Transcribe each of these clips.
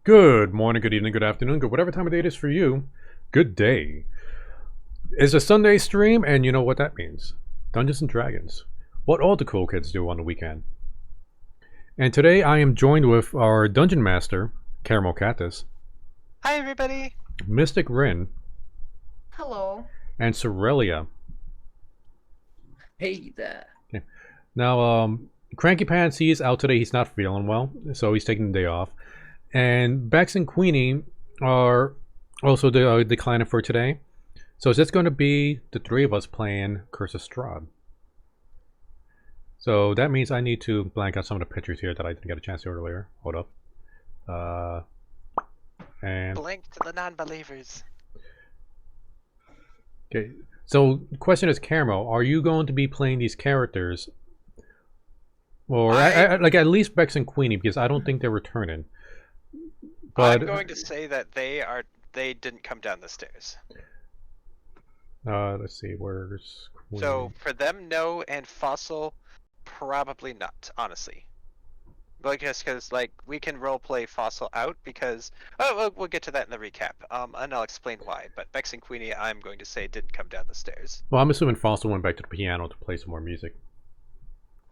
Good morning, good evening, good afternoon, good whatever time of day it is for you. Good day. It's a Sunday stream, and you know what that means. Dungeons and Dragons. What all the cool kids do on the weekend. And today I am joined with our Dungeon Master, Caramel Cactus, Hi, everybody. Mystic Rin, Hello. and Sorelia. Hey there. Okay. Now, Cranky Pants, he's out today. He's not feeling well, so he's taking the day off. And Bex and Queenie are also declining for today. So it's just going to be the three of us playing Curse of Strahd. So that means I need to blank out some of the pictures here that I didn't get a chance to earlier. Hold up. And Blank to the non-believers. okay. So the question is, Caramel, are you going to be playing these characters? Or like at least Bex and Queenie, because I don't think they're returning. But I'm going to say that they didn't come down the stairs. let's see, where's Queenie? So for them, no, and Fossil, probably not. Honestly, like just because like we can roleplay Fossil out because we'll get to that in the recap. And I'll explain why. But Bex and Queenie, I'm going to say didn't come down the stairs. Well, I'm assuming Fossil went back to the piano to play some more music.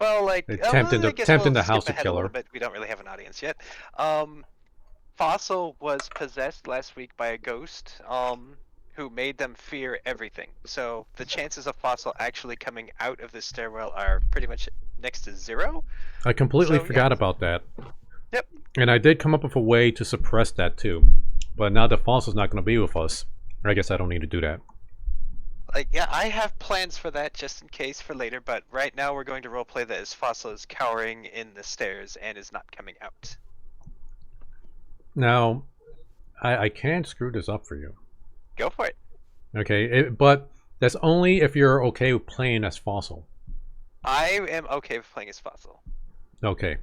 Well, like Tempting the house to kill her. But we don't really have an audience yet. Fossil was possessed last week by a ghost, who made them fear everything. So the chances of Fossil actually coming out of this stairwell are pretty much next to zero. I completely So, forgot yeah. about that. Yep. And I did come up with a way to suppress that too. But now that Fossil's not going to be with us, I guess I don't need to do that. Like, yeah, I have plans for that just in case for later, but right now we're going to roleplay that as Fossil is cowering in the stairs and is not coming out. Now, I can screw this up for you. Go for it. Okay, but that's only if you're okay with playing as Fossil. I am okay with playing as Fossil. Okay.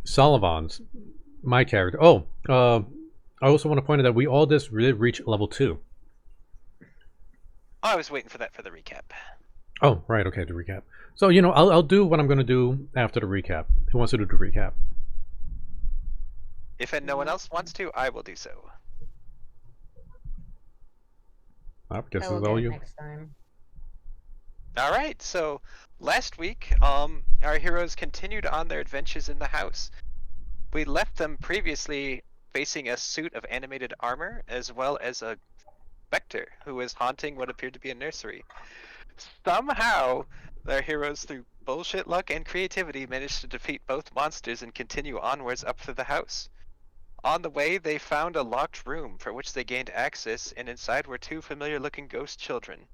Sullivan's my character. Oh, I also want to point out that we all just really reach level 2. Oh, I was waiting for that for the recap. Oh, right. Okay, the recap. So you know, I'll do what I'm going to do after the recap. Who wants to do the recap? If no one else wants to, I will do so. I guess I it's will all do it you. next time. All right, so last week, our heroes continued on their adventures in the house. We left them previously facing a suit of animated armor, as well as a specter who was haunting what appeared to be a nursery. Somehow, their heroes, through bullshit luck and creativity, managed to defeat both monsters and continue onwards up through the house. On the way, they found a locked room for which they gained access, and inside were two familiar-looking ghost children.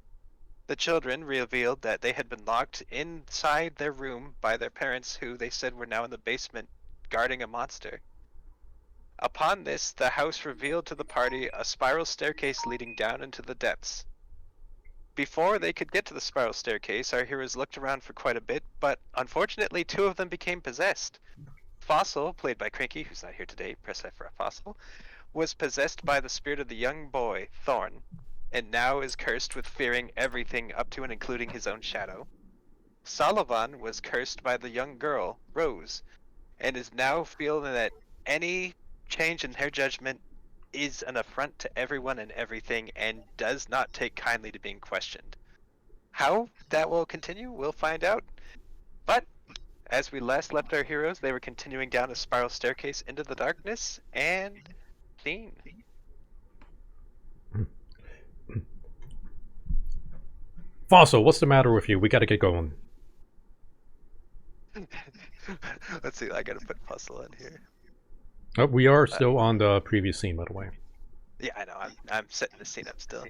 The children revealed that they had been locked inside their room by their parents, who they said were now in the basement guarding a monster. Upon this, the house revealed to the party a spiral staircase leading down into the depths. Before they could get to the spiral staircase, our heroes looked around for quite a bit, but unfortunately 2 of them became possessed. Fossil, played by Cranky, who's not here today, press F for a Fossil, was possessed by the spirit of the young boy, Thorn, and now is cursed with fearing everything up to and including his own shadow. Sullivan was cursed by the young girl, Rose, and is now feeling that any change in her judgment is an affront to everyone and everything and does not take kindly to being questioned. How that will continue, we'll find out. But as we last left our heroes, they were continuing down a spiral staircase into the darkness, and scene. Fossil, what's the matter with you? We got to get going. Let's see, I gotta put Fossil in here. Oh, we are still on the previous scene, by the way. Yeah, I know, I'm setting the scene up still.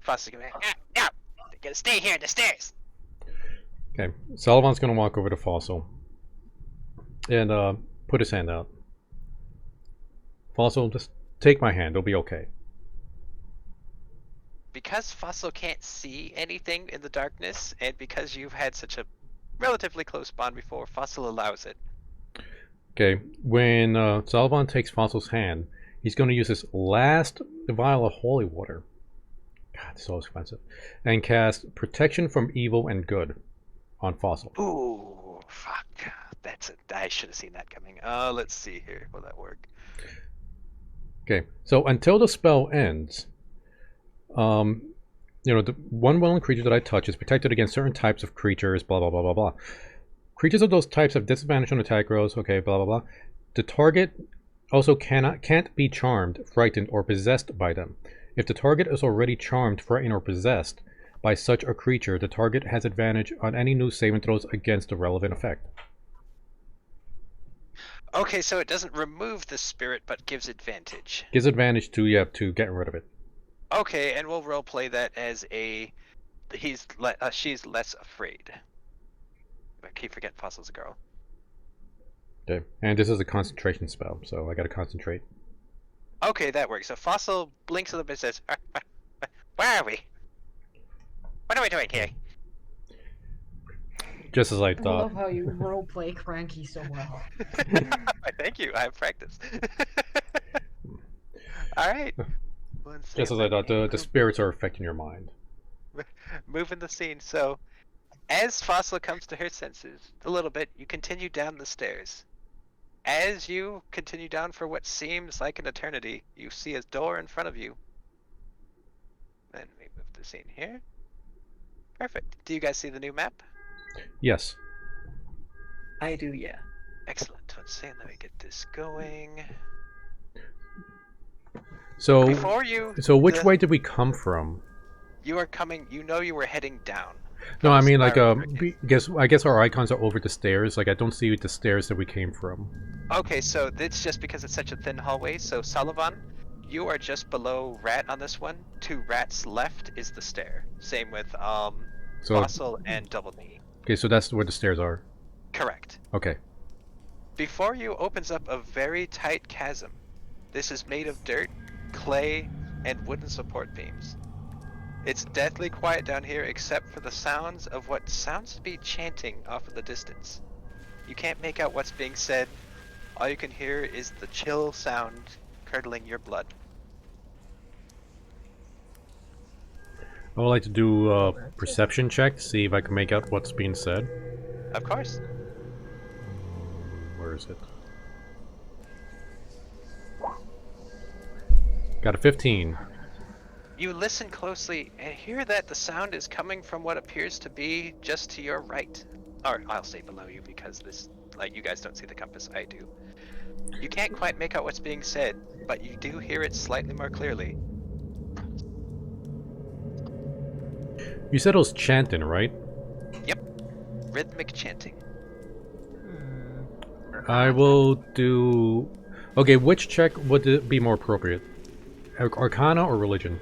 Fossil, come here. No! They're gonna stay here in the stairs! Okay, Sullivan's gonna walk over to Fossil and put his hand out. Fossil, just take my hand. It'll be okay. Because Fossil can't see anything in the darkness, and because you've had such a relatively close bond before, Fossil allows it. Okay, when Sullivan takes Fossil's hand, he's going to use his last vial of holy water. God, it's so expensive. And cast Protection from Evil and Good on Fossil. Ooh, fuck. I should have seen that coming. Let's see here. Will that work? Okay, so until the spell ends, the one willing creature that I touch is protected against certain types of creatures, blah, blah, blah, blah, blah. Creatures of those types have disadvantage on attack rolls, okay, blah, blah, blah. The target also can't be charmed, frightened, or possessed by them. If the target is already charmed, frightened, or possessed by such a creature, the target has advantage on any new saving throws against the relevant effect. Okay, so it doesn't remove the spirit, but gives advantage. Gives advantage to getting rid of it. Okay, and we'll roleplay that as she's less afraid. I keep forgetting Fossil's a girl. Okay, and this is a concentration spell, so I gotta concentrate. Okay, that works. So Fossil blinks a little bit and says, where are we? What are we doing here? Just as I I thought. love how you roleplay Cranky so well. Thank you, I have practiced. Alright. Just as I thought, the spirits are affecting your mind. Moving the scene. So, as Fossil comes to her senses, a little bit, you continue down the stairs. As you continue down for what seems like an eternity, you see a door in front of you. Then we move the scene here. Perfect. Do you guys see the new map? Yes. I do, yeah. Excellent. Let's see. Let me get this going. So, Before you, which way did we come from? you are coming. You know you were heading down. No, I mean, like, Spiral right I guess our icons are over the stairs. Like, I don't see the stairs that we came from. Okay, so that's just because it's such a thin hallway. So Sullivan, you are just below Rat on this one. To Rat's left is the stair. Same with Fossil and Double Knee. Okay, so that's where the stairs are. Correct. Okay. Before you opens up a very tight chasm. This is made of dirt, clay, and wooden support beams. It's deathly quiet down here except for the sounds of what sounds to be chanting off in the distance. You can't make out what's being said. All you can hear is the chill sound curdling your blood. I would like to do a perception check to see if I can make out what's being said. Of course. Where is it? Got a 15. You listen closely and hear that the sound is coming from what appears to be just to your right. Or I'll say below you because this, like, you guys don't see the compass, I do. You can't quite make out what's being said, but you do hear it slightly more clearly. You said it was chanting, right? Rhythmic chanting. I will do... Okay, which check would it be more appropriate? Arcana or religion?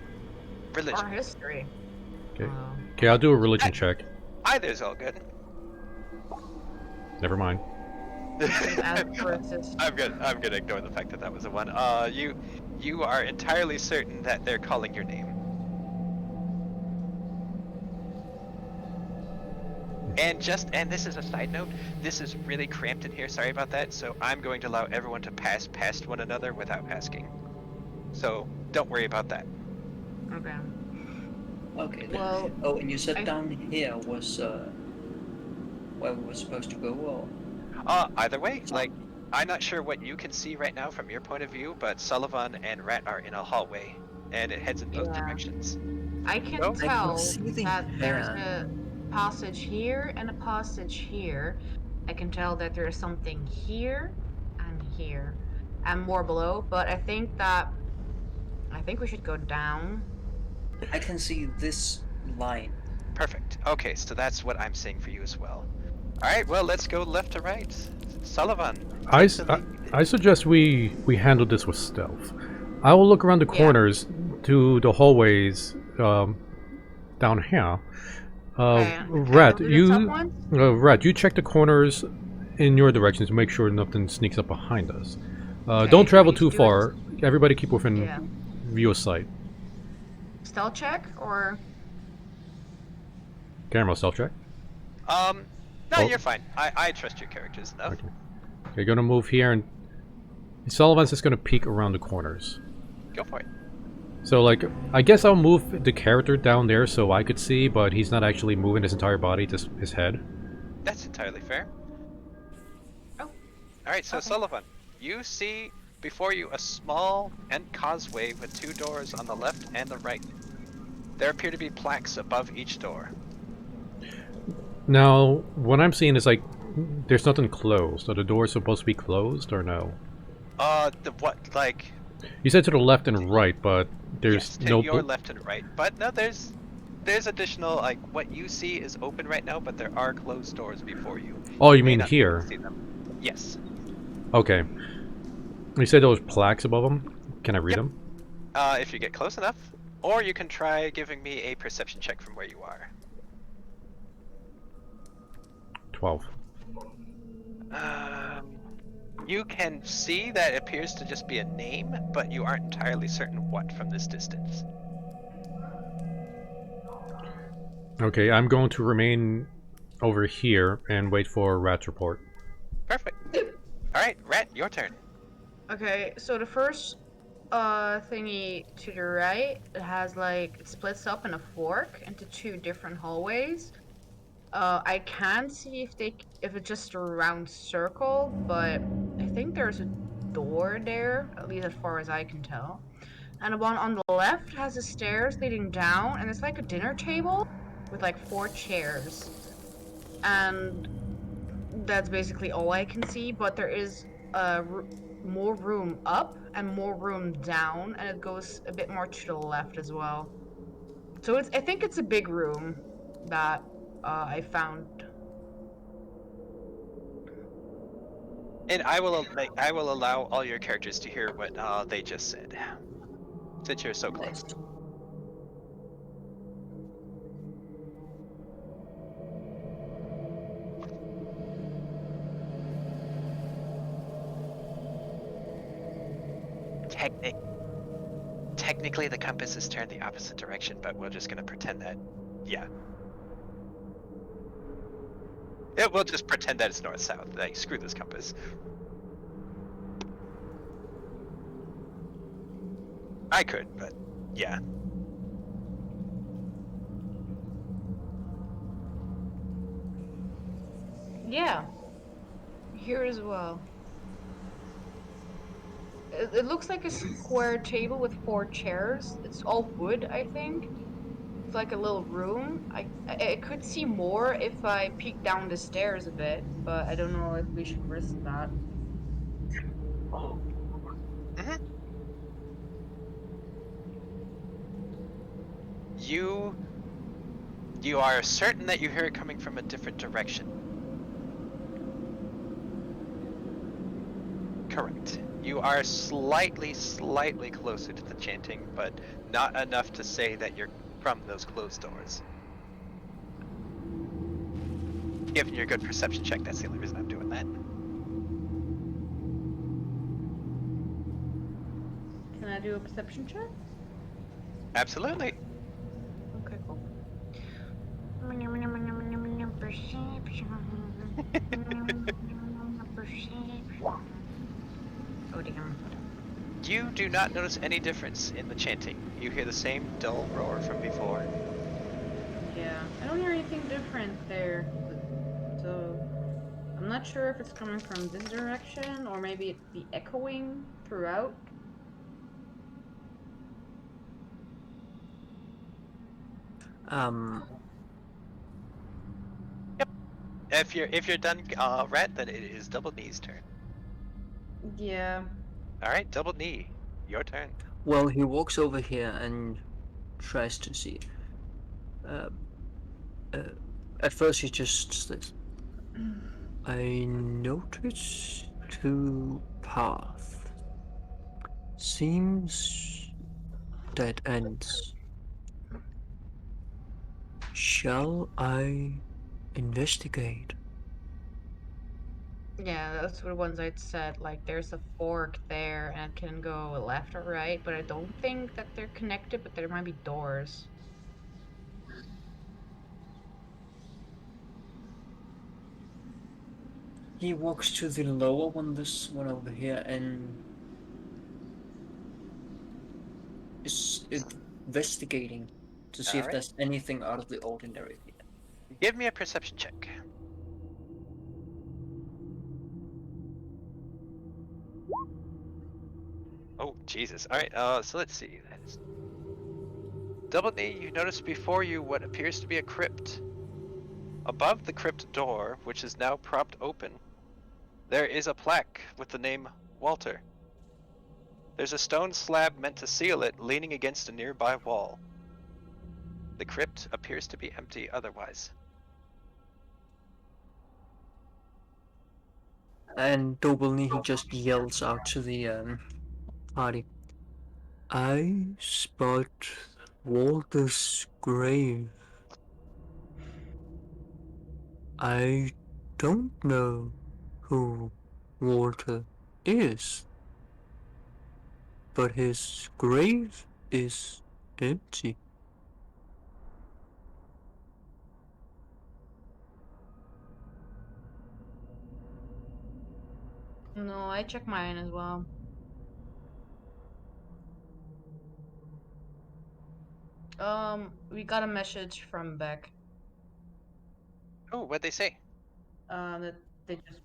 Religion. Or history. Okay. Okay, I'll do a religion check. Either's all good. Never mind. I'm gonna ignore the fact that that was a one. You are entirely certain that they're calling your name. And this is a side note, this is really cramped in here, sorry about that, so I'm going to allow everyone to pass past one another without asking. So, don't worry about that. Okay. Okay. Then. Well, oh, and you said down here was where we were supposed to go, or? Either way, like, I'm not sure what you can see right now from your point of view, but Sullivan and Rat are in a hallway, and it heads in both directions. I can Oh. tell see the that there's hair. a passage here and a passage here. I can tell that there's something here and more below, but I think we should go down. I can see this line. Perfect. Okay, so that's what I'm seeing for you as well. Alright, well, let's go left to right. Sullivan. I suggest we handle this with stealth. I will look around the corners to the hallways down here. Rat, you check the corners in your direction to make sure nothing sneaks up behind us. Don't travel too far. Everybody keep within view of sight. Stealth check or? Camera stealth check. No, you're fine. I trust your characters enough. Okay. You're gonna move here, and Sullivan's just gonna peek around the corners. Go for it. So, like, I guess I'll move the character down there so I could see, but he's not actually moving his entire body, just his head. That's entirely fair. Alright, so Okay. Sullivan, you see before you a small end causeway with 2 doors on the left and the right. There appear to be plaques above each door. Now, what I'm seeing is like there's nothing closed. Are the doors supposed to be closed or no? Like, You said to the left and right, but there's yes, to no. your left and right. But no, there's additional, like, what you see is open right now, but there are closed doors before you. Oh, You you may mean not be able to here? see them. Yes. Okay. You said there was plaques above them. Can I read Yep. them? If you get close enough. Or you can try giving me a perception check from where you are. 12. You can see that it appears to just be a name, but you aren't entirely certain what from this distance. Okay, I'm going to remain over here and wait for Rat's report. Perfect. Alright, Rat, your turn. Okay, so the first thingy to the right, it has like, it splits up in a fork into 2 different hallways. I can't see if it's just a round circle, but I think there's a door there, at least as far as I can tell. And the one on the left has the stairs leading down, and it's like a dinner table with like 4 chairs. And that's basically all I can see, but there is more room up and more room down, and it goes a bit more to the left as well. So I think it's a big room that I found. And I will allow all your characters to hear what they just said, since you're so close. Nice. Technically, the compass is turned the opposite direction, but we're just gonna pretend that, yeah. Yeah, we'll just pretend that it's north-south. Like, screw this compass. I could, but yeah. Yeah, here as well. It looks like a square table with 4 chairs. It's all wood, I think. It's like a little room. I could see more if I peek down the stairs a bit, but I don't know if we should risk that. Mm-hmm. You are certain that you hear it coming from a different direction. Correct. You are slightly closer to the chanting, but not enough to say that you're from those closed doors. Given your good perception check, that's the only reason I'm doing that. Can I do a perception check? Absolutely. Okay, cool. Oh, damn. You do not notice any difference in the chanting. You hear the same dull roar from before. Yeah, I don't hear anything different there. So, I'm not sure if it's coming from this direction or maybe it's the echoing throughout. Yep. If you're done, Rat, then it is Double Knee's turn. Yeah. All right, Double Knee, your turn. Well, he walks over here and tries to see. At first, he just says, I noticed 2 paths. Seems dead ends. Shall I investigate? Yeah, that's the ones I'd said. Like, there's a fork there and it can go left or right, but I don't think that they're connected, but there might be doors. He walks to the lower one, this one over here, and is investigating to see All if right. there's anything out of the ordinary here. Give me a perception check. Oh, Jesus. Alright, so let's see. Double knee, you notice before you what appears to be a crypt. Above the crypt door, which is now propped open, there is a plaque with the name Walter. There's a stone slab meant to seal it leaning against a nearby wall. The crypt appears to be empty otherwise. And Dobelny, he just yells out to the party. I spot Walter's grave. I don't know who Walter is, but his grave is empty. No, I check mine as well. We got a message from Beck. Oh, what'd they say? That they just.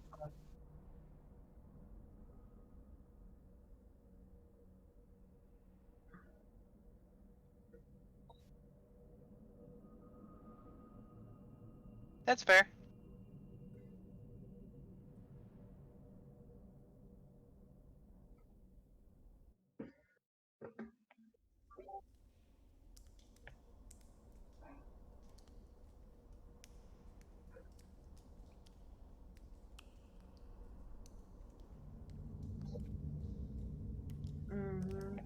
That's fair. Mm-hmm.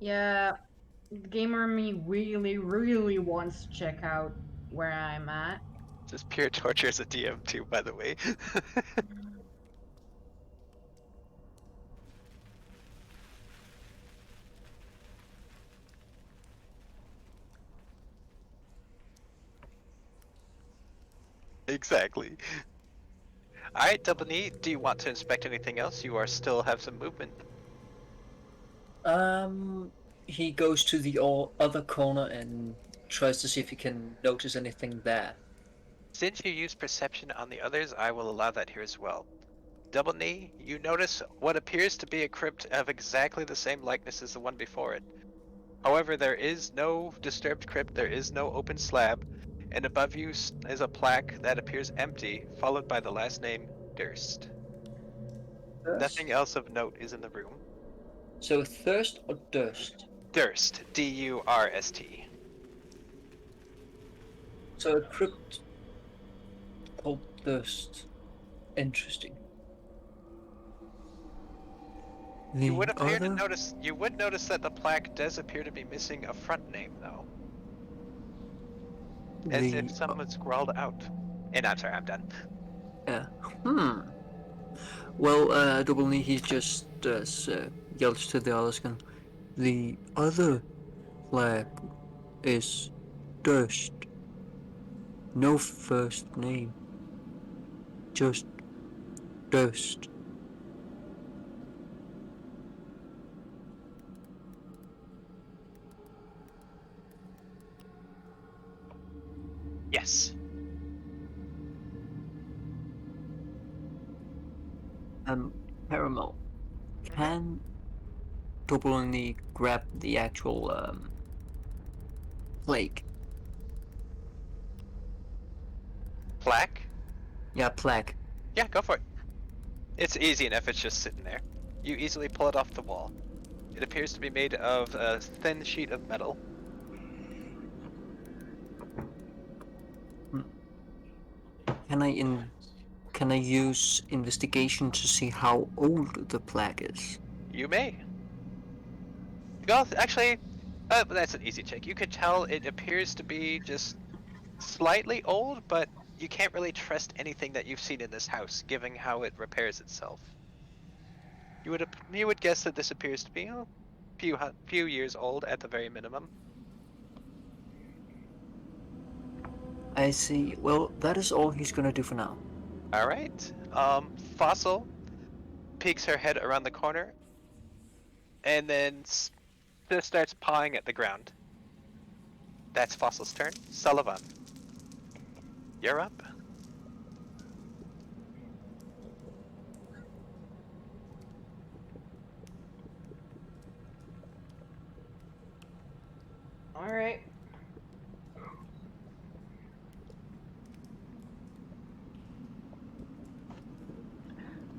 Yeah, gamer me really wants to check out where I'm at. Just pure torture as a DM too, by the way. Exactly. Alright, Double Knee, do you want to inspect anything else? You are still have some movement. Um, he goes to the other corner and tries to see if he can notice anything there. Since you use perception on the others, I will allow that here as well. Double Knee, you notice what appears to be a crypt of exactly the same likeness as the one before it. However, there is no disturbed crypt, there is no open slab, and above you is a plaque that appears empty, followed by the last name, Durst. Nothing else of note is in the room. So thirst or durst? Durst, D-U-R-S-T. So a crypt called Durst. Interesting. You would appear to notice. You would notice that the plaque does appear to be missing a front name, though, as if someone scrawled out. And I'm sorry, I'm done. Yeah. Well, Double Knee, he just yells to the others again. The other flag is Durst. No first name. Just Durst. Yes. Paramount. Can Double Knee grab the actual plaque? Plaque? Yeah, plaque. Yeah, go for it. It's easy enough. It's just sitting there. You easily pull it off the wall. It appears to be made of a thin sheet of metal. Can I use investigation to see how old the plaque is? You may. Well, actually, that's an easy check. You could tell it appears to be just slightly old, but you can't really trust anything that you've seen in this house, given how it repairs itself. You would guess that this appears to be a few years old at the very minimum. I see. Well, that is all he's gonna do for now. All right. Fossil peeks her head around the corner, and then just starts pawing at the ground. That's Fossil's turn. Sullivan, you're up. All right.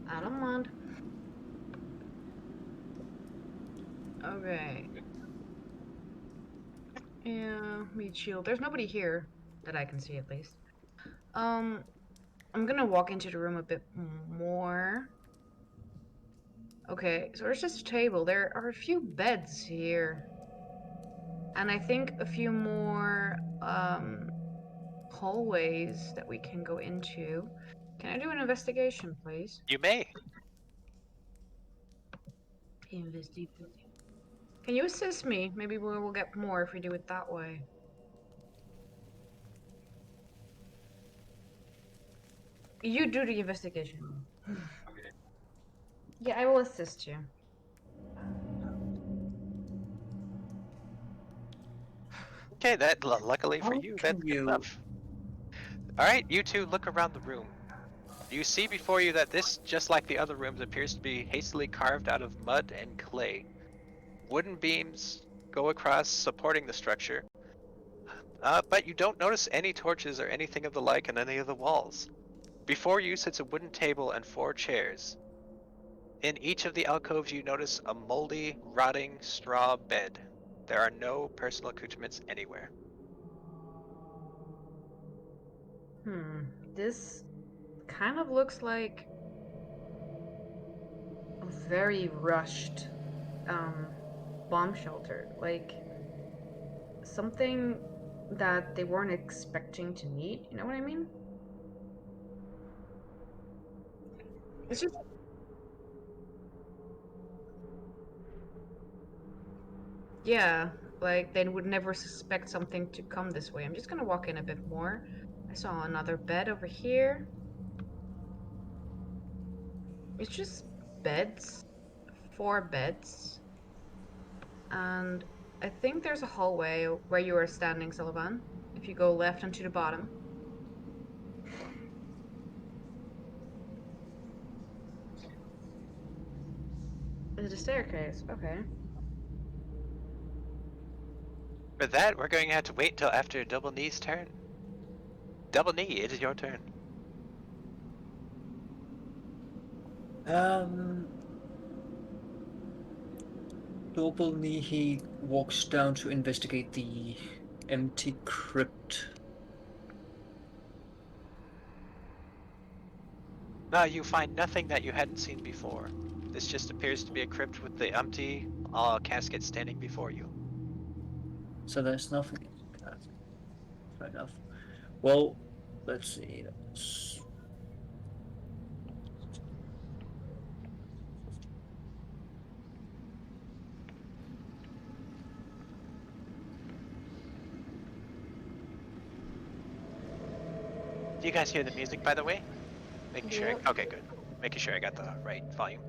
I don't mind. Okay. Yeah, meat shield. There's nobody here that I can see at least. I'm gonna walk into the room a bit more. Okay, so there's just a table. There are a few beds here. And I think a few more hallways that we can go into. Can I do an investigation, please? You may. Investigation. Can you assist me? Maybe we'll get more if we do it that way. You do the investigation. Yeah, I will assist you. Okay, that luckily for How you, can that's good you? enough. All right, you two look around the room. You see before you that this, just like the other rooms, appears to be hastily carved out of mud and clay. Wooden beams go across, supporting the structure. But you don't notice any torches or anything of the like on any of the walls. Before you sits a wooden table and 4 chairs. In each of the alcoves, you notice a moldy, rotting straw bed. There are no personal accoutrements anywhere. This kind of looks like a very rushed bomb shelter. Like something that they weren't expecting to meet. You know what I mean? It's just yeah, like they would never suspect something to come this way. I'm just gonna walk in a bit more. I saw another bed over here. It's just beds, 4 beds, and I think there's a hallway where you are standing, Sullivan. If you go left and to the bottom. There's a staircase. Okay. For that, we're going to have to wait until after Double Knee's turn. Double Knee, it is your turn. Double knee. He walks down to investigate the empty crypt. You find nothing that you hadn't seen before. This just appears to be a crypt with the empty casket standing before you. So there's nothing. Fair enough. Well, let's see. Do you guys hear the music, by the way? Making sure. Yep. Okay, good. Making sure I got the right volume.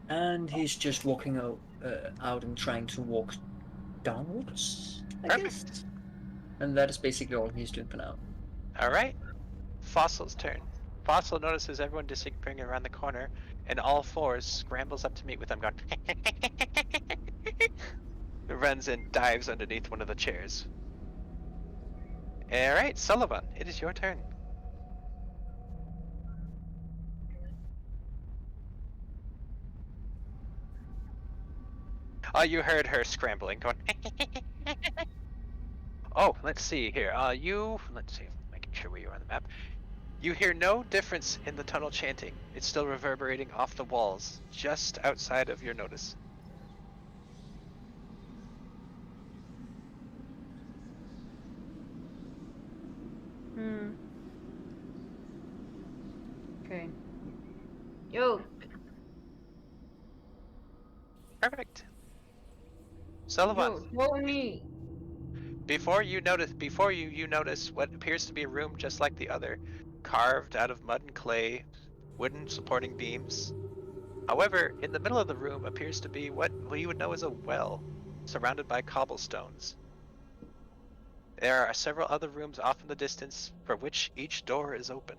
And he's just walking out and trying to walk downwards, I Perfect. guess. And that is basically all he's doing for now. All right. Fossil's turn. Fossil notices everyone disappearing around the corner, and all 4 scrambles up to meet with them, going. Runs and dives underneath one of the chairs. All right, Sullivan, it is your turn. Oh, you heard her scrambling, going. Oh, let's see here. Let's see, making sure where you are on the map. You hear no difference in the tunnel chanting. It's still reverberating off the walls, just outside of your notice. Okay. Yo. Perfect. Sullivan, Yo, follow me. Before you notice what appears to be a room just like the other, carved out of mud and clay, wooden supporting beams. However, in the middle of the room appears to be what you would know as a well, surrounded by cobblestones. There are several other rooms off in the distance, for which each door is open.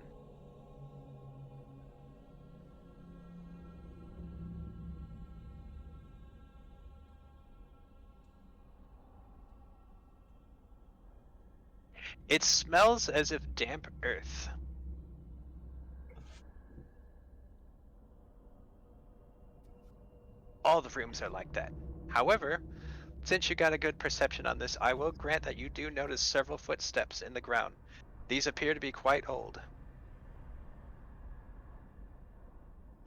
It smells as if damp earth. All the rooms are like that. However, since you got a good perception on this, I will grant that you do notice several footsteps in the ground. These appear to be quite old.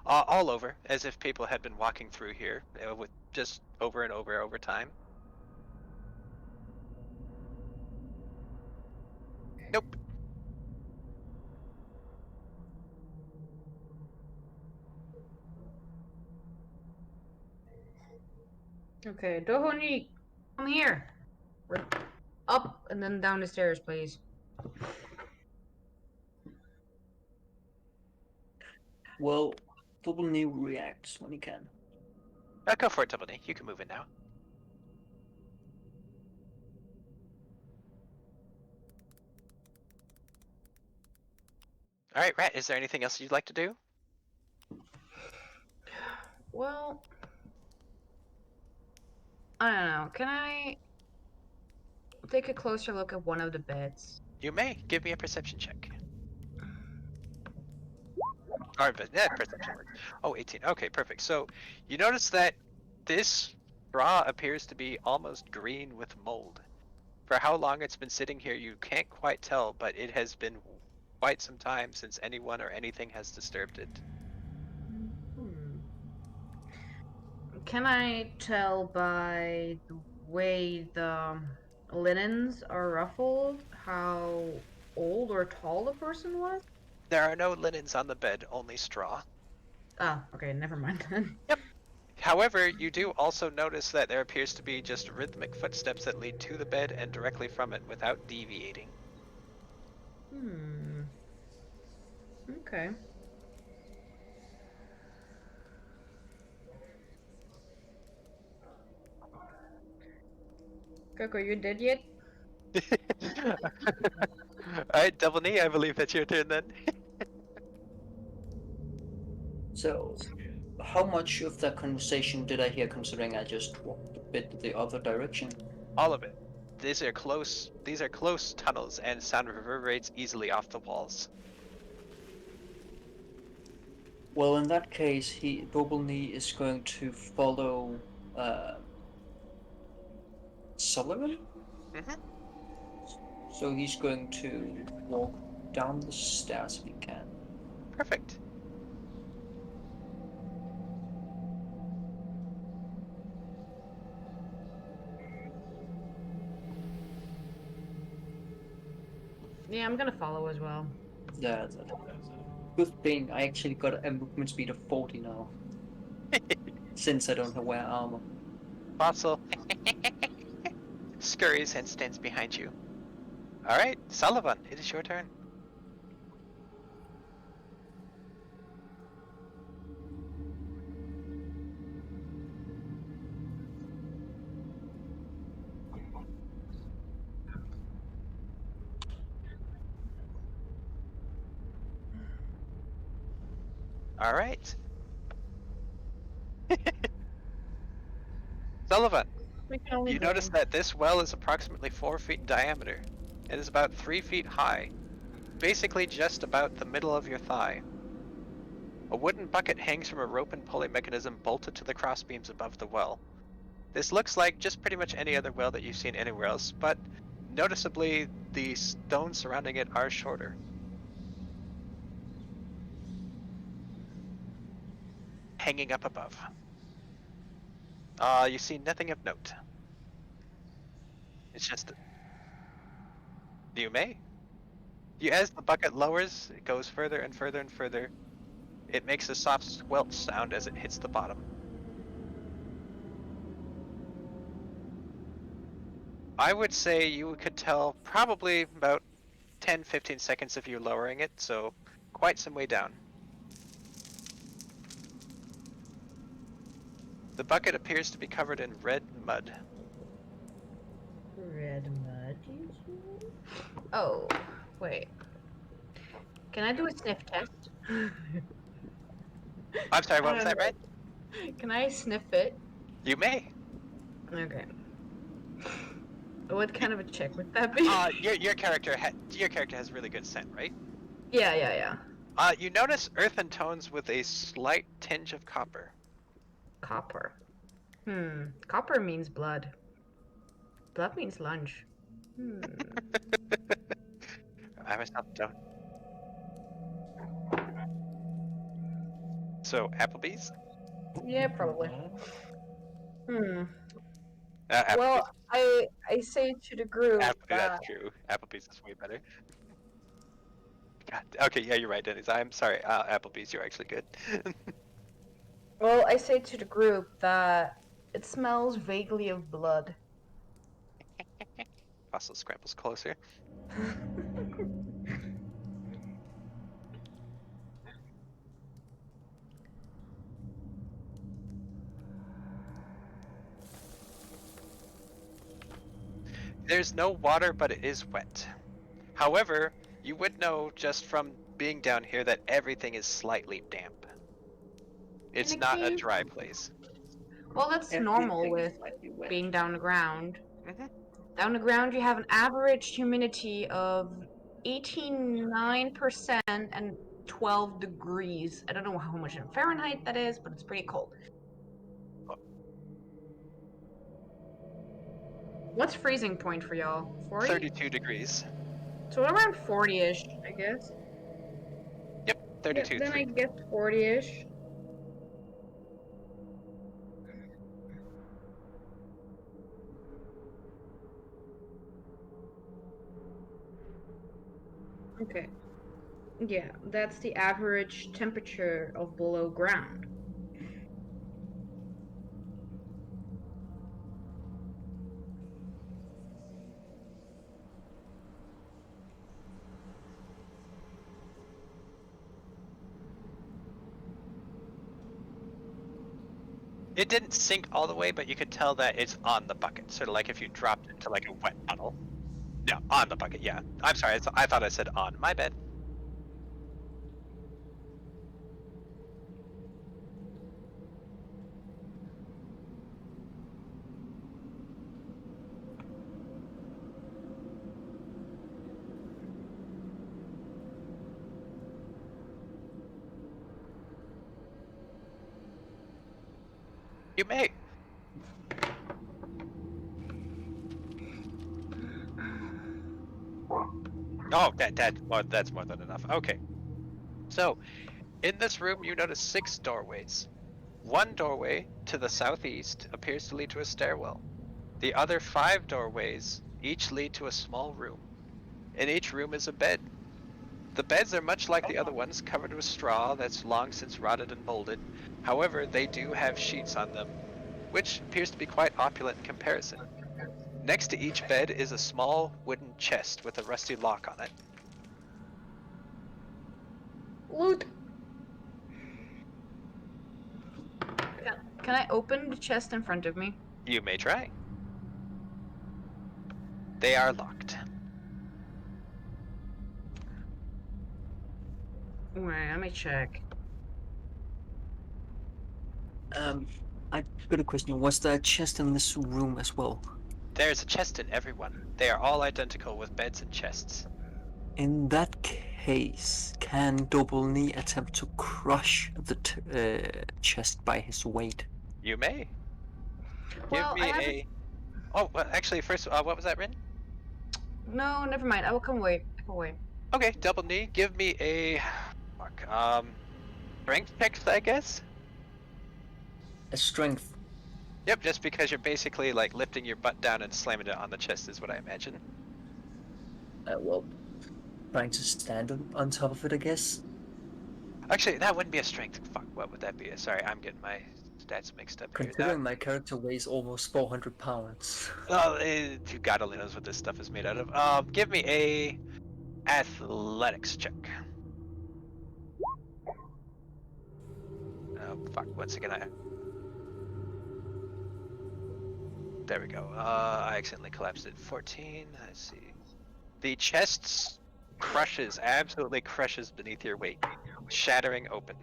All over, as if people had been walking through here with just over and over time. Nope. Okay, Dohoni, come here. We're up and then down the stairs, please. Well, Double Knee reacts when he can. Go for it, Tiffany. You can move it now. Alright, Rat, is there anything else you'd like to do? Well, I don't know. Can I take a closer look at one of the beds? You may. Give me a perception check. Alright, but yeah, perception works. Oh, 18. Okay, perfect. So, you notice that this straw appears to be almost green with mold. For how long it's been sitting here, you can't quite tell, but it has been quite some time since anyone or anything has disturbed it. Can I tell by the way the linens are ruffled how old or tall the person was? There are no linens on the bed, only straw. Ah, okay, never mind then. Yep. However, you do also notice that there appears to be just rhythmic footsteps that lead to the bed and directly from it without deviating. Okay. Coco, you dead yet? Alright, Double Knee, I believe that's your turn then. So, how much of that conversation did I hear considering I just walked a bit the other direction? All of it. These are close tunnels and sound reverberates easily off the walls. Well, in that case, Double Knee is going to follow Sullivan? Mm-hmm. So he's going to walk down the stairs if he can. Perfect. Yeah, I'm gonna follow as well. Yeah, good thing I actually got a movement speed of 40 now. Since I don't wear armor. Fossil scurries and stands behind you. Alright, Sullivan, it is your turn. Alright. Sullivan, you notice that this well is approximately 4 feet in diameter. It is about 3 feet high, basically just about the middle of your thigh. A wooden bucket hangs from a rope and pulley mechanism bolted to the crossbeams above the well. This looks like just pretty much any other well that you've seen anywhere else, but noticeably the stones surrounding it are shorter. Hanging up above. You see nothing of note. It's just... You may. As the bucket lowers, it goes further and further and further. It makes a soft squelch sound as it hits the bottom. I would say you could tell probably about 10-15 seconds of you lowering it, so quite some way down. The bucket appears to be covered in red mud. Red mud, you say? Oh, wait. Can I do a sniff test? I'm sorry, what I was don't that, right? know. Can I sniff it? You may. Okay. What kind of a check would that be? Your character has really good scent, right? Yeah. You notice earthen tones with a slight tinge of copper. Copper. Copper means blood. Blood means lunch. I myself don't. So Applebee's. Yeah, probably. Applebee's. Well, I say to the group That's that. true. Applebee's is way better. God. Okay, yeah, you're right, Dennis. I'm sorry. Applebee's, you're actually good. Well, I say to the group that it smells vaguely of blood. Fossil scrambles closer. There's no water, but it is wet. However, you would know just from being down here that everything is slightly damp. It's not a dry place. Well, that's normal with being down the ground. Mhm. Down the ground, you have an average humidity of 89% and 12 degrees. I don't know how much in Fahrenheit that is, but it's pretty cold. What's freezing point for y'all? 40? 32 degrees. So around 40-ish, I guess. Yep, 32. Then I guess 40-ish. Okay. Yeah, that's the average temperature of below ground. It didn't sink all the way, but you could tell that it's on the bucket. Sort of like if you dropped into like a wet puddle. No, on the bucket, yeah. I'm sorry, I thought I said on. My bad. You may. Oh, that's more than enough. Okay. So, in this room, you notice 6 doorways. One doorway to the southeast appears to lead to a stairwell. The other 5 doorways each lead to a small room. In each room is a bed. The beds are much like the other ones, covered with straw that's long since rotted and molded. However, they do have sheets on them, which appears to be quite opulent in comparison. Next to each bed is a small wooden chest with a rusty lock on it. Loot! Can I open the chest in front of me? You may try. They are locked. Wait, let me check. I've got a question. Was there a chest in this room as well? There's a chest in every one. They are all identical with beds and chests. In that case, can Double Knee attempt to crush the chest by his weight? You may. Well, Give me a... Oh, well, actually, first, what was that, Rin? No, never mind. I will come wait. I can wait. Okay, Double Knee, give me a... Fuck, strength check, I guess? A strength. Yep, just because you're basically, like, lifting your butt down and slamming it on the chest is what I imagine. Well, trying to stand on top of it, I guess. Actually, that wouldn't be a strength. Fuck, what would that be? Sorry, I'm getting my stats mixed up here. Considering my character weighs almost 400 pounds. Oh, God only knows what this stuff is made out of. Give me a athletics check. Oh, fuck, once again, there we go. I accidentally collapsed it. 14, let's see. The chest absolutely crushes beneath your weight, shattering open.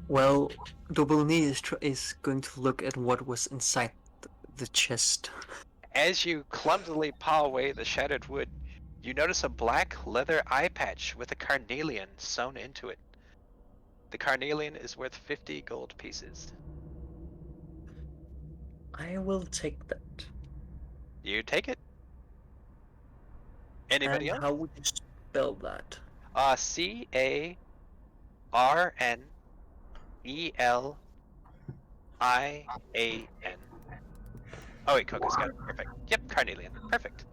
Well, Double Knee is going to look at what was inside the chest. As you clumsily paw away the shattered wood, you notice a black leather eye patch with a carnelian sewn into it. The carnelian is worth 50 gold pieces. I will take that. You take it. Anybody And else? how would you spell that? CARNELIAN. Oh wait, Coco's got it. Perfect. Yep, carnelian. Perfect.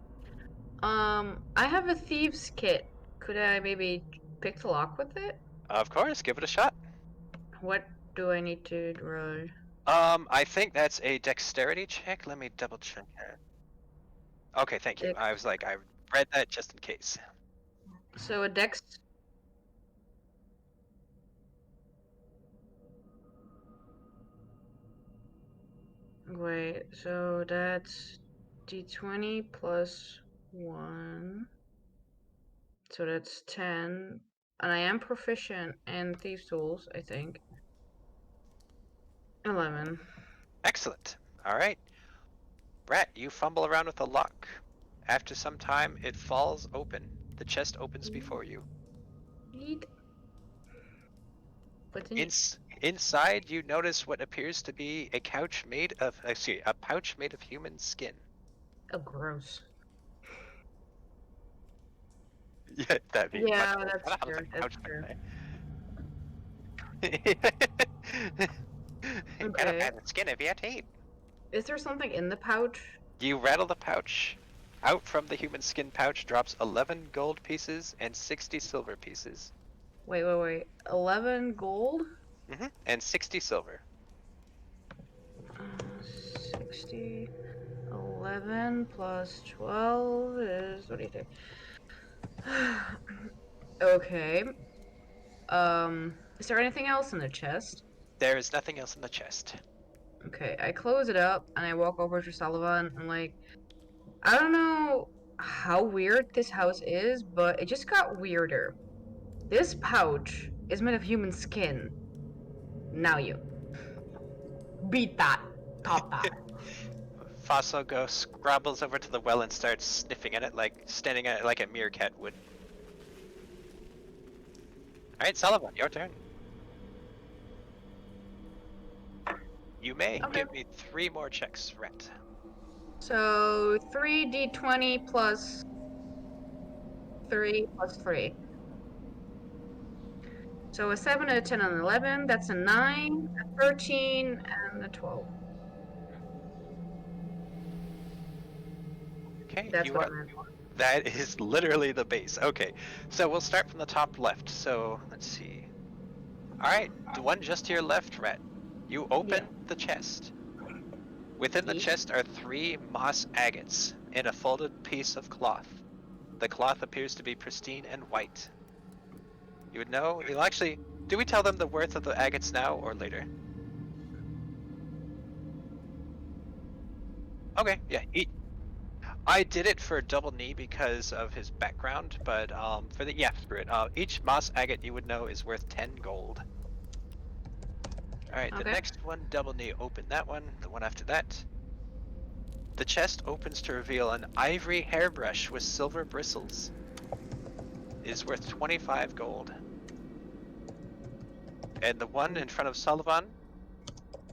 I have a thieves kit. Could I maybe pick the lock with it? Of course, give it a shot. What do I need to roll? I think that's a dexterity check. Let me double check that. Okay, thank you. I was like, I read that just in case. So a dex. Wait, so that's d20 plus 1. So that's 10. And I am proficient in Thieves' Tools, I think. 11. Excellent. All right. Brat, you fumble around with the lock. After some time, it falls open. The chest opens before you. Neat. What's in it? Inside, you notice what appears to be a pouch made of human skin. Oh, gross. Yeah, that'd be Yeah, much that's better. How does true. a That's pouch true. Gotta Okay. buy the skin of your teeth. Is there something in the pouch? You rattle the pouch. Out from the human skin pouch drops 11 gold pieces and 60 silver pieces. Wait. 11 gold? And 60 silver. 60. 11 plus 12 is. What do you think? Okay. Is there anything else in the chest? There is nothing else in the chest. Okay, I close it up and I walk over to Sullivan and like, I don't know how weird this house is, but it just got weirder. This pouch is made of human skin. Now you. Beat that. Top that. Fossil Ghost scrabbles over to the well and starts sniffing at it, standing at it like a meerkat would. Alright, Sullivan, your turn. You may Okay. give me 3 more checks, Rhett. So 3d20 plus 3 plus 3. So a 7, a 10, and an 11. That's a 9, a 13, and a 12. Okay, That's what I meant. that is literally the base. Okay, so we'll start from the top left. So let's see. Alright, the one just to your left, Rhett. You open the chest. Within the Yes. chest are 3 moss agates in a folded piece of cloth. The cloth appears to be pristine and white. You would know. You'll actually. Do we tell them the worth of the agates now or later? Okay, yeah. I did it for Double Knee because of his background, but for the screw it. Each moss agate you would know is worth 10 gold. All right, the next one, Double Knee, open that one. The one after that. The chest opens to reveal an ivory hairbrush with silver bristles. It is worth 25 gold. And the one in front of Sullivan,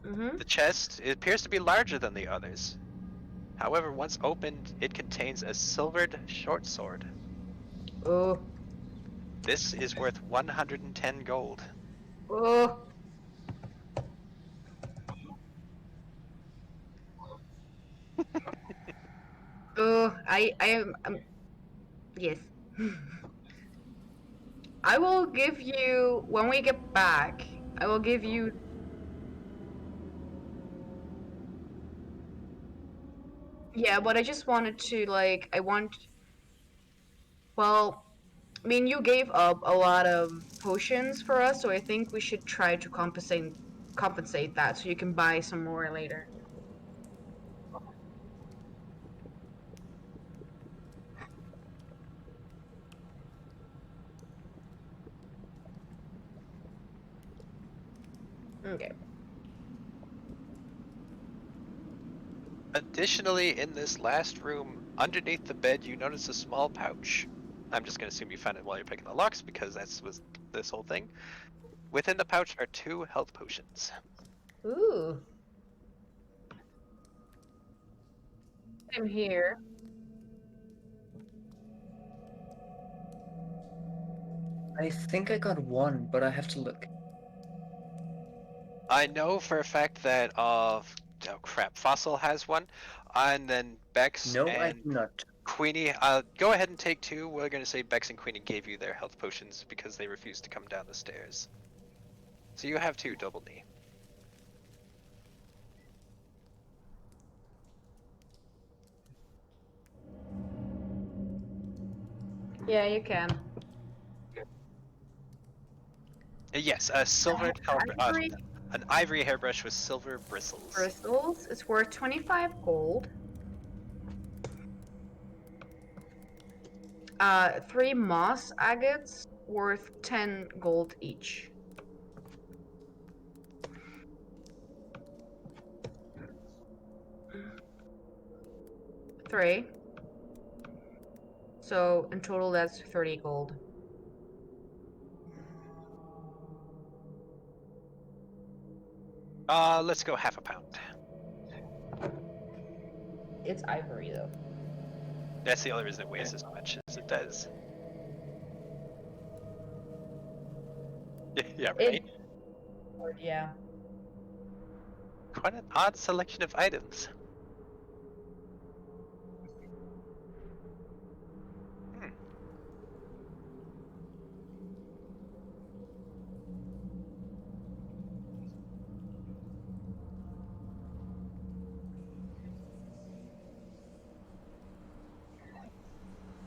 the chest, it appears to be larger than the others. However, once opened, it contains a silvered short sword. Oh. This is worth 110 gold. Oh. Oh, I am. Yes. I will give you, when we get back, I will give you... Yeah, but I just wanted to, like, well, I mean, you gave up a lot of potions for us, so I think we should try to compensate that so you can buy some more later. Okay. Additionally, in this last room, underneath the bed, you notice a small pouch. I'm just gonna assume you found it while you're picking the locks because that's was this whole thing. Within the pouch are 2 health potions. Ooh. I'm here. I think I got one, but I have to look. I know for a fact that oh crap, Fossil has one, and then Bex No, I and do not. Queenie. Go ahead and take 2. We're gonna say Bex and Queenie gave you their health potions because they refused to come down the stairs. So you have 2 double knee. Yeah, you can. Yes, a silver Ivory an ivory hairbrush with silver bristles. bristles. It's worth 25 gold. 3 moss agates worth 10 gold each. Three. So in total, that's 30 gold. Let's go half a pound. It's ivory though. That's the only reason it weighs as much as it does. Yeah, right? Yeah. Quite an odd selection of items. Hmm.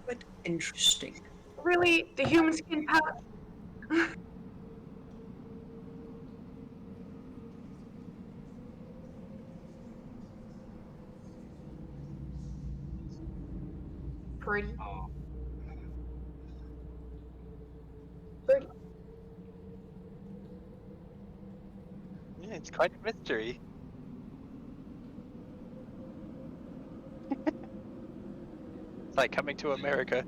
But interesting. Really, the human skin pouch. Pretty. Pretty. Yeah, it's quite a mystery. It's like coming to America.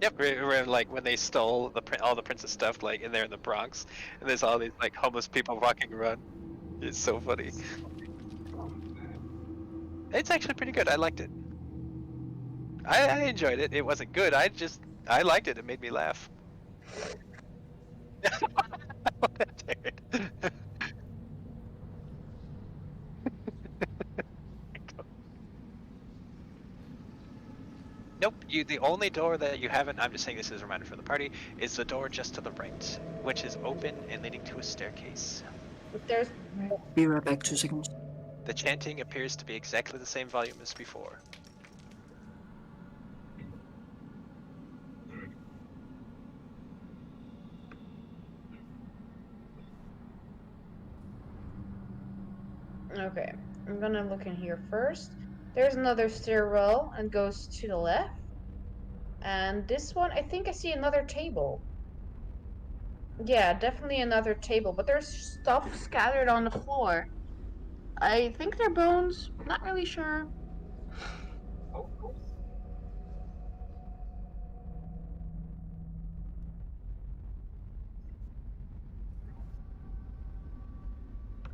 Yep, where like when they stole all the Prince's stuff, like, and they're in the Bronx, and there's all these like homeless people walking around. It's so funny. It's actually pretty good. I liked it. I enjoyed it. It wasn't good. I liked it. It made me laugh. Nope. The only door that you haven't. I'm just saying this as a reminder for the party. Is the door just to the right, which is open and leading to a staircase. There's Be right back, 2 seconds. The chanting appears to be exactly the same volume as before. okay. I'm gonna look in here first. There's another stairwell and goes to the left. And this one, I think I see another table. Yeah, definitely another table, but there's stuff scattered on the floor. I think they're bones. Not really sure.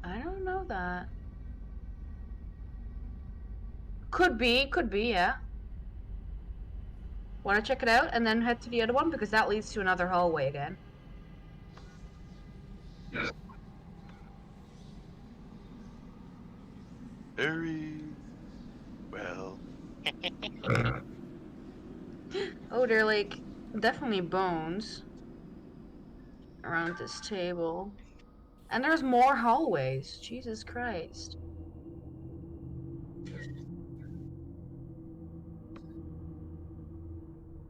I don't know that. Could be, yeah. Want to check it out and then head to the other one because that leads to another hallway again. Very well. Oh, they're like definitely bones around this table. And there's more hallways. Jesus Christ.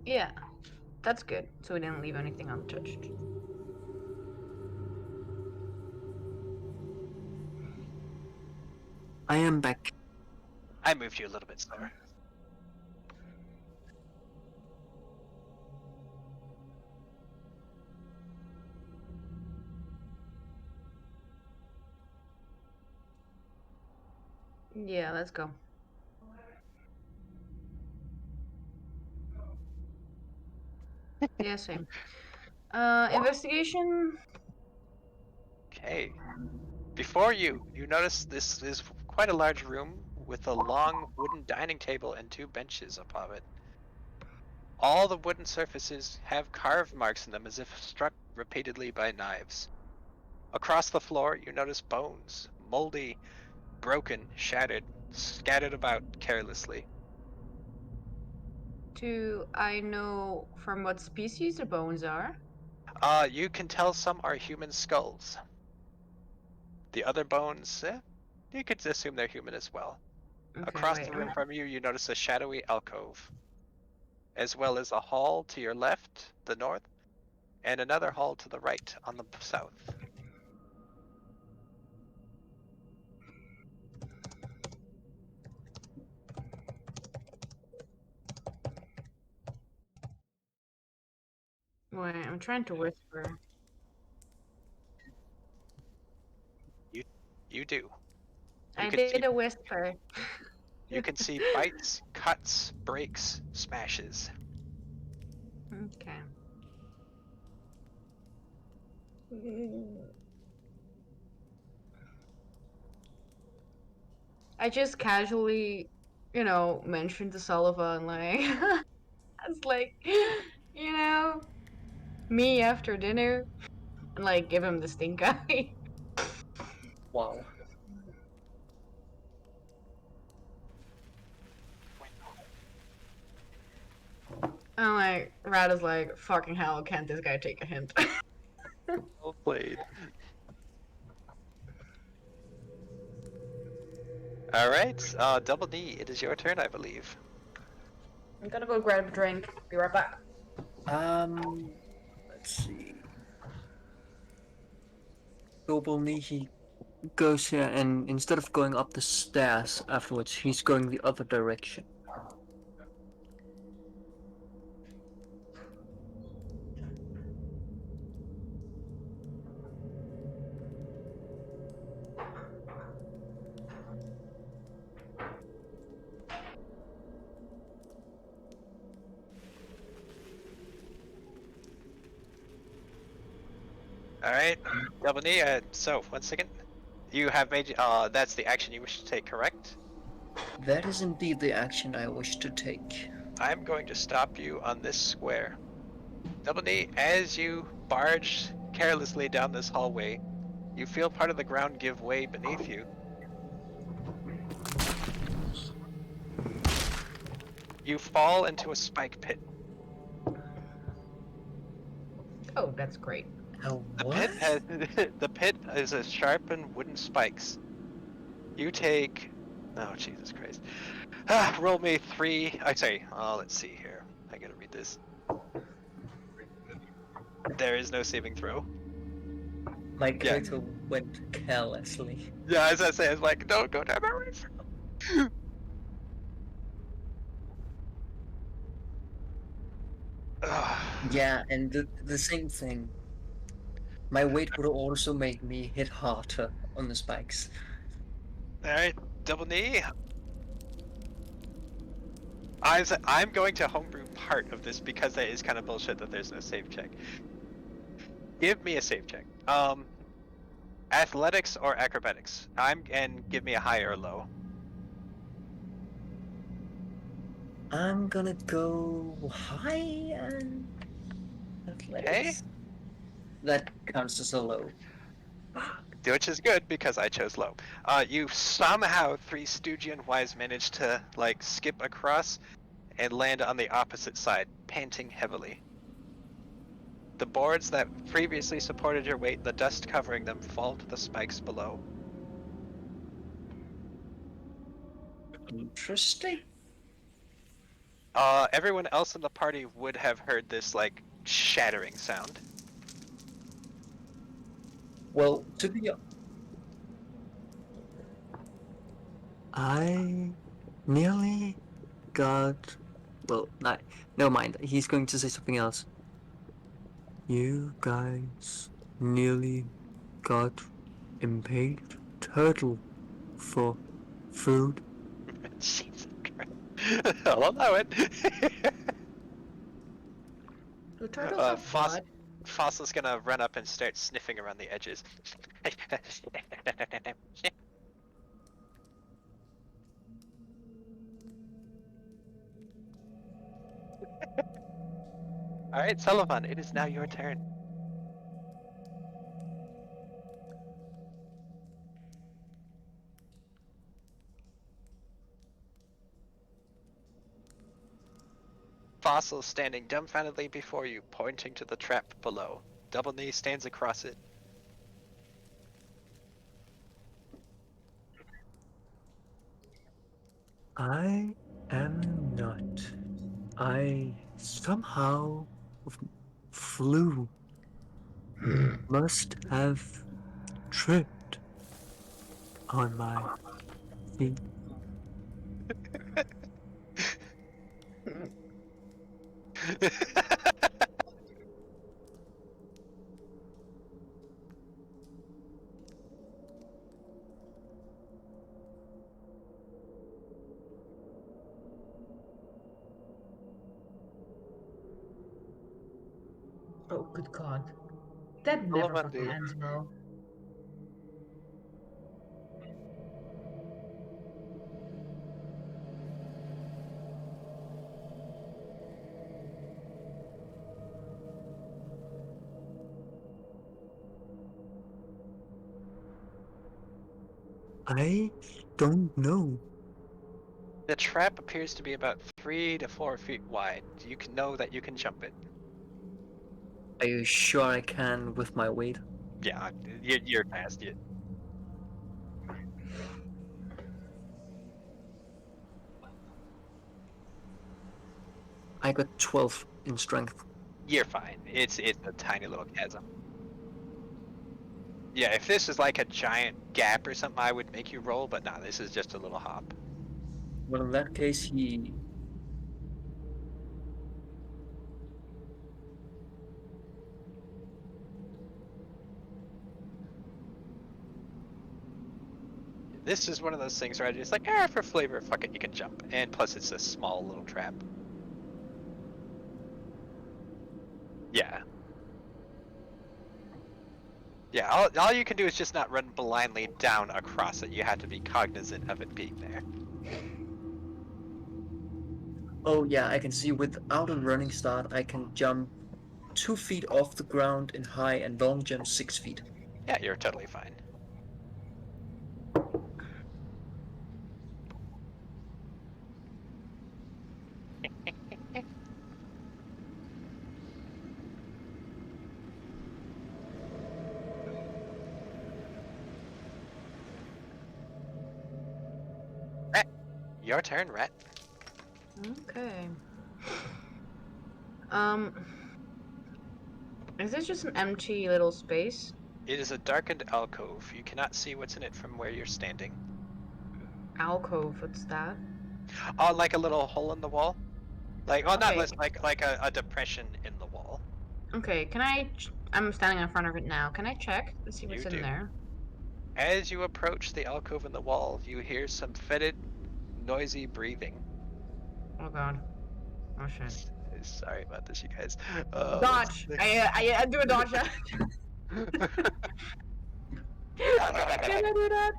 Yeah, that's good. So we didn't leave anything untouched. I am back. I moved you a little bit slower. Yeah, let's go. Yeah, same. Investigation. Okay. Before you notice this is quite a large room with a long wooden dining table and 2 benches above it. All the wooden surfaces have carved marks in them as if struck repeatedly by knives. Across the floor, you notice bones, moldy, broken, shattered, scattered about carelessly. Do I know from what species the bones are? You can tell some are human skulls. The other bones, you could assume they're human as well. Okay, Across wait. the room from you, you notice a shadowy alcove, as well as a hall to your left, the north, and another hall to the right on the south. Wait, I'm trying to whisper. You do. You I can see did a whisper. you can see bites, cuts, breaks, smashes. Okay. I just casually, mentioned to Sullivan, like, it's like, me after dinner, and like give him the stink eye. Wow. I'm like, Rad is like, fucking hell, can't this guy take a hint? Well played. All right, Double D, it is your turn, I believe. I'm gonna go grab a drink. Be right back. Let's see. Gobelny, he goes here, and instead of going up the stairs afterwards, he's going the other direction. All right, Double D. So 1 second. You have made. That's the action you wish to take, correct? That is indeed the action I wish to take. I'm going to stop you on this square. Double D, as you barge carelessly down this hallway, you feel part of the ground give way beneath you. You fall into a spike pit. Oh, that's great. Oh, The what? pit has the pit is a sharpened wooden spikes. You take. Oh Jesus Christ! Roll me 3. I say. Let's see here. I gotta read this. There is no saving throw. My character went carelessly. Yeah, as I say, I was like, don't go down that road. Yeah, and the same thing. My weight would also make me hit harder on the spikes. Alright, Double knee. I'm going to homebrew part of this because that is kind of bullshit that there's no save check. Give me a save check. Athletics or acrobatics. And give me a high or low. I'm gonna go high and athletics. That counts as a low. Which is good because I chose low. You somehow, 3 Stygian wise, managed to like skip across and land on the opposite side, panting heavily. The boards that previously supported your weight, the dust covering them, fall to the spikes below. Interesting. Everyone else in the party would have heard this, like, shattering sound. Well, to be I nearly got. Well, never mind. He's going to say something else. You guys nearly got impaled turtle for food. Jesus Christ. I'll allow it. Do turtles have blood? Fossil's gonna run up and start sniffing around the edges. Alright, Sullivan, it is now your turn. Fossil standing dumbfoundedly before you, pointing to the trap below. Double Knee stands across it. I am not. I somehow flew. Must have tripped on my feet. Oh, good God. That never Sullivan, fucking dude. ends well. I don't know. The trap appears to be about 3 to 4 feet wide. You can know that you can jump it. Are you sure I can with my weight? Yeah, you're past it. I got 12 in strength. You're fine. It's a tiny little chasm. Yeah, if this is like a giant gap or something, I would make you roll, but nah, this is just a little hop. Well, in that case, he. This is one of those things where I just like, for flavor, fuck it, you can jump. And plus it's a small little trap. Yeah. Yeah, all you can do is just not run blindly down across it. You have to be cognizant of it being there. Oh, yeah, I can see without a running start, I can jump 2 feet off the ground in high and long jump 6 feet. Yeah, you're totally fine. Rat, your turn, Rat. Okay. Is this just an empty little space? It is a darkened alcove. You cannot see what's in it from where you're standing. Alcove, what's that? Oh, like a little hole in the wall? Like, well, not Okay. like a depression in the wall. Okay, can I'm standing in front of it now. Can I check to see what's You in do. there? As you approach the alcove in the wall, you hear some fetid, noisy breathing. Oh God. Oh shit. Sorry about this, you guys. Dodge! I do a dodge. Can I do that?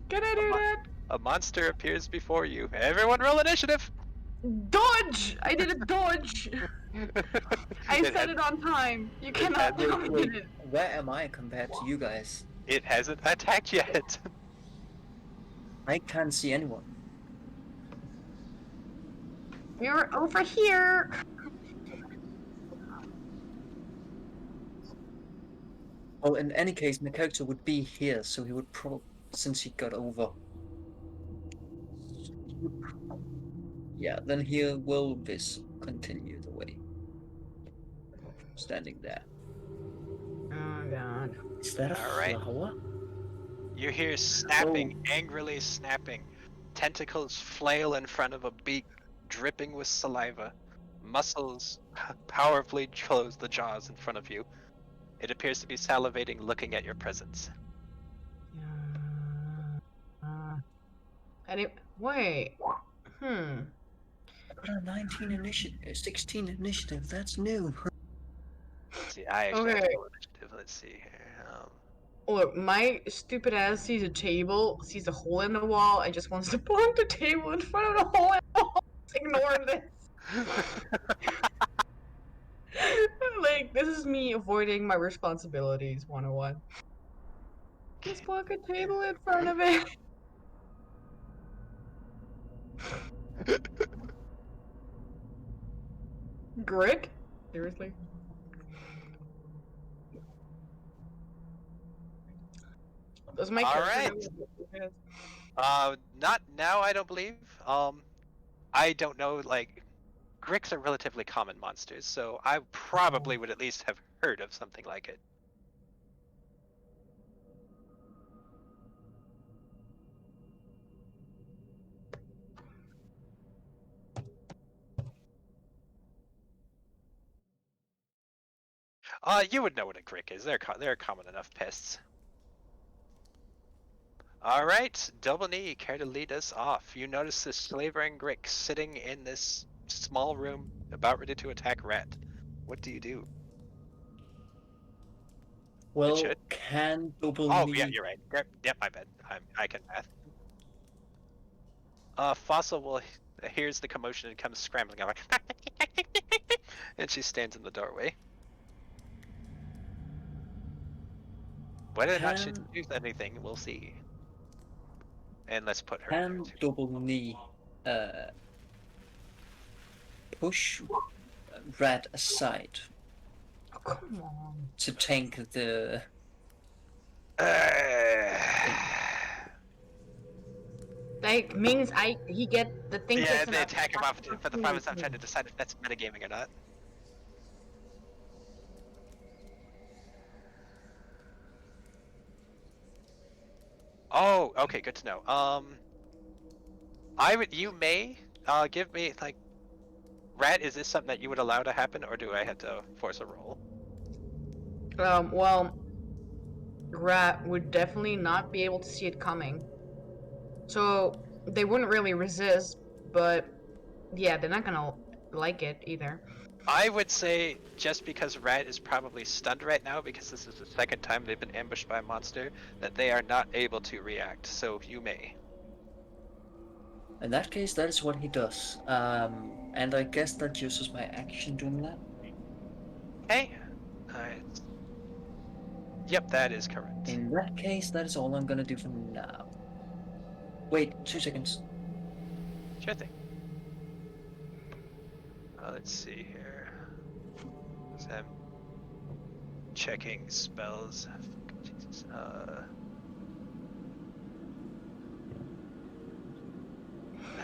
Can I do that? A monster appears before you. Everyone roll initiative! Dodge! I did a dodge! I set it on time. You cannot tell me it. Where am I compared to you guys? It hasn't attacked yet. I can't see anyone. You're over here. Well, in any case, my character would be here, so he would probably, since he got over. Yeah, then he will this continue the way. Standing there. Oh god. Is that a All right. flower? You hear snapping, angrily snapping. Tentacles flail in front of a beak, dripping with saliva. Muscles powerfully close the jaws in front of you. It appears to be salivating, looking at your presence. Wait. Hmm. I got a 19 initiative, 16 initiative. That's new. Let's see, I actually have to roll initiative. Let's see here. Look, my stupid ass sees a table, sees a hole in the wall, and just wants to plunk the table in front of the hole in the wall. Ignore this. Like, this is me avoiding my responsibilities 101. Just plunk a table in front of it. Grick? Seriously? Does my All character right. know what it is? Not now, I don't believe. I don't know. Like, Gricks are relatively common monsters, so I probably would at least have heard of something like it. You would know what a Grick is. They're common enough pests. All right, Double Knee, care to lead us off? You notice this slavering Grick sitting in this small room, about ready to attack Rat. What do you do? Well, should. can double Oh, knee... yeah, you're right. Yep, my bad. I can math. Fossil will hears the commotion and comes scrambling out, and she stands in the doorway. Whether or not she does anything, we'll see. And let's put her. Can double knee push Rat aside Oh, come on. to tank the... That means he get the thing. Yeah, they attack him off for the 5 I'm trying to decide if that's metagaming or not. Oh, okay, good to know. You may give me like, Rat. Is this something that you would allow to happen, or do I have to force a roll? Well, Rat would definitely not be able to see it coming. So they wouldn't really resist, but yeah, they're not gonna like it either. I would say just because Rat is probably stunned right now, because this is the second time they've been ambushed by a monster, that they are not able to react, so you may. In that case, that is what he does. And I guess that uses my action doing that. Okay. Alright. Yep, that is correct. In that case, that is all I'm gonna do for now. Wait, 2 seconds. Sure thing. Let's see here. I'm checking spells. Jesus.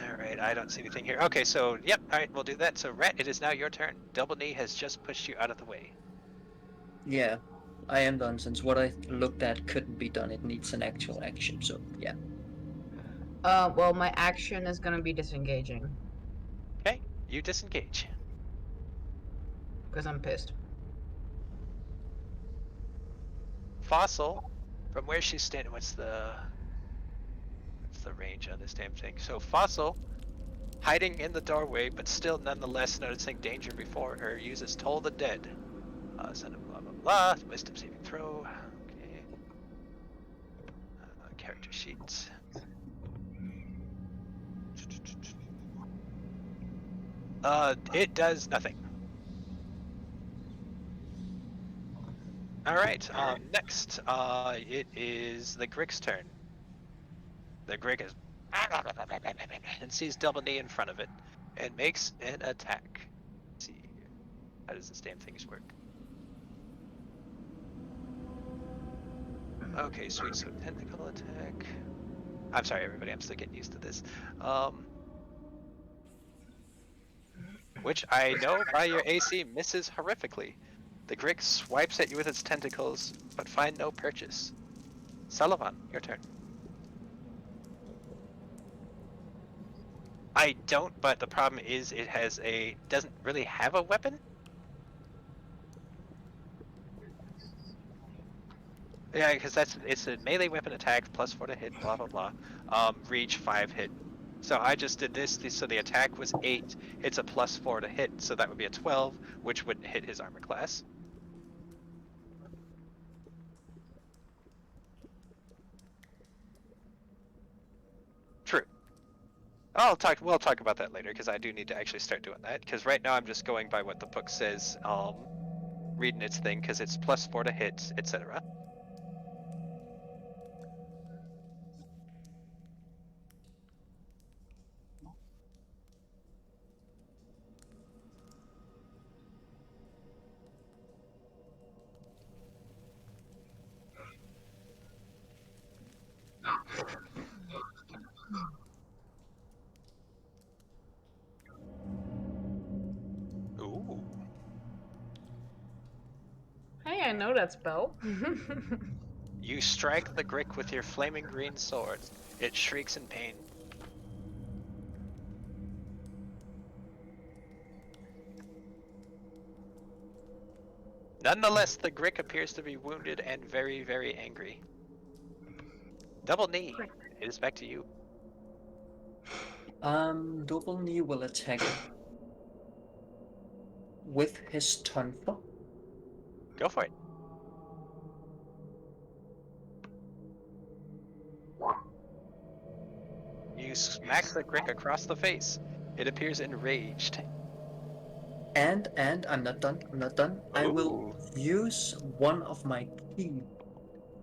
Alright, I don't see anything here. Okay, so, yep, alright, we'll do that. So, Rat, it is now your turn. Double Knee has just pushed you out of the way. Yeah, I am done, since what I looked at couldn't be done. It needs an actual action, so yeah. Well, my action is gonna be disengaging. Okay, you disengage. Because I'm pissed. Fossil, from where she's standing, what's the range on this damn thing? So Fossil, hiding in the doorway, but still nonetheless noticing danger before her, uses Toll the Dead. Son of blah blah blah. Wisdom saving throw. Okay. Character sheets. It does nothing. Alright, next, it is the Grick's turn. The Grick is and sees Double Knee in front of it and makes an attack. Let's see, how does this damn thing work? Okay, sweet. So tentacle attack. I'm sorry, everybody. I'm still getting used to this. Which I know by your AC misses horrifically. The Grick swipes at you with its tentacles, but find no purchase. Sullivan, your turn. I don't, but the problem is it doesn't really have a weapon. Yeah, because it's a melee weapon attack +4 to hit, blah blah blah. Reach 5 hit. So I just did this. So the attack was 8. It's a +4 to hit, so that would be a 12, which wouldn't hit his armor class. True. We'll talk about that later because I do need to actually start doing that. Because right now I'm just going by what the book says. Reading its thing because it's +4 to hit, etc. Ooh. Hey, I know that spell. You strike the Grick with your flaming green sword. It shrieks in pain. Nonetheless, the Grick appears to be wounded and very, very angry. Double knee. It is back to you. Double knee will attack with his tonfa. Go for it. You smack the Grick across the face. It appears enraged. And I'm not done. I'm not done. I will Ooh. use one of my key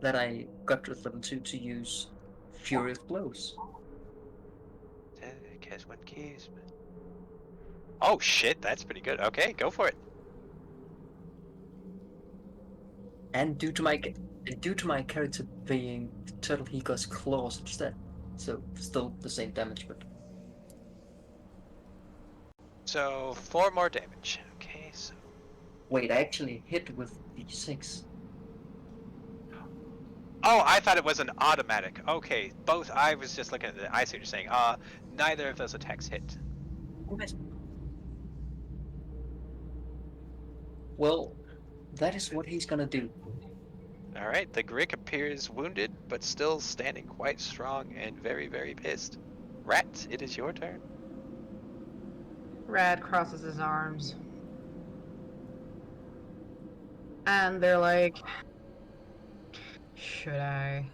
that I got with level 2 to use Furious Blows. Has one keys. Oh shit, that's pretty good. Okay, go for it. And due to my character being turtle, he goes claws instead. So still the same damage, but So 4 more damage. Okay, so wait, I actually hit with D6. oh, I thought it was an automatic. Okay, both. I was just looking at it. I see what you're saying. Neither of those attacks hit. Well, that is what he's gonna do. All right, the Grick appears wounded, but still standing quite strong and very, very pissed. Rat, it is your turn. Rad crosses his arms. And they're like, should I?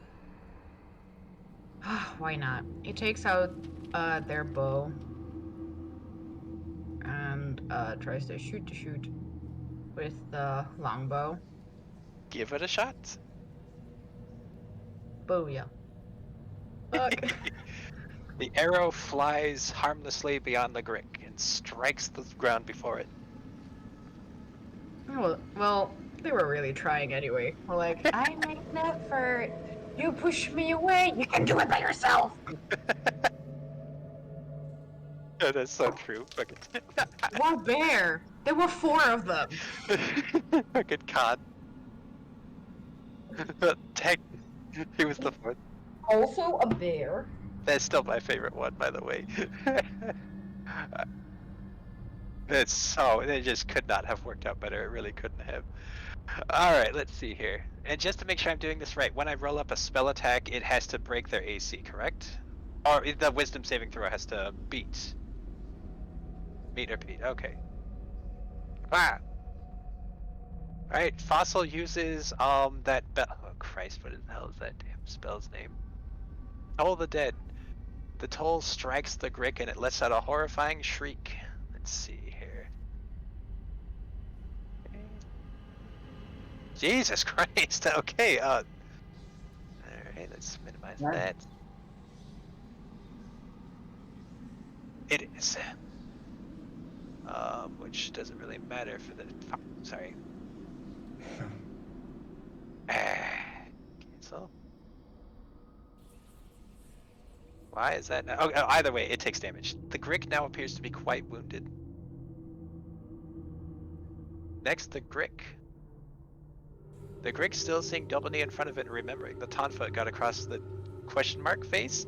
Why not? He takes out their bow and tries to shoot with the longbow. Give it a shot. Booyah. Fuck. The arrow flies harmlessly beyond the Grick and strikes the ground before it. Well, they were really trying anyway. We're like, I made an effort. You push me away. You can do it by yourself. That's so true. Fucking What bear? There were 4 of them. fucking con. Tech. He was the 4th. Also a bear. That's still my favorite one, by the way. It just could not have worked out better. It really couldn't have. Alright, let's see here. And just to make sure I'm doing this right, when I roll up a spell attack, it has to break their AC, correct? Or the wisdom saving throw has to beat. Meet or beat, okay. Ah! Alright, Fossil uses, oh Christ, what the hell is that damn spell's name? Toll the Dead. The toll strikes the Grick and it lets out a horrifying shriek. Let's see here. Jesus Christ, okay, alright, let's minimize that. It is. Which doesn't really matter for the, sorry. Cancel so. Why is that? Oh, either way, it takes damage. The Grick now appears to be quite wounded. Next, the Grick. The Grick still seeing double knee in front of it and remembering the Tonfa it got across the question mark face.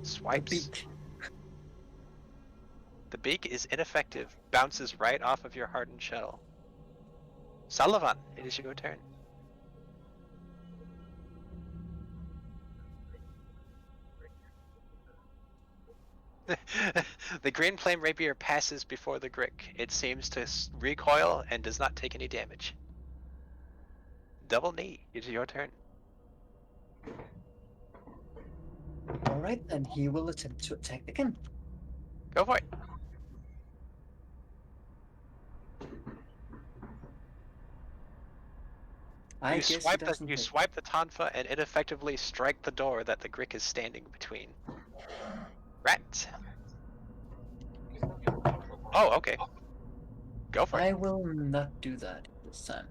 The Swipes. beak. The beak is ineffective. Bounces right off of your hardened shell. Sullivan, it is your turn. The green flame rapier passes before the Grick. It seems to recoil and does not take any damage. Double knee, it is your turn. Alright, then he will attempt to attack again. Go for it. I guess he doesn't You hit. swipe the Tonfa and ineffectively strike the door that the Grick is standing between. Rat. Oh, okay. Go for it. I will not do that this time.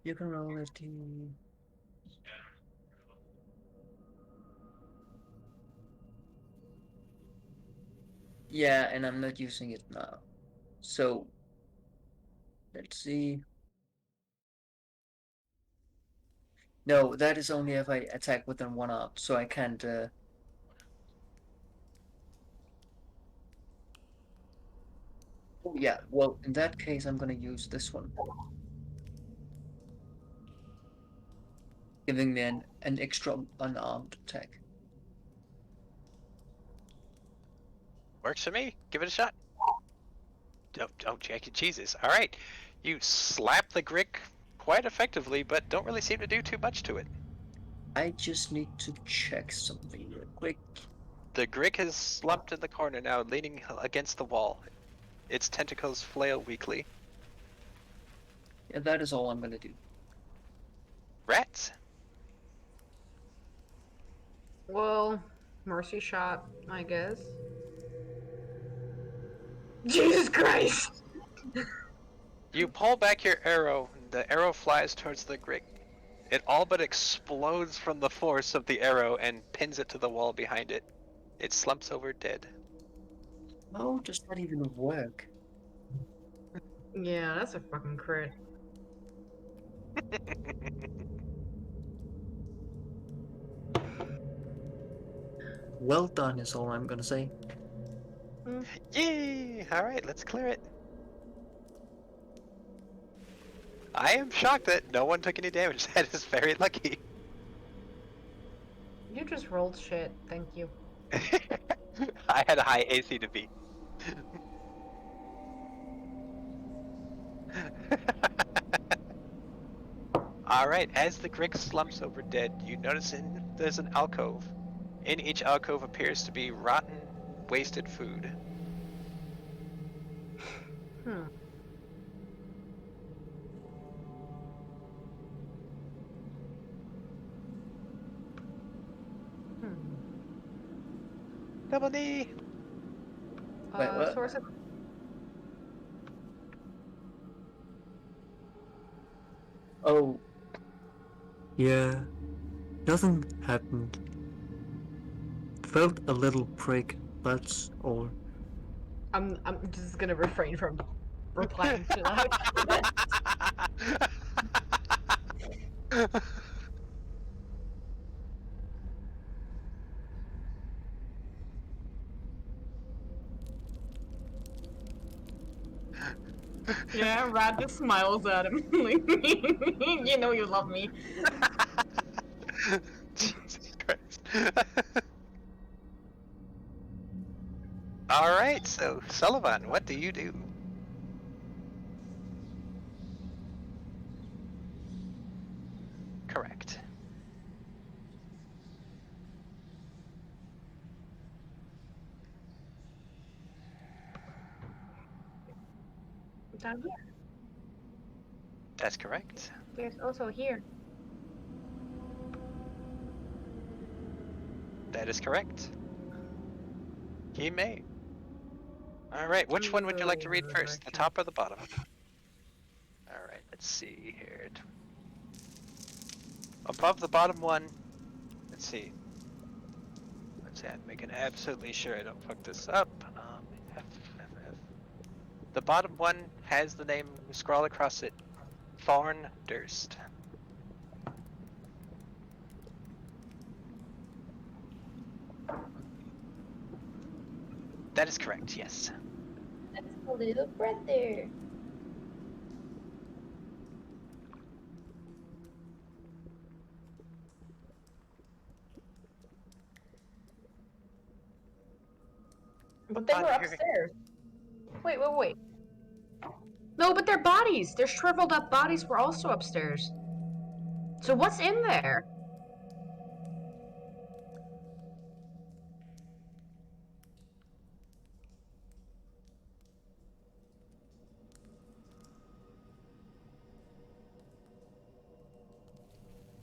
You can roll it. Yeah, and I'm not using it now. So, let's see. No, that is only if I attack within 1 arm, so I can't. Oh, yeah, well, in that case, I'm gonna use this one. Giving me an extra unarmed attack. Works for me. Give it a shot. Oh, Jackie Jesus. All right. You slap the Grick quite effectively, but don't really seem to do too much to it. I just need to check something real quick. The Grick has slumped in the corner now, leaning against the wall. Its tentacles flail weakly. Yeah, that is all I'm gonna do. Rats. Well, mercy shot, I guess. Jesus Christ! You pull back your arrow. The arrow flies towards the Grick. It all but explodes from the force of the arrow and pins it to the wall behind it. It slumps over dead. How does that even work? Yeah, that's a fucking crit. Well done is all I'm gonna say. Yay! Alright, let's clear it. I am shocked that no one took any damage. That is very lucky. You just rolled shit, thank you. I had a high AC to beat. Alright, as the Grick slumps over dead, you notice there's an alcove. In each alcove appears to be rotten, wasted food. Hmm. Double knee! Wait, what? Source of... Oh. Yeah. Nothing happened. Felt a little prick, that's all. I'm just gonna refrain from replying to that. Yeah, Rad just smiles at him. You know you love me. Jesus Christ. Alright, so Sullivan, what do you do? Correct. Down here. That's correct. There's also here. That is correct. He may. Alright, which one would you like to read first? The top or the bottom? Alright, let's see here. Above the bottom one, let's see. Let's see, I'm making absolutely sure I don't fuck this up. F. The bottom one has the name scrawled across it. Thorn Durst. That is correct, yes. That's a little brother. But they were upstairs. Wait. No, but their bodies, their shriveled up bodies were also upstairs. So what's in there?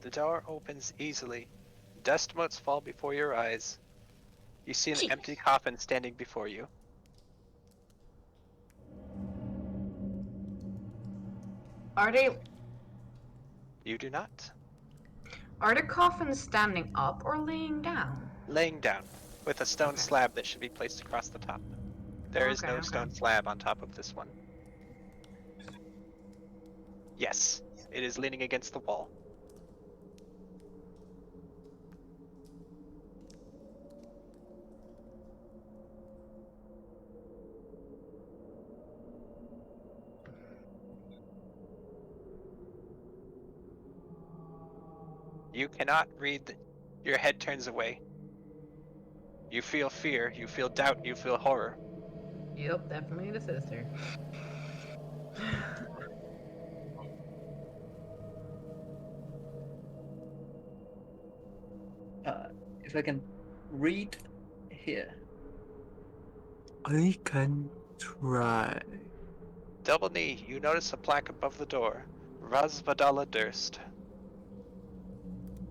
The door opens easily. Dust motes fall before your eyes. You see an Jeez. empty coffin standing before you. Are You do not. the coffins standing up or laying down? Laying down, with a stone Okay. slab that should be placed across the top. There is no Okay. stone slab on top of this one. Yes, it is leaning against the wall. You cannot read. Your head turns away. You feel fear, you feel doubt, you feel horror. Yep, definitely the sister. If I can read here. I can try. Double knee, you notice a plaque above the door. Razvadala Durst.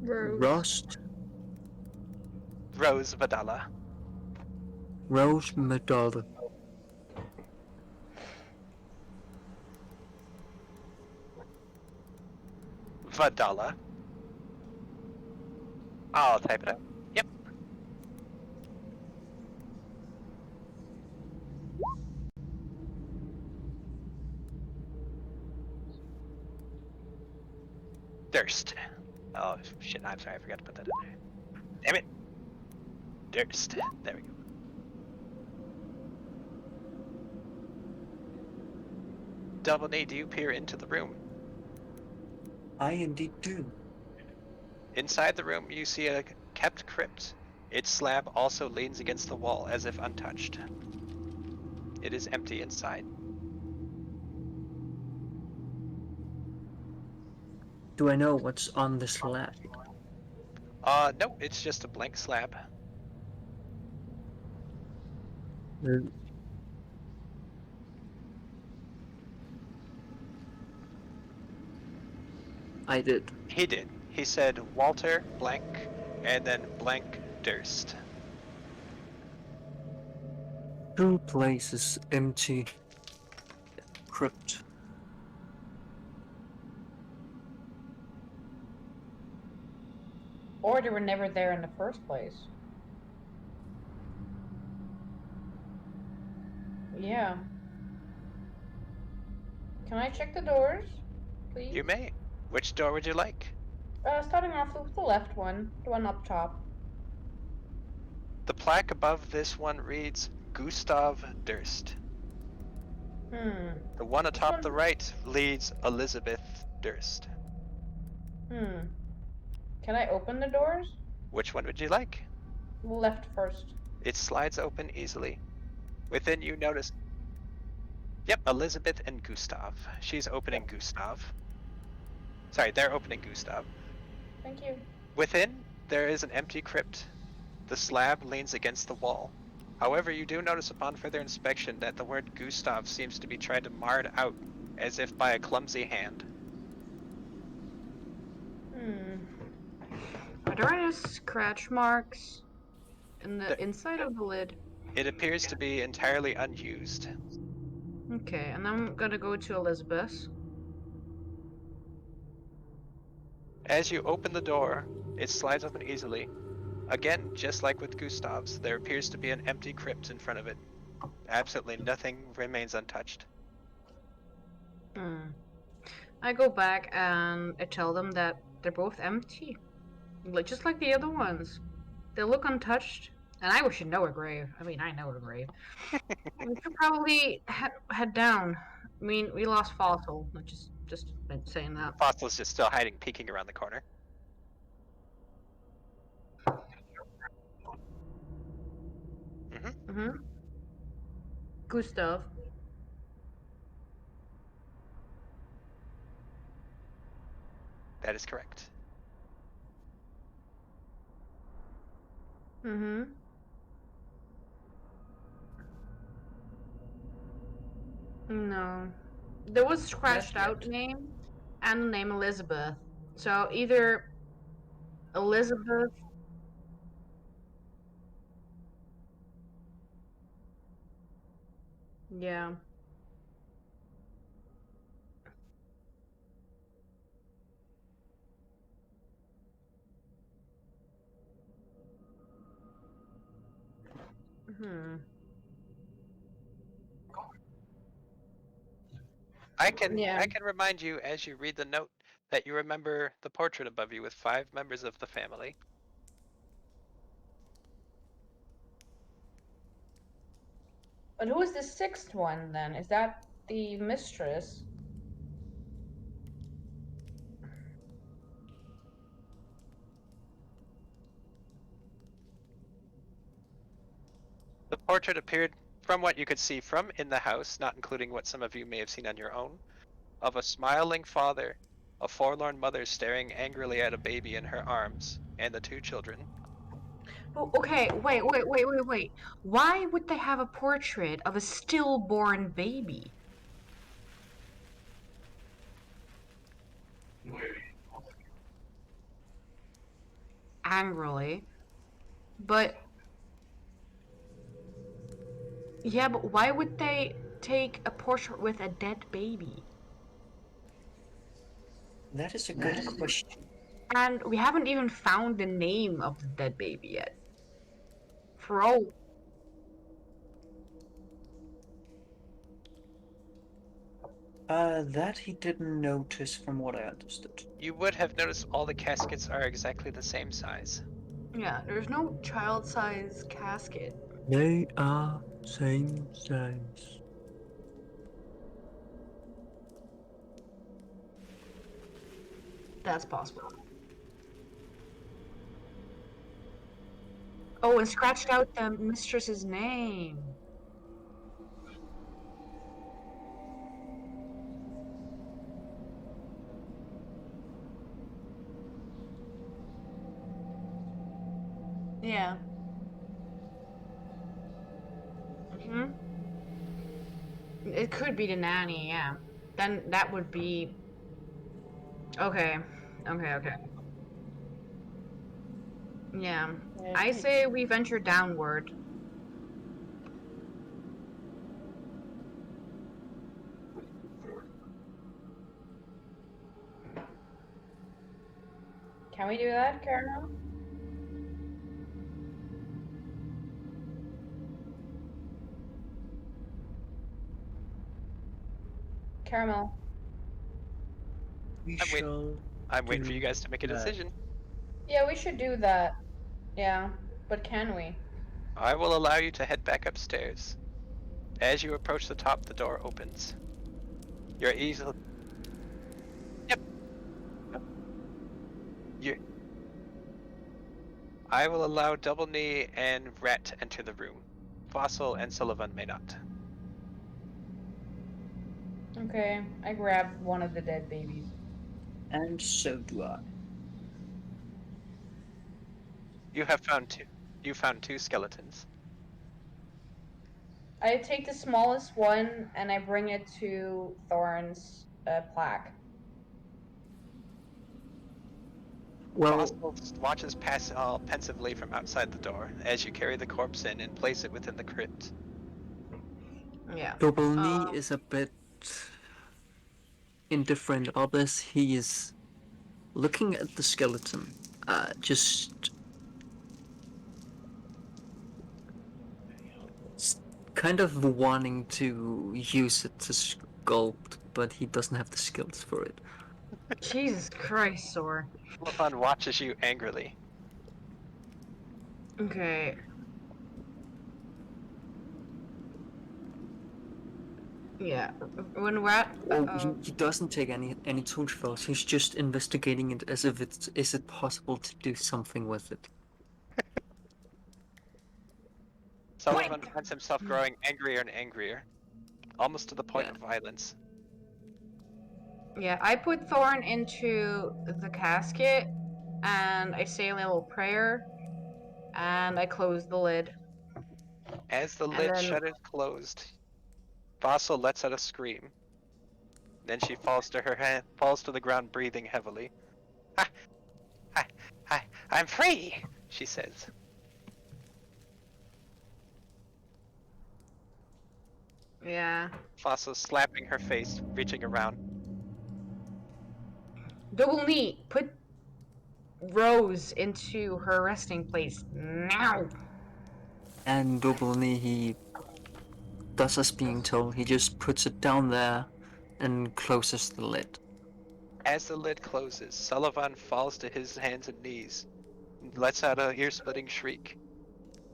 Rust, Rose Vadala. Rose Medal. Vadala. I'll type it out. Yep. Durst. Oh shit, I'm sorry, I forgot to put that in there. Damn it! Durst. There we go. Double knee, do you peer into the room? I indeed do. Inside the room, you see a kept crypt. Its slab also leans against the wall as if untouched. It is empty inside. Do I know what's on the slab? No, it's just a blank slab. I did. He did. He said Walter blank and then blank Durst. 2 places empty. Crypt. Or they were never there in the first place. Yeah. Can I check the doors, please? You may. Which door would you like? Starting off with the left one, the one up top. The plaque above this one reads Gustav Durst. The one atop the right reads Elizabeth Durst. Can I open the doors? Which one would you like? Left first. It slides open easily. Within you notice... Yep, Elizabeth and Gustav. She's opening Gustav. Sorry, they're opening Gustav. Thank you. Within, there is an empty crypt. The slab leans against the wall. However, you do notice upon further inspection that the word Gustav seems to be tried to marred out, as if by a clumsy hand. Are there any scratch marks? In the inside of the lid. It appears to be entirely unused. Okay, and I'm gonna go to Elizabeth. As you open the door, it slides open easily. Again, just like with Gustav's, there appears to be an empty crypt in front of it. Absolutely nothing remains untouched. I go back and I tell them that they're both empty. Just like the other ones. They look untouched. And I should know a grave. I mean, I know a grave. We should probably head down. I mean, we lost Fossil. Just saying that. Fossil's just still hiding, peeking around the corner. Gustav. That is correct. No. There was a scratched out name and the name Elizabeth. So either Elizabeth. Yeah. I can remind you as you read the note that you remember the portrait above you with 5 members of the family. But who is the 6th one then? Is that the mistress? The portrait appeared, from what you could see from in the house, not including what some of you may have seen on your own, of a smiling father, a forlorn mother staring angrily at a baby in her arms, and the 2 children. Oh, okay, wait. Why would they have a portrait of a stillborn baby? Angrily. But... yeah, but why would they take a portrait with a dead baby? That is a good question. And we haven't even found the name of the dead baby yet. For all... That he didn't notice from what I understood. You would have noticed all the caskets are exactly the same size. yeah, there's no child-size casket. They are same size. That's possible. Oh, and scratched out the mistress's name. Yeah. It could be the nanny, yeah. Then that would be... Okay. Yeah. I say we venture downward. Can we do that, Caramel? Caramel. I'm waiting for you guys to make a decision. Yeah, we should do that. Yeah, but can we? I will allow you to head back upstairs. As you approach the top, the door opens. You're easily... Yep. I will allow Double Knee and Rat to enter the room. Fossil and Sullivan may not. Okay, I grabbed one of the dead babies. And so do I. You have found 2. You found 2 skeletons. I take the smallest one and I bring it to Thorn's plaque. Well, Fossil watches pensively from outside the door as you carry the corpse in and place it within the crypt. Yeah. Double Knee is a bit indifferent of this. He is looking at the skeleton, just kind of wanting to use it to sculpt, but he doesn't have the skills for it. Jesus Christ, Sor. Sullivan watches you angrily. Okay. Yeah. When we're at. Well, he doesn't take any touch fails. He's just investigating it as if is it possible to do something with it. Sullivan finds himself growing angrier and angrier, almost to the point of violence. Yeah, I put Thorn into the casket, and I say a little prayer, and I close the lid. As the And lid then- shuttered closed, Fossil lets out a scream. Then she falls to the ground, breathing heavily. I'm free, she says. Yeah. Fossil slapping her face, reaching around. Double knee, put Rose into her resting place now. And Double Knee, he does as being told. He just puts it down there and closes the lid. As the lid closes, Sullivan falls to his hands and knees, and lets out a ear-splitting shriek.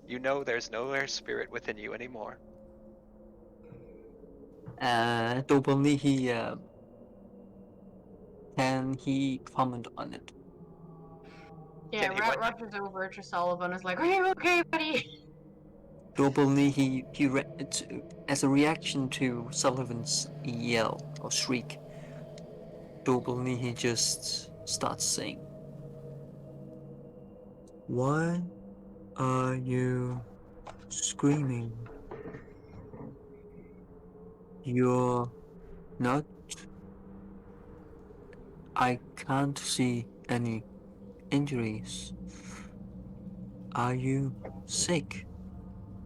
You know there's no air spirit within you anymore. Double Knee, can he comment on it? Yeah, Can he Rat what? rushes over to Sullivan. Is like, "Are you okay, buddy?" Double Knee, as a reaction to Sullivan's yell or shriek, Double Knee, he just starts saying, "Why are you screaming? You're not. I can't see any injuries. Are you sick?"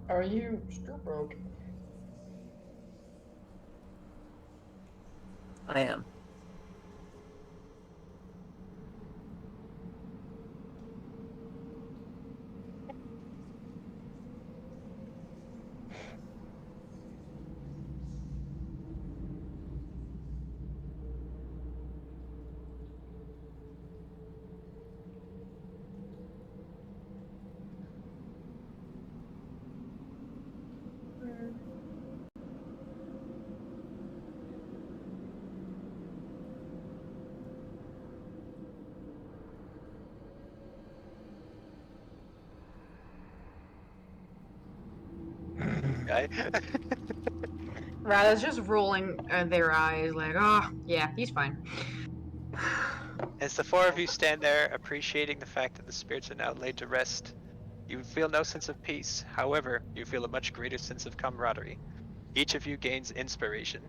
Are you broke? I am. Guy. Rat is just rolling their eyes, like, "Oh, yeah, he's fine." As the four of you stand there, appreciating the fact that the spirits are now laid to rest, you feel no sense of peace. However, you feel a much greater sense of camaraderie. Each of you gains inspiration.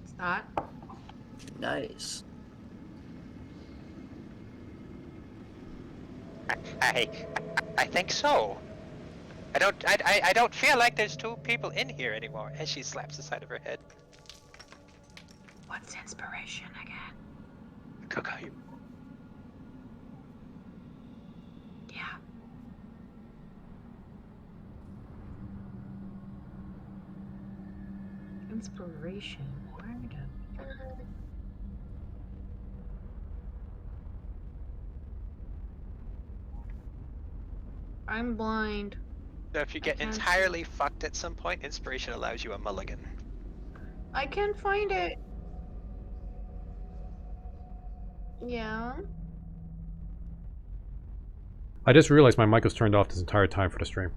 It's not. Nice. I think so. I don't feel like there's two people in here anymore. As she slaps the side of her head. What's inspiration again? Cocolito. Yeah. Inspiration. Where the... I'm blind. So if you get can't entirely fucked at some point, inspiration allows you a mulligan. I can't find it. Yeah. I just realized my mic was turned off this entire time for the stream.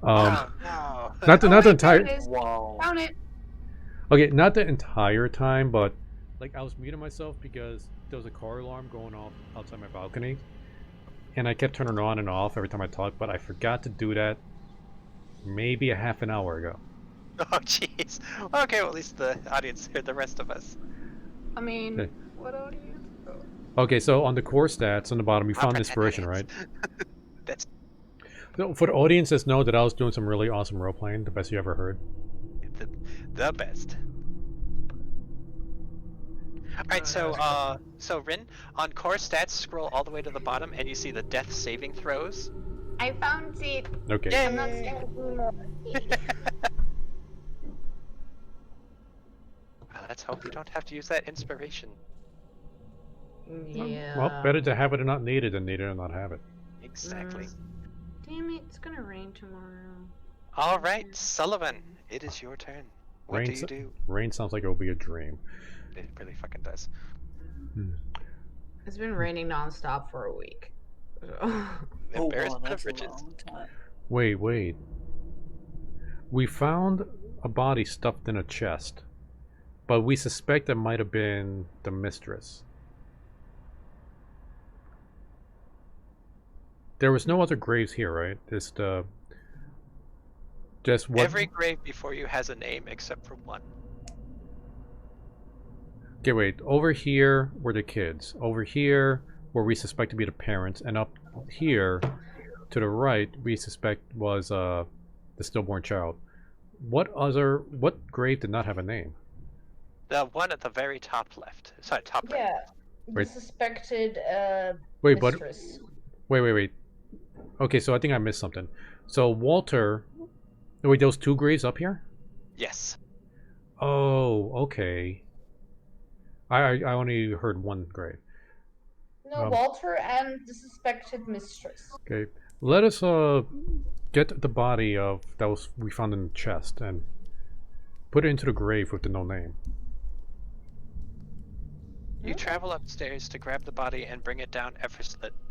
Oh no. Not the Oh, wait, entire. there it is. Wow. Found it. Okay, not the entire time, but like I was muting myself because there was a car alarm going off outside my balcony, and I kept turning it on and off every time I talked, but I forgot to do that maybe a half an hour ago. Oh jeez. Okay, well at least the audience heard the rest of us. I mean, Okay. what audience? Okay, so on the core stats on the bottom, we found inspiration, right? That's So for the audience that's know that I was doing some really awesome role playing, the best you ever heard. the best. Alright, so Rin, on core stats, scroll all the way to the bottom and you see the death saving throws. I found it. Okay. Yay! I'm not scared anymore. Let's hope you don't have to use that inspiration. Yeah. Well, better to have it and not need it than need it and not have it. Exactly. Damn it, it's gonna rain tomorrow. Alright, Sullivan, it is your turn. What do Rain you do? Rain sounds like it will be a dream. It really fucking does. It's been raining nonstop for a week. Oh Embarrassment wow, of that's a riches. long time. Wait. We found a body stuffed in a chest, but we suspect it might have been the mistress. There was no other graves here, right? Just what? Every grave before you has a name except for one. Okay, wait. Over here were the kids. Over here where we suspect to be the parents, and up here to the right we suspect was the stillborn child. What grave did not have a name? The one at the very top left. Sorry, top right. Yeah, the Wait. suspected Wait, mistress. wait. Okay, so I think I missed something. So Walter, wait, those two graves up here? Yes. Oh, okay. I only heard one grave. No, Walter and the suspected mistress. Okay, let us get the body of we found in the chest and put it into the grave with the no name. You travel upstairs to grab the body and bring it down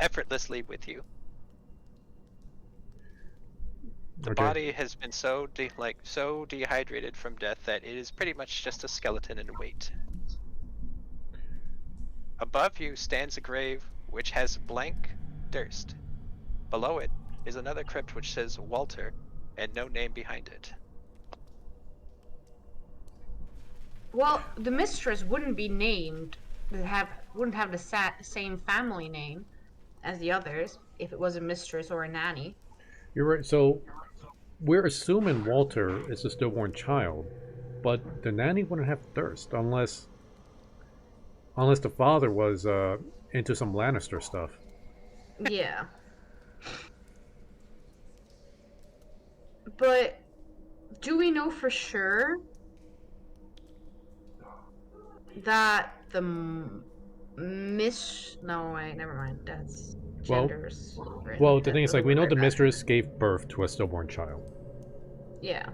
effortlessly with you. The Okay. body has been so dehydrated from death that it is pretty much just a skeleton in weight. Above you stands a grave which has blank Durst. Below it is another crypt which says Walter and no name behind it. Well, the mistress wouldn't be named. Wouldn't have the same family name as the others if it was a mistress or a nanny. You're right. So we're assuming Walter is a stillborn child, but the nanny wouldn't have thirst unless the father was into some Lannister stuff. Yeah. But do we know for sure that the no wait, never mind. That's genders. Well, the thing is, like, we know the mistress gave birth to a stillborn child, Yeah.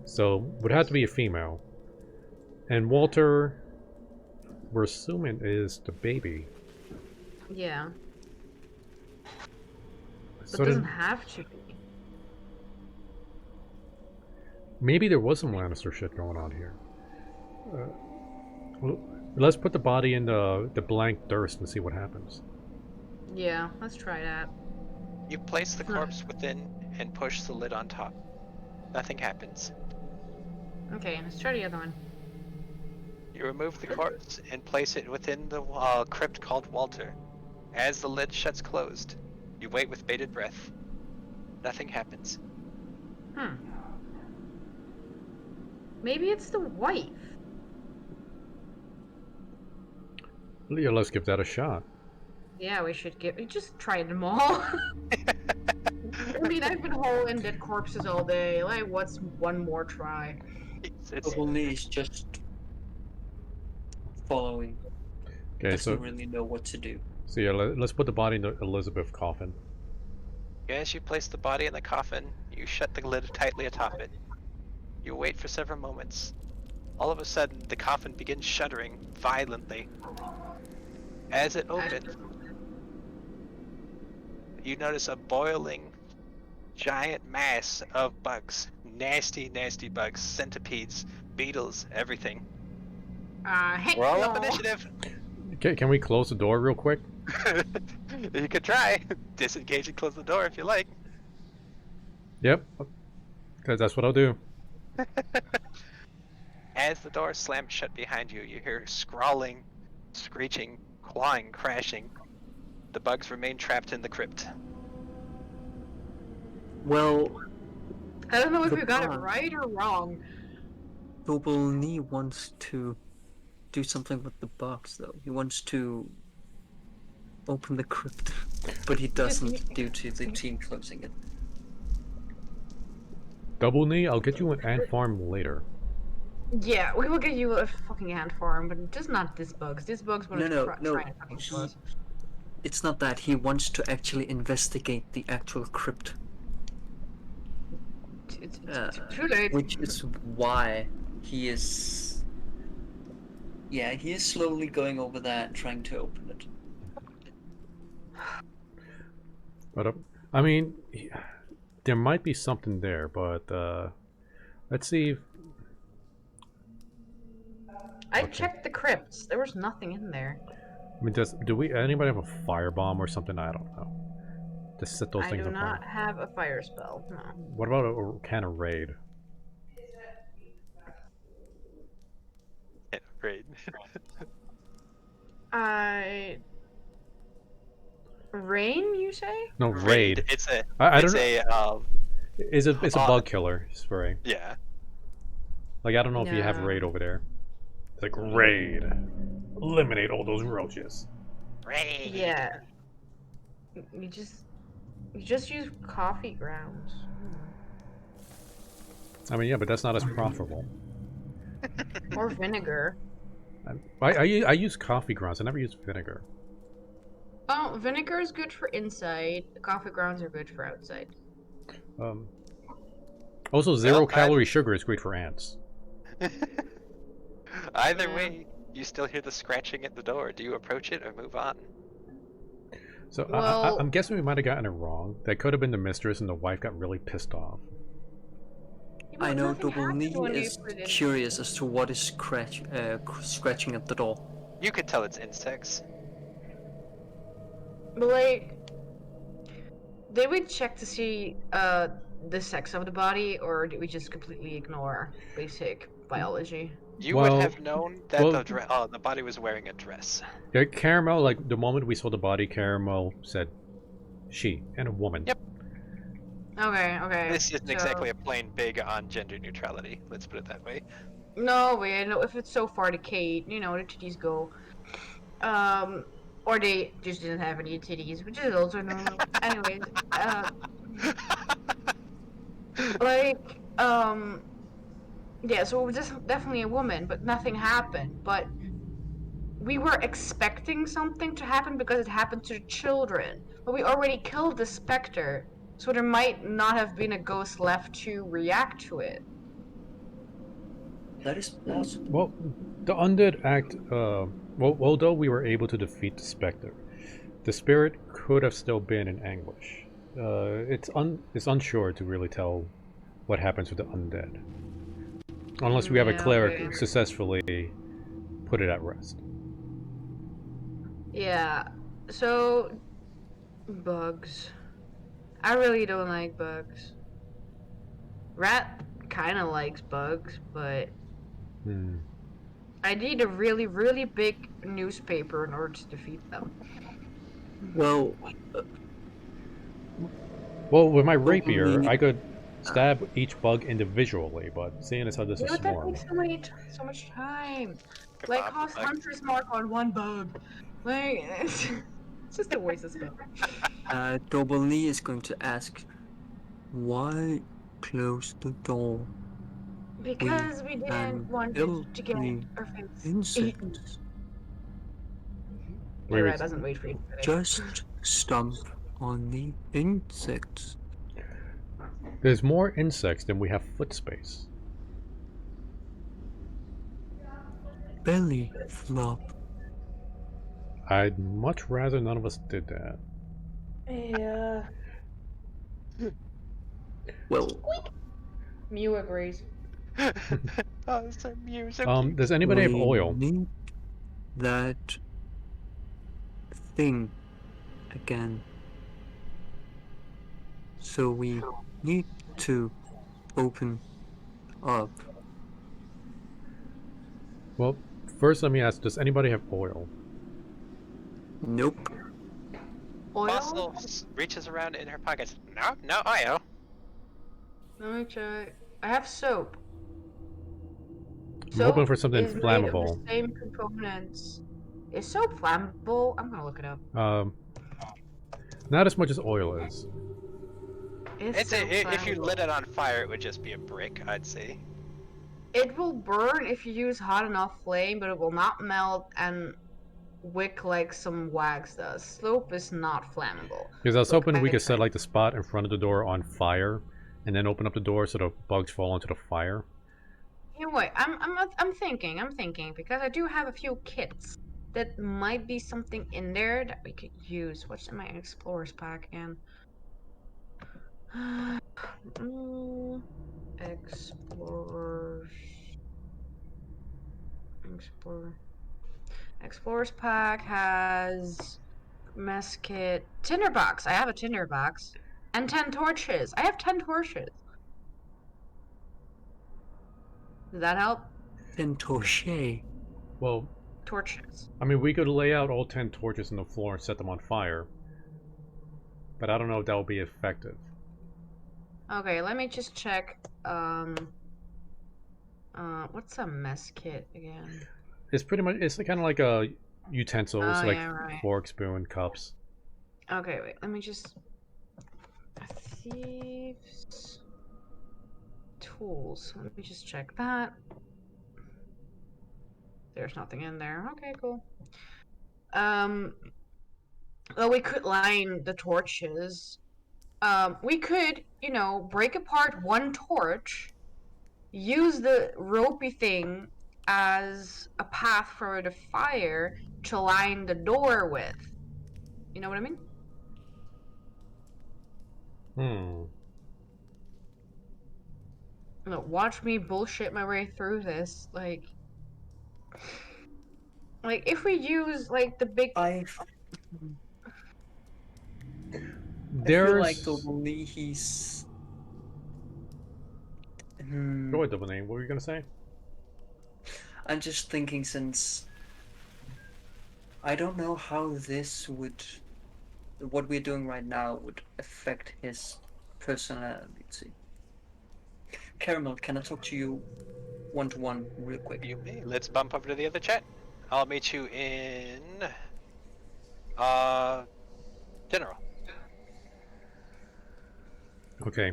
so would have to be a female. And Walter, we're assuming, is the baby. Yeah. But So it doesn't then have to be. maybe there was some Lannister shit going on here. Well, let's put the body in the blank Durst and see what happens. Yeah, let's try that. You place the corpse within and push the lid on top. Nothing happens. Okay, let's try the other one. You remove the corpse and place it within the crypt called Walter. As the lid shuts closed, you wait with bated breath. Nothing happens. Maybe it's the wife. Yeah, let's give that a shot. Yeah, we just try them all. I mean, I've been holding dead corpses all day. Like, what's one more try? It's Probably is just following. Okay, Doesn't so really know what to do. So yeah, let's put the body in the Elizabeth coffin. As you place the body in the coffin, you shut the lid tightly atop it. You wait for several moments. All of a sudden, the coffin begins shuddering violently. As it opens, you notice a boiling, giant mass of bugs. Nasty, nasty bugs. Centipedes, beetles, everything. Heck Roll no. up initiative! Can we close the door real quick? You could try. Disengage and close the door if you like. Yep. That's what I'll do. As the door slams shut behind you, you hear scrawling, screeching, clawing, crashing. The bugs remain trapped in the crypt. Well, I don't know if The we got it bug. right or wrong. Dobelny wants to do something with the box, though. He wants to open the crypt, but he doesn't due to the team closing it. Double knee, I'll get you an ant farm later. Yeah, we will get you a fucking ant farm, but just not this bugs. This bugs want to No, try and fucking kill us. It's not that. He wants to actually investigate the actual crypt. It's too late. Which is why he is... Yeah, he is slowly going over there and trying to open it. But I mean, there might be something there, but let's see. I checked the crypts. There was nothing in there. I mean, do anybody have a firebomb or something? I don't know. Just set those I things do on not fire. have a fire spell. No. What about a can of raid? Yeah, great. Rain, you say? No, raid. It's a. I it's don't know. It's a uh, bug killer spray. Yeah. Like, I don't know if you have No. raid over there. It's like raid. Eliminate all those roaches. Raid. Yeah. You just use coffee grounds. I mean, yeah, but that's not as profitable. Or vinegar. I use coffee grounds. I never use vinegar. Oh, vinegar is good for inside. Coffee grounds are good for outside. Also, zero-calorie sugar is great for ants. Either Yeah. way, you still hear the scratching at the door. Do you approach it or move on? So Well- I'm guessing we might have gotten it wrong. That could have been the mistress, and the wife got really pissed off. I know Nothing happened when Dobelny we is put it- curious as to what is scratching at the door. You could tell it's insects. But like, did we check to see the sex of the body, or did we just completely ignore basic biology? You Well- would have known that well- the body was wearing a dress. Yeah, Caramel, like, the moment we saw the body, Caramel said, she, and a woman. Yep. Okay. This isn't so- exactly a plain big on gender neutrality. Let's put it that way. No way. No, if it's so far decayed, the titties go. Or they just didn't have any titties, which is also normal. Anyways, yeah. So it was just definitely a woman, but nothing happened. But we were expecting something to happen because it happened to the children. But we already killed the specter, so there might not have been a ghost left to react to it. That is possible. Well, the undead act, well, although we were able to defeat the specter, the spirit could have still been in anguish. It's unsure to really tell what happens with the undead. Unless we have a Yeah, cleric okay. successfully put it at rest. Yeah, so bugs. I really don't like bugs. Rat kind of likes bugs, but Hmm. I need a really, really big newspaper in order to defeat them. Well, Well, with my rapier, Hopefully- I could stab each bug indivially, but seeing as how this Yeah, is but that swarm, takes so much time. Like, Kebab cost bug. hunter's mark on one bug. Like, it's just a waste of stuff. Dobelny is going to ask, why close the door? Because we didn't want kill it to get the our face eaten. Insects. Yeah, Wait, Rat doesn't wait for you to finish. Just stomp on the insects. there's more insects than we have foot space. Belly flop. I'd much rather none of us did that. Yeah. Well, Mew agrees. Oh, so Mew, so cute. Does anybody have we oil? need that thing again. So we need to open up. Well, first let me ask, does anybody have oil? Nope. Oil? Fossil reaches around in her pockets. No oil. Let me check. I have soap. I'm hoping for Soap something is made of flammable. the same components. Is soap flammable? I'm gonna look it up. Not as much as oil is. If you lit flammable? it on fire, it would just be a brick, I'd say. It will burn if you use hot enough flame, but it will not melt and wick like some wax does. Soap is not flammable. Because I was Look, hoping we I could set tried. like the spot in front of the door on fire, and then open up the door so the bugs fall into the fire. You know what? I'm thinking because I do have a few kits that might be something in there that we could use. What's in my explorers pack again? Explorers. Explorers pack has mess kit, tinderbox. I have a tinderbox, and 10 torches. I have 10 torches. Does that help? Then Torche. Well, Torches. I mean, we could lay out all 10 torches on the floor and set them on fire. But I don't know if that will be effective. Okay, let me just check. What's a mess kit again? It's pretty much, it's kind of like a utensils, Oh like yeah, right. fork, spoon, cups. Okay, wait. Let me just. Thieves. Tools. Let me just check that. There's nothing in there. Okay, cool. Well, we could line the torches. We could, break apart one torch, use the ropey thing as a path for the fire to line the door with. You know what I mean? Look, watch me bullshit my way through this. Like if we use like the big. I feel like totally he's. Go ahead, Double Name. What were you gonna say? I'm just thinking, since I don't know how this would, what we're doing right now would affect his personality. Caramel, can I talk to you one-to-one real quick? You may. Let's bump over to the other chat. I'll meet you in general. Okay.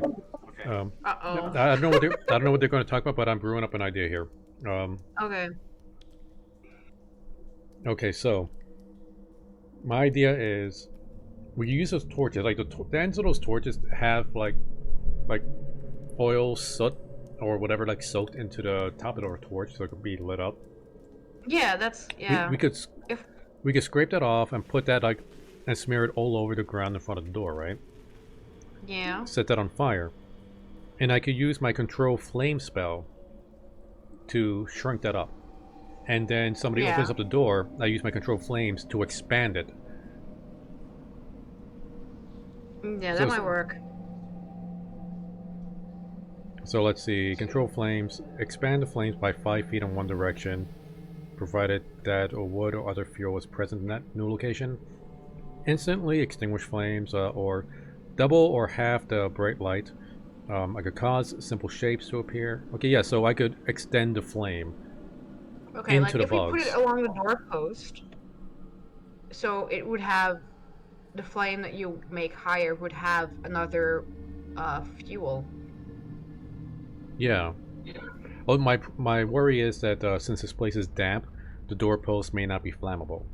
Uh-oh. I don't know what they're going to talk about, but I'm brewing up an idea here. Okay. Okay, so my idea is we use those torches. Like the ends of those torches have like oil, soot, or whatever, like soaked into the top of our torch, so it could be lit up. Yeah, that's yeah. We could scrape that off and put that and smear it all over the ground in front of the door, right? Yeah. Set that on fire, and I could use my control flame spell to shrink that up. And then somebody opens up the door, I use my control flames to expand it. Yeah, that might work. So let's see, control flames, expand the flames by 5 feet in one direction, provided that a wood or other fuel is present in that new location. Instantly extinguish flames, or double or half the bright light. I could cause simple shapes to appear. Okay, yeah, so I could extend the flame. Okay, into like the if bugs. we put it along the doorpost, so it would have the flame that you make higher would have another fuel. Yeah. Well, my worry is that since this place is damp, the doorpost may not be flammable.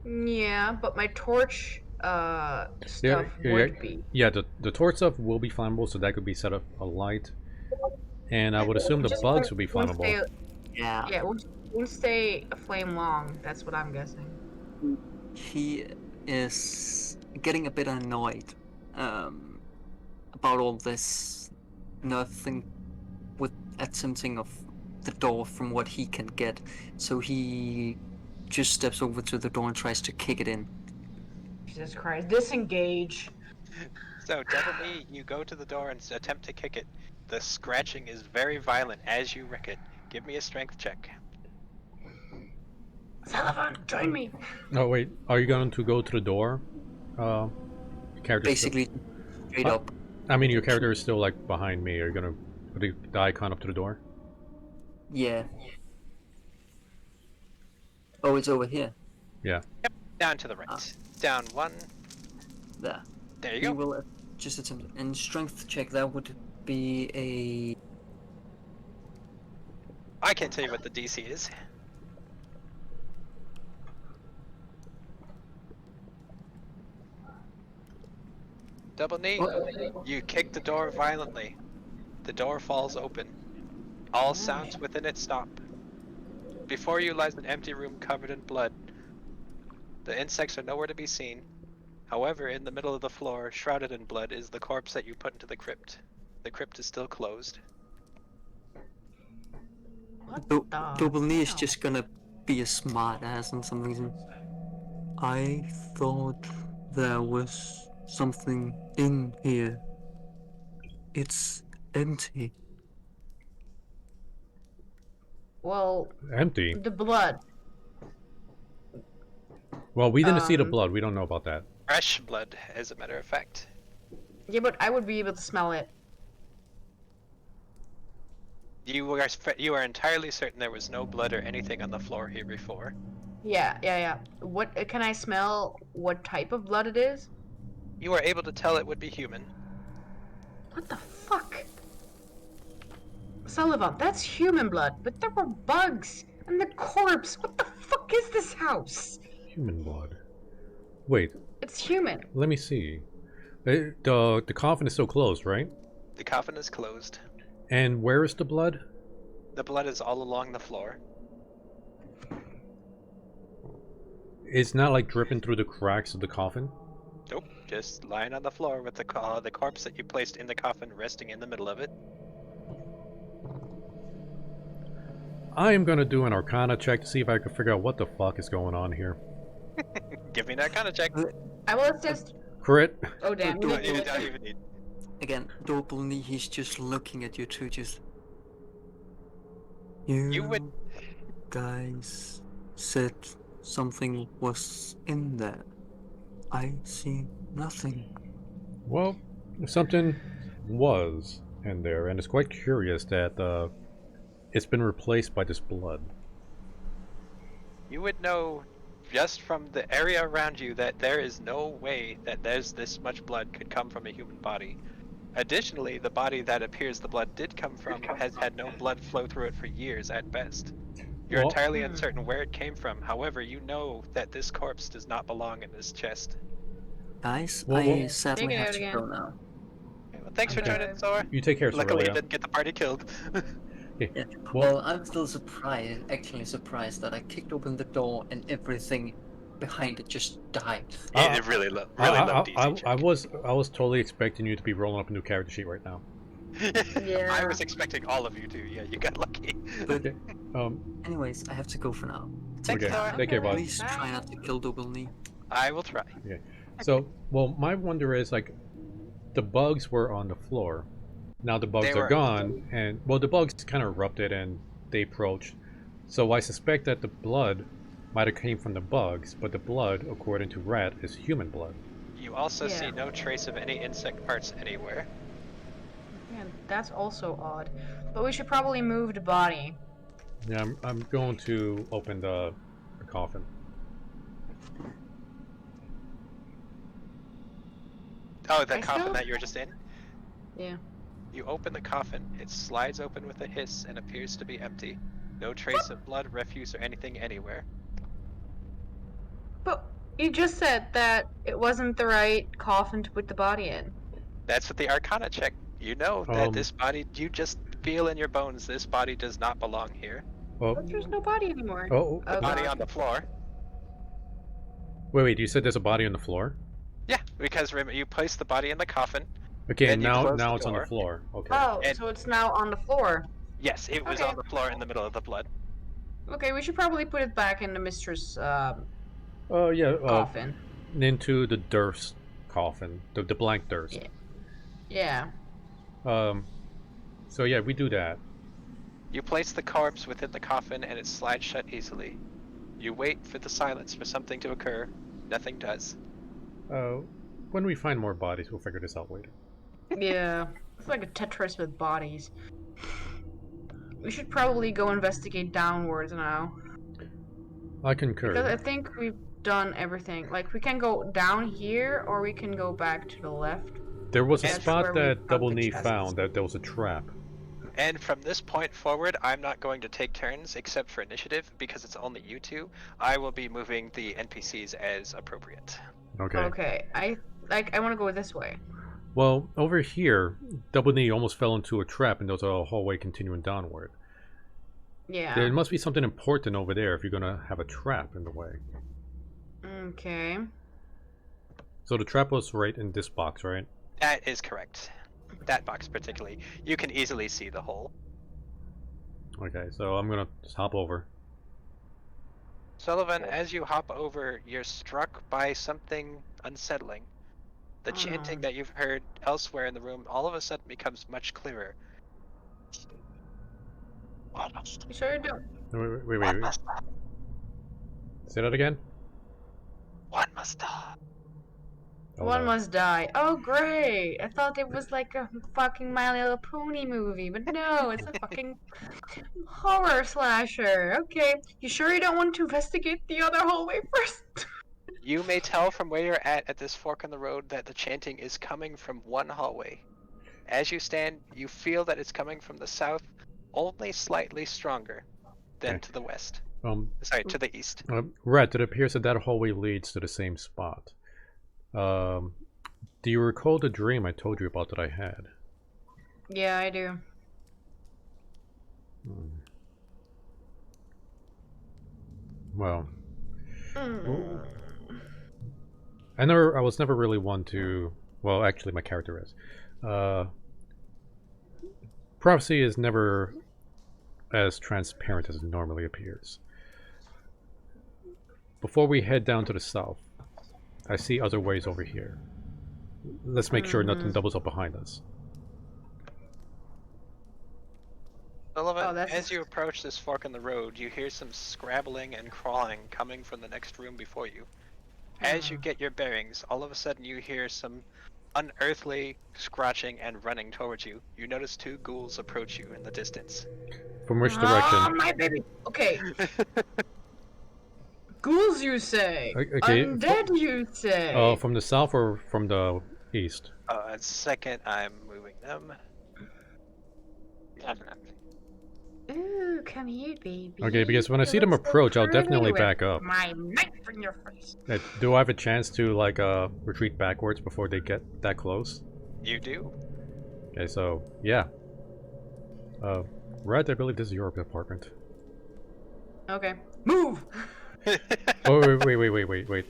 Yeah, but my torch stuff would be. Yeah, the torch stuff will be flammable, so that could be set up alight. And I would assume the bugs would be flammable. Yeah, it won't stay aflame long. That's what I'm guessing. He is getting a bit annoyed about all this nothing with attempting of the door from what he can get. So he just steps over to the door and tries to kick it in. Jesus Christ, disengage. So definitely you go to the door and attempt to kick it. The scratching is very violent as you wreck it. Give me a strength check. Sullivan, join me. Oh wait, are you going to go to the door? Character. Basically, straight up. I mean, your character is still like behind me. Are you gonna put the icon up to the door? Yeah. Oh, it's over here. Yeah. Down to the right. Ah. Down 1. There. There you We go. will just attempt. And strength check, that would be a. I can't tell you what the DC is. Double knee. You kick the door violently. The door falls open. All sounds within it stop. Before you lies an empty room covered in blood. The insects are nowhere to be seen. However, in the middle of the floor, shrouded in blood, is the corpse that you put into the crypt. The crypt is still closed. What the Double knee is hell? just gonna be a smart ass on some reason. I thought there was something in here. It's empty. Well, Empty. the blood. Well, we didn't see the Um, blood. We don't know about that. Fresh blood, as a matter of fact. Yeah, but I would be able to smell it. You are entirely certain there was no blood or anything on the floor here before. Yeah. What can I smell? What type of blood it is? You are able to tell it would be human. What the fuck? Sullivan, that's human blood, but there were bugs and the corpse. What the fuck is this house? Human blood. Wait, It's human. let me see. The coffin is still closed, right? The coffin is closed. And where is the blood? The blood is all along the floor. It's not like dripping through the cracks of the coffin. Nope, just lying on the floor with the corpse that you placed in the coffin resting in the middle of it. I am gonna do an Arcana check to see if I can figure out what the fuck is going on here. Give me an Arcana check. I will assist. Crit. Oh damn. You don't even need. Again, double knee, he's just looking at you two, just. You would. Guys said something was in there. I see nothing. Well, something was in there, and it's quite curious that it's been replaced by this blood. You would know just from the area around you that there is no way that there's this much blood could come from a human body. Additionally, the body that appears the blood did come from has had no blood flow through it for years at best. You're Well- entirely uncertain where it came from. However, you know that this corpse does not belong in this chest. Guys, Well, I well- sadly Take it have out to again. go now. Okay, well, thanks for Okay. joining, Zor. You take care, Luckily, you Sorelia. didn't get the party killed. Yeah. Well- Well, I'm still actually surprised that I kicked open the door and everything behind it just died. Yeah, really low DC I check. was totally expecting you to be rolling up a new character sheet right now. Yeah. I was expecting all of you to. Yeah, you got lucky. Okay. Anyways, I have to go for now. Thanks, Okay. Zor. Take care, bud. Please try not to kill double knee. I will try. So, well, my wonder is like, the bugs were on the floor. Now the bugs They are were. gone, and well, the bugs kind of erupted and they approached. So I suspect that the blood might have came from the bugs, but the blood, according to Rat, is human blood. You also see Yeah. no trace of any insect parts anywhere. Yeah, that's also odd. But we should probably move the body. Yeah, I'm going to open the coffin. Oh, the I coffin still- that you were just in? Yeah. You open the coffin, it slides open with a hiss and appears to be empty. No trace of blood, refuse, or anything anywhere. But you just said that it wasn't the right coffin to put the body in. That's what the Arcana check. You know that Um, this body, you just feel in your bones this body does not belong here. Oh, But there's no body anymore. oh, The Oh, body God. on the floor. wait, you said there's a body on the floor? Yeah, because remember, you place the body in the coffin. Okay, And and you now close the it's on the door. floor. Okay. Oh, And- so it's now on the floor. Yes, it was Okay. on the floor in the middle of the blood. Okay, we should probably put it back in the mistress Oh yeah, coffin. into the Durst coffin, the blank Durst. Yeah. So yeah, we do that. You place the corpse within the coffin and it slides shut easily. You wait for the silence for something to occur. Nothing does. When we find more bodies, we'll figure this out later. Yeah, it's like a Tetris with bodies. We should probably go investigate downwards now. I concur. Because I think we've done everything. Like, we can go down here, or we can go back to the left. There was a That's spot where we that found Double the Knee chests. found that there was a trap. And from this point forward, I'm not going to take turns except for initiative because it's only you two. I will be moving the NPCs as appropriate. Okay. Okay, I want to go this way. Well, over here, Double Knee almost fell into a trap and there's a hallway continuing downward. Yeah. There must be something important over there if you're gonna have a trap in the way. Okay. So the trap was right in this box, right? That is correct. That box particularly. You can easily see the hole. Okay, so I'm gonna just hop over. Sullivan, as you hop over, you're struck by something unsettling. The chanting that you've heard elsewhere in the room all of a sudden becomes much clearer. You sure you don't? Wait. Say that again? One must die. One must die. Oh, great! I thought it was like a fucking My Little Pony movie, but no, it's a fucking horror slasher. Okay, you sure you don't want to investigate the other hallway first? You may tell from where you're at this fork in the road that the chanting is coming from one hallway. As you stand, you feel that it's coming from the south, only slightly stronger than to the west. Sorry, to the east. Rat, it appears that hallway leads to the same spot. Do you recall the dream I told you about that I had? Yeah, I do. Well, I was never really one to... Well, actually, my character is. Prophecy is never as transparent as it normally appears. Before we head down to the south, I see other ways over here. Let's make sure nothing doubles up behind us. Sullivan, as you approach this fork in the road, you hear some scrabbling and crawling coming from the next room before you. As you get your bearings, all of a sudden you hear some unearthly scratching and running towards you. You notice two ghouls approach you in the distance. From which direction? Oh, my baby! Okay. Ghouls, you say? Okay. Undead, you say? From the south or from the east? A second, I'm moving them. Ooh, come here, baby. Okay, because when I see them approach, I'll definitely back up. My knife in your face. Do I have a chance to, like, retreat backwards before they get that close? You do. Okay, so, yeah. Red, I believe this is your apartment. Okay. Move! Oh, wait.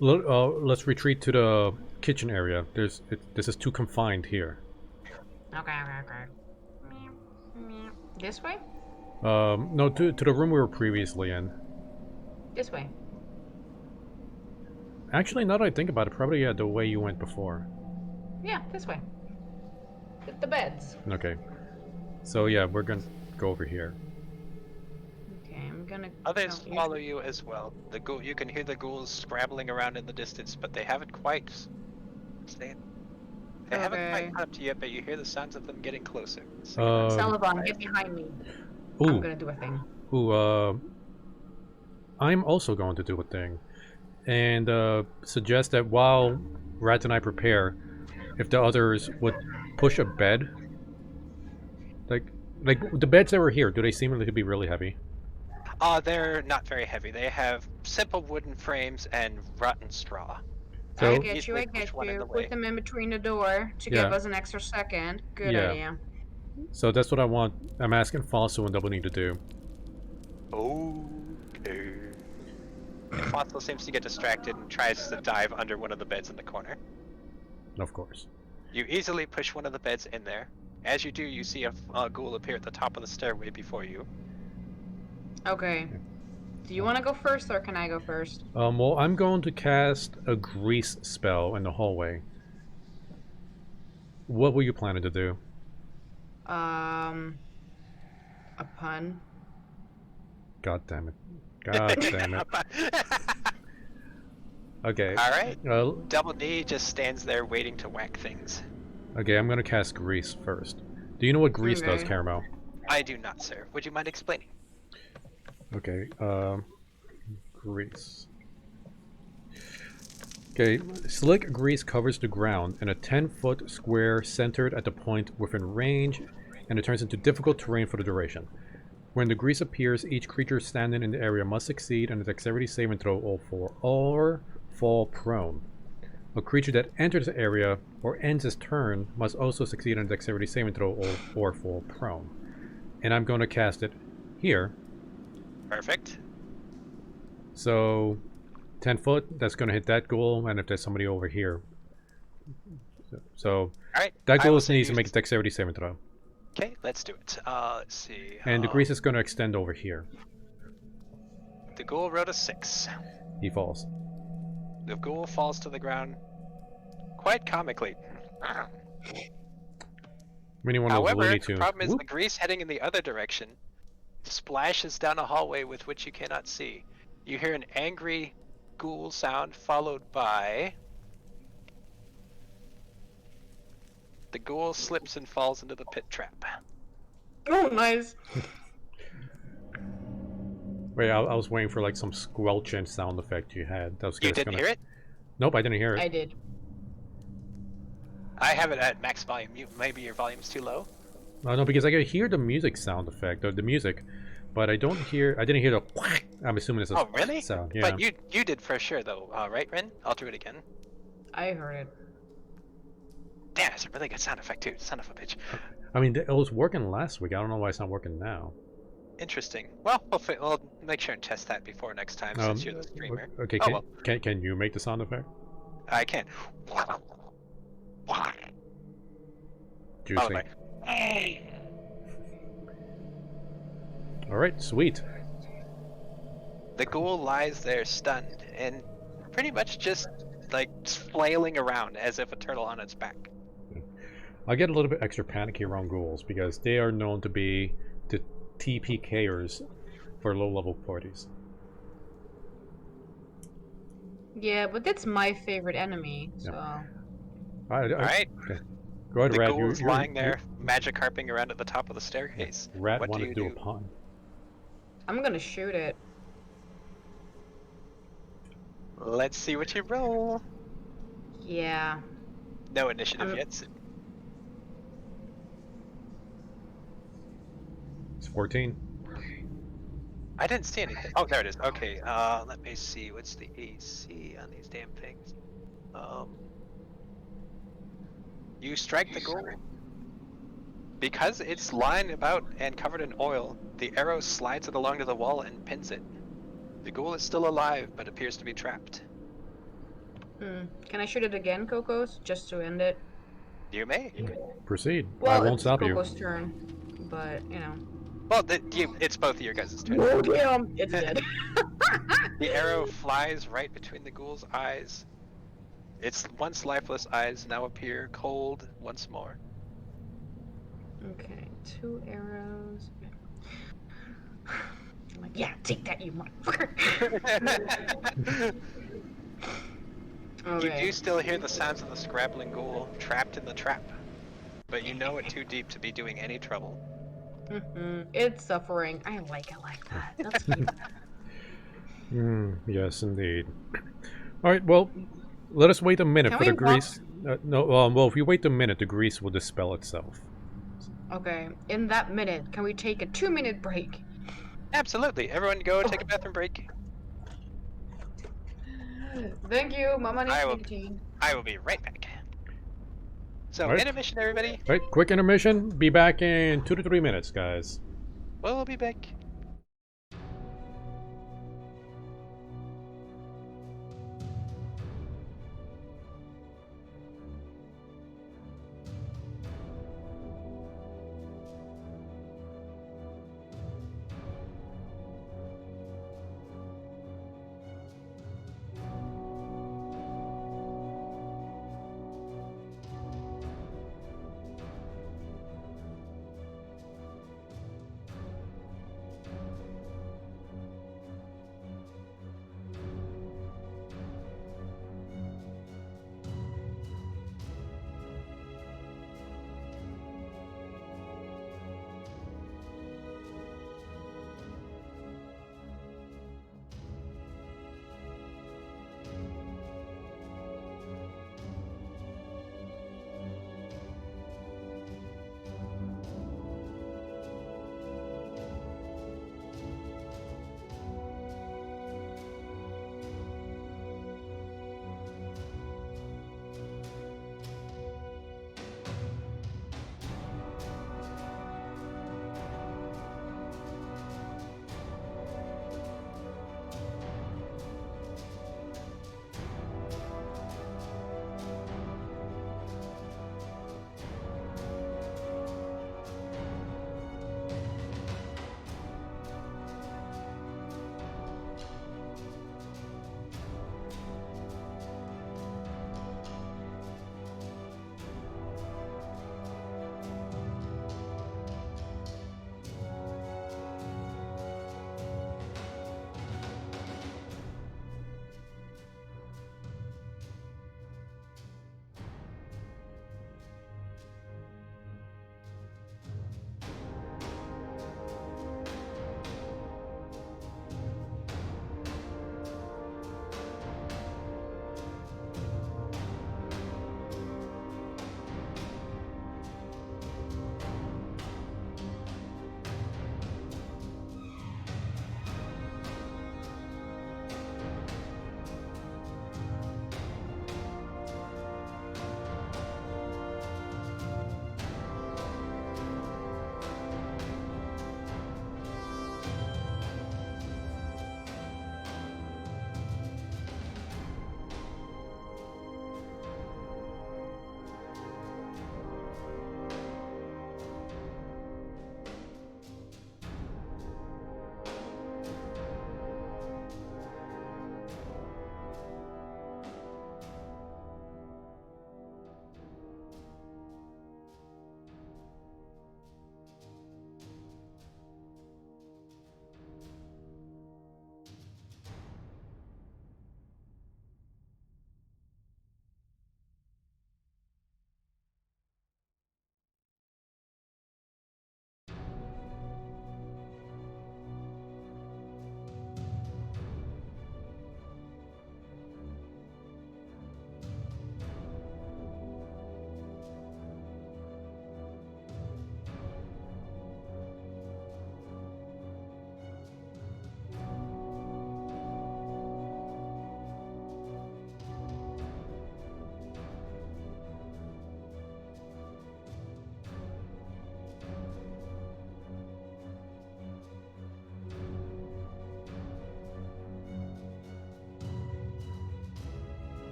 Let's retreat to the kitchen area. This is too confined here. Okay. This way? No, to the room we were previously in. This way. Actually, now that I think about it, probably the way you went before. Yeah, this way. With the beds. Okay. So yeah, we're gonna go over here. Okay, I'm gonna... Others follow you as well. The ghoul, you can hear the ghouls scrabbling around in the distance, but they haven't quite... They haven't quite come up to you yet, but you hear the sounds of them getting closer. Sullivan, get behind me. I'm gonna do a thing. I'm also going to do a thing. And suggest that while Rat and I prepare, if the others would push a bed. Like the beds that were here, do they seem to be really heavy? They're not very heavy. They have simple wooden frames and rotten straw. So, I get you. Put them in between the door to give us an extra second. Good idea. So that's what I want. I'm asking Fossil and Double need to do. Okay. And Fossil seems to get distracted and tries to dive under one of the beds in the corner. Of course. You easily push one of the beds in there. As you do, you see a ghoul appear at the top of the stairway before you. Okay. Do you want to go first, or can I go first? Well, I'm going to cast a grease spell in the hallway. What were you planning to do? A pun. God damn it. God damn it. Okay. Alright. Uh, Double D just stands there waiting to whack things. okay, I'm gonna cast Grease first. Do you know what Grease does, Okay. Caramel? I do not, sir. Would you mind explaining? Okay, Grease. Okay, slick grease covers the ground in a 10-foot square centered at the point within range, and it turns into difficult terrain for the duration. When the grease appears, each creature standing in the area must succeed on a dexterity saving throw or fall prone. A creature that enters the area or ends its turn must also succeed on a dexterity saving throw or fall prone. And I'm going to cast it here. Perfect. So 10 foot, that's going to hit that goal, and if there's somebody over here. So Alright. that I goal will needs send to you- make a dexterity saving throw. Okay, let's do it. Let's see. And the grease is going to extend over here. The ghoul rolled a 6. He falls. The ghoul falls to the ground quite comically. Many one of those However, Looney the Tunes. problem is Whoop. the grease heading in the other direction splashes down a hallway with which you cannot see. You hear an angry ghoul sound followed by... The ghoul slips and falls into the pit trap. Oh, nice. Wait, I was waiting for like some squelching sound effect you had. That was You just didn't gonna... hear it? Nope, I didn't hear it. I did. I have it at max volume. Maybe your volume's too low? No, because I can hear the music sound effect, or the music, but I didn't hear the whack. I'm assuming it's a Oh, really? sound. Yeah. But you did for sure, though, right, Ren? I'll do it again. I heard it. Damn, it's a really good sound effect, too. Son of a bitch. I mean, it was working last week. I don't know why it's not working now. Interesting. Well, we'll make sure and test that before next time, since you're the streamer. Okay, Oh, can you make the sound effect? I can. Juicy. Followed by- Alright, sweet. The ghoul lies there stunned and pretty much just like flailing around as if a turtle on its back. I get a little bit extra panicky around ghouls because they are known to be the TPKers for low-level parties. Yeah, but that's my favorite enemy, so... Alright, Okay. Go ahead, the Rat. ghoul's lying there, magic harping around at the top of the staircase. Rat What do wanted you to do do? a pun. I'm gonna shoot it. Let's see what you roll. Yeah. No initiative yet. So It's 14. I didn't see anything. Oh, there it is. Okay, let me see. What's the AC on these damn things? You strike the ghoul. Because it's lying about and covered in oil, the arrow slides it along to the wall and pins it. The ghoul is still alive, but appears to be trapped. Can I shoot it again, Cocos, just to end it? You may. Proceed. Well, I won't it's stop you. Coco's turn, but, you know. Well, it's both of your guys' turn. Oh, damn! It's dead. The arrow flies right between the ghoul's eyes. Its once lifeless eyes now appear cold once more. Okay, 2 arrows. I'm like, yeah, take that, you motherfucker. You Okay. do still hear the sounds of the scrabbling ghoul trapped in the trap, but you know it too deep to be doing any trouble. It's suffering. I like it like that. That's cute. Yes, indeed. Alright, well, let us wait a minute Can for the we grease. Well, if we wait a minute, the grease will dispel itself. Okay, in that minute, can we take a 2-minute break? Absolutely. Everyone go take a bathroom break. Thank you, Mama needs I will- nicotine. I will be right back. So, Alright. intermission, everybody. Alright, quick intermission. Be back in 2 to 3 minutes, guys. We'll be back.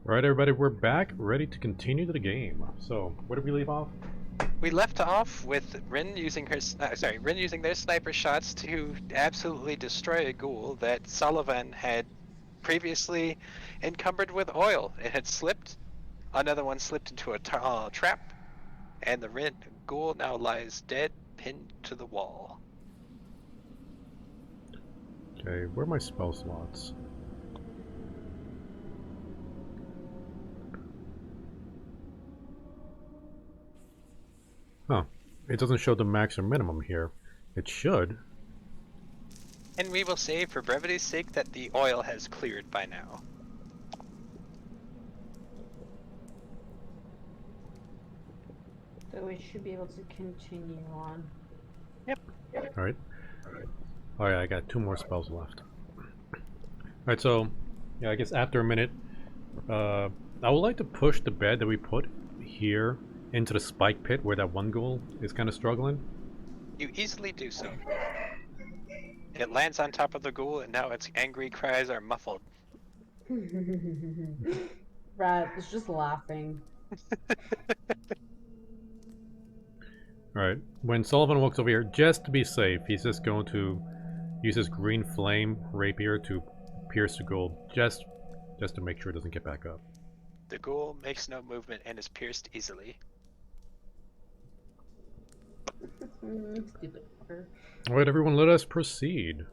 Alright, everybody, we're back, ready to continue the game. So, where did we leave off? We left off with Rin using their sniper shots to absolutely destroy a ghoul that Sullivan had previously encumbered with oil. It had slipped. Another one slipped into a trap, and the Rin ghoul now lies dead, pinned to the wall. Okay, where are my spell slots? Huh. It doesn't show the max or minimum here. It should. And we will say, for brevity's sake, that the oil has cleared by now. So we should be able to continue on. Yep. Alright. Oh yeah, I got 2 more spells left. Alright, so, yeah, I guess after a minute, I would like to push the bed that we put here into the spike pit where that one ghoul is kind of struggling. You easily do so. It lands on top of the ghoul, and now its angry cries are muffled. Rat is just laughing. Alright, when Sullivan walks over here, just to be safe, he's just going to use his green flame rapier to pierce the ghoul, just to make sure it doesn't get back up. The ghoul makes no movement and is pierced easily. Stupid fucker. Alright, everyone, let us proceed.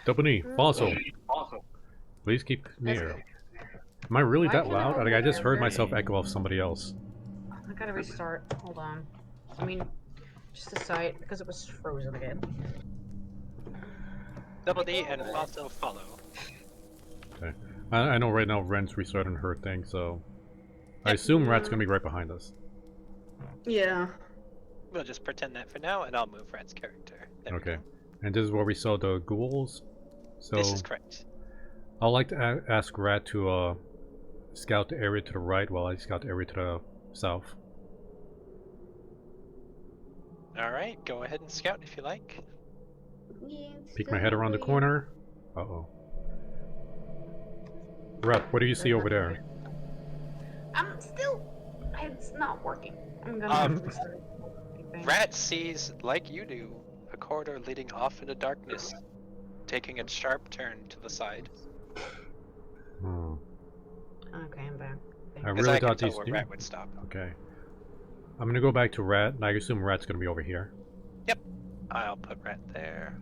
Double knee, fossil. Please keep near. Am I really that loud? Like, I just heard myself echo off somebody else. I gotta restart. Hold on. I mean, just a site because it was frozen again. Double D and also follow. Okay. I know right now Ren's restarting her thing, so I assume Rat's gonna be right behind us. Yeah. We'll just pretend that for now, and I'll move Rat's character. There we Okay. go. And this is where we saw the ghouls. So This is correct. I'd like to ask Rat to scout the area to the right while I scout the area to the south. Alright, go ahead and scout if you like. Peek my head around the corner. Uh-oh. Rat, what do you see over there? I'm still. It's not working. I'm gonna Um, have to restart. Rat sees, like you do, a corridor leading off into darkness, taking a sharp turn to the side. Hmm. Okay, I'm back. I Because really I can thought tell these. where Rat would stop. Okay. I'm gonna go back to Rat, and I assume Rat's gonna be over here. Yep, I'll put Rat there.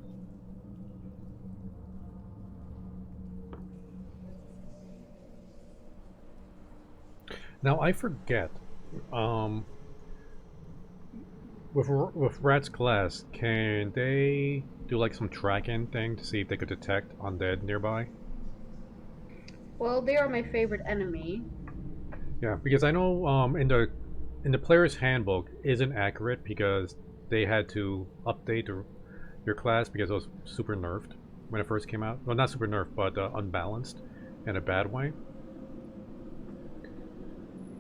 Now I forget. With Rat's class, can they do like some tracking thing to see if they could detect undead nearby? Well, they are my favorite enemy. Yeah, because I know in the player's handbook isn't accurate because they had to update your class because it was super nerfed when it first came out. Well, not super nerfed, but unbalanced in a bad way.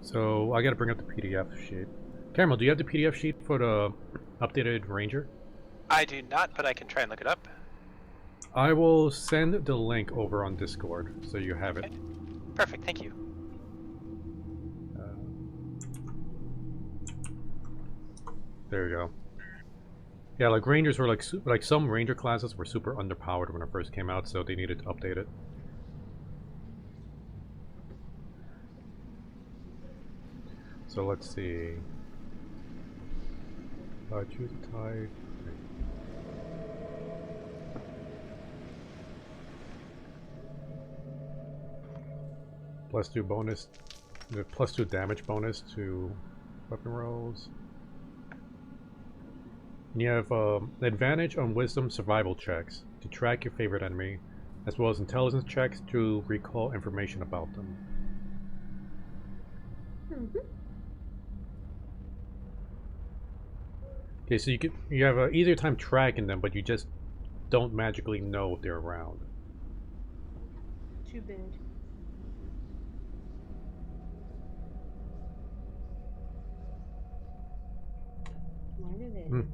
So I gotta bring up the PDF sheet. Caramel, do you have the PDF sheet for the updated Ranger? I do not, but I can try and look it up. I will send the link over on Discord so you have it. Okay. Perfect, thank you. There you go. Yeah, like Rangers were like some Ranger classes were super underpowered when it first came out, so they needed to update it. So let's see. Choose a type. +2 bonus, the +2 damage bonus to weapon rolls. And you have advantage on wisdom survival checks to track your favorite enemy, as well as intelligence checks to recall information about them. Okay, so you have an easier time tracking them, but you just don't magically know if they're around. Too bad. Why did they do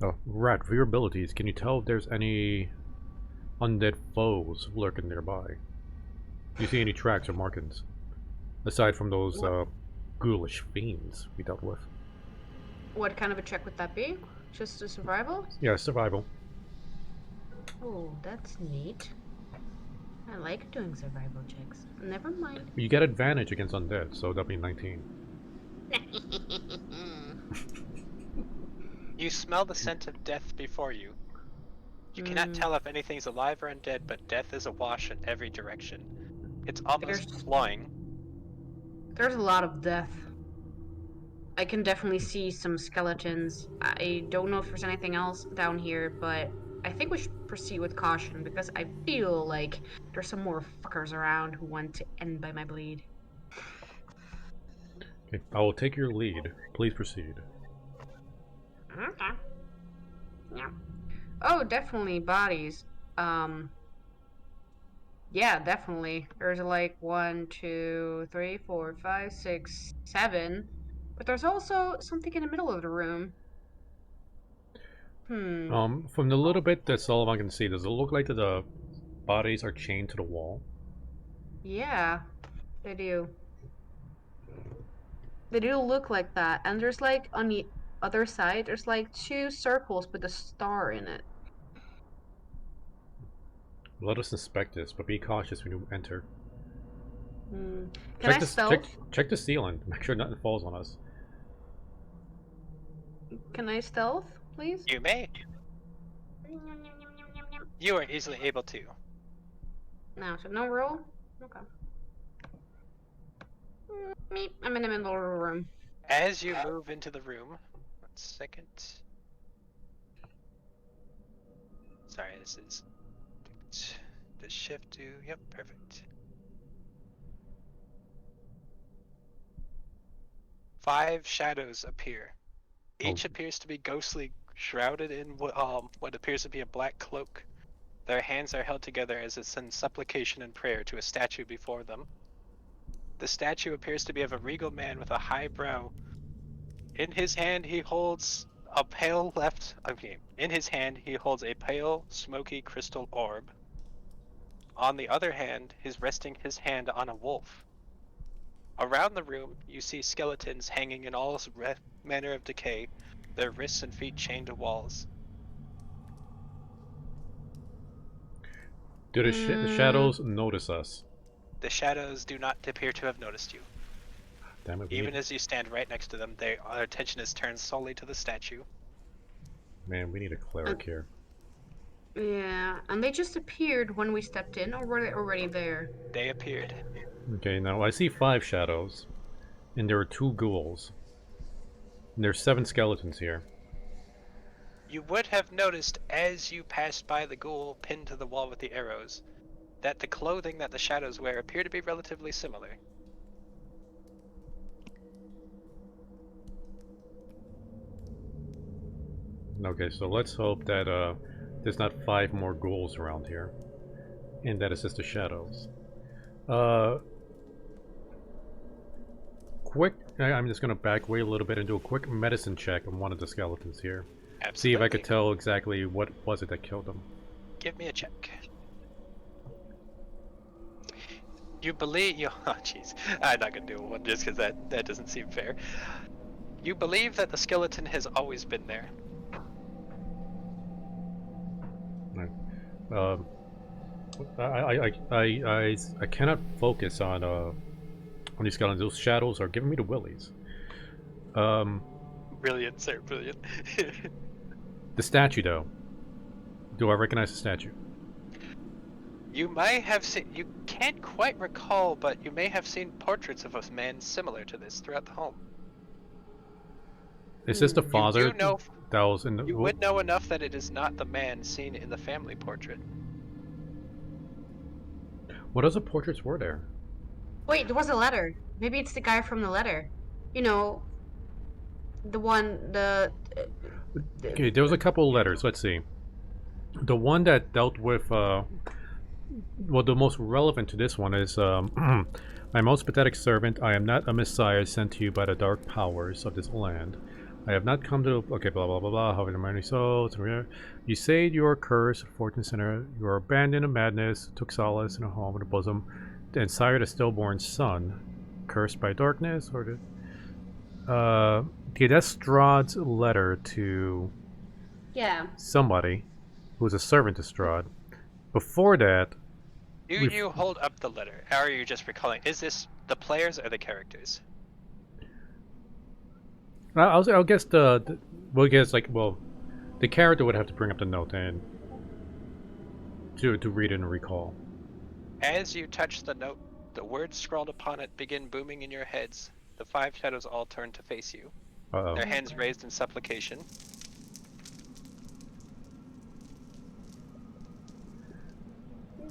that? Oh, Rat, for your abilities, can you tell if there's any undead foes lurking nearby. Do you see any tracks or markings? Aside from those ghoulish fiends we dealt with. What kind of a check would that be? Just a survival? Yeah, survival. Oh, that's neat. I like doing survival checks. Never mind. You get advantage against undead, so that'll be 19. You smell the scent of death before you. You cannot tell if anything's alive or undead, but death is awash in every direction. It's almost clawing. There's a lot of death. I can definitely see some skeletons. I don't know if there's anything else down here, but I think we should proceed with caution because I feel like there's some more fuckers around who want to end by my bleed. Okay, I will take your lead. Please proceed. Okay. Yeah. Oh, definitely bodies. Yeah, definitely. There's like 1, 2, 3, 4, 5, 6, 7. But there's also something in the middle of the room. From the little bit that's all I can see, does it look like the bodies are chained to the wall? Yeah, they do. They do look like that. And there's like on the other side, there's like 2 circles with a star in it. Let us inspect this, but be cautious when you enter. Can Check I stealth? check the ceiling. Make sure nothing falls on us. Can I stealth, please? You may. You are easily able to. No, so no roll? Okay. Meep, I'm in the middle of the room. As you move into the room, 1 second. Sorry, this is. Does shift do? Yep, perfect. 5 shadows appear. Each appears to be ghostly, shrouded in what appears to be a black cloak. Their hands are held together as if in supplication and prayer to a statue before them. The statue appears to be of a regal man with a high brow. In his hand he holds a pale smoky crystal orb. On the other hand, he's resting his hand on a wolf. Around the room, you see skeletons hanging in all manner of decay, their wrists and feet chained to walls. Do the shadows notice us? The shadows do not appear to have noticed you. Damn it, Even as you stand right next to them, their attention is turned solely to the statue. Man, we need a cleric here. Yeah, and they just appeared when we stepped in, or were they already there? They appeared. Okay, now I see 5 shadows, and there are 2 ghouls. And there's 7 skeletons here. You would have noticed as you passed by the ghoul pinned to the wall with the arrows, that the clothing that the shadows wear appear to be relatively similar. Okay, so let's hope that there's not 5 more ghouls around here. And that it's just the shadows. I'm just gonna back away a little bit and do a quick medicine check on one of the skeletons here. Absolutely. See if I could tell exactly what was it that killed them. Give me a check. You believe oh jeez, I'm not gonna do one just because that doesn't seem fair. You believe that the skeleton has always been there. I cannot focus on these skeletons. Those shadows are giving me the willies. Brilliant, sir, brilliant. The statue, though. Do I recognize the statue? You may have seen. You can't quite recall, but you may have seen portraits of a man similar to this throughout the home. Is this the father You know, that was in the... you would know enough that it is not the man seen in the family portrait. What other portraits were there? Wait, there was a letter. Maybe it's the guy from the letter. You know, the one, Okay, there was a couple of letters. Let's see. The one that dealt with... well, the most relevant to this one is... My most pathetic servant, I am not a messiah sent to you by the dark powers of this land. I have not come to... Okay, blah, blah, blah, blah. However many souls. You say you are cursed, Fortune Center. You are abandoned in madness, took solace in a home in the bosom, and sired a stillborn son. Cursed by darkness, or did... okay, that's Strahd's letter to... Yeah. somebody who was a servant to Strahd. Before that... You hold up the letter, or are you just recalling? Is this the players or the characters? I'll guess the the character would have to bring up the note and to read it and recall. As you touch the note, the words scrawled upon it begin booming in your heads. The 5 shadows all turn to face you, Uh-oh. their hands raised in supplication.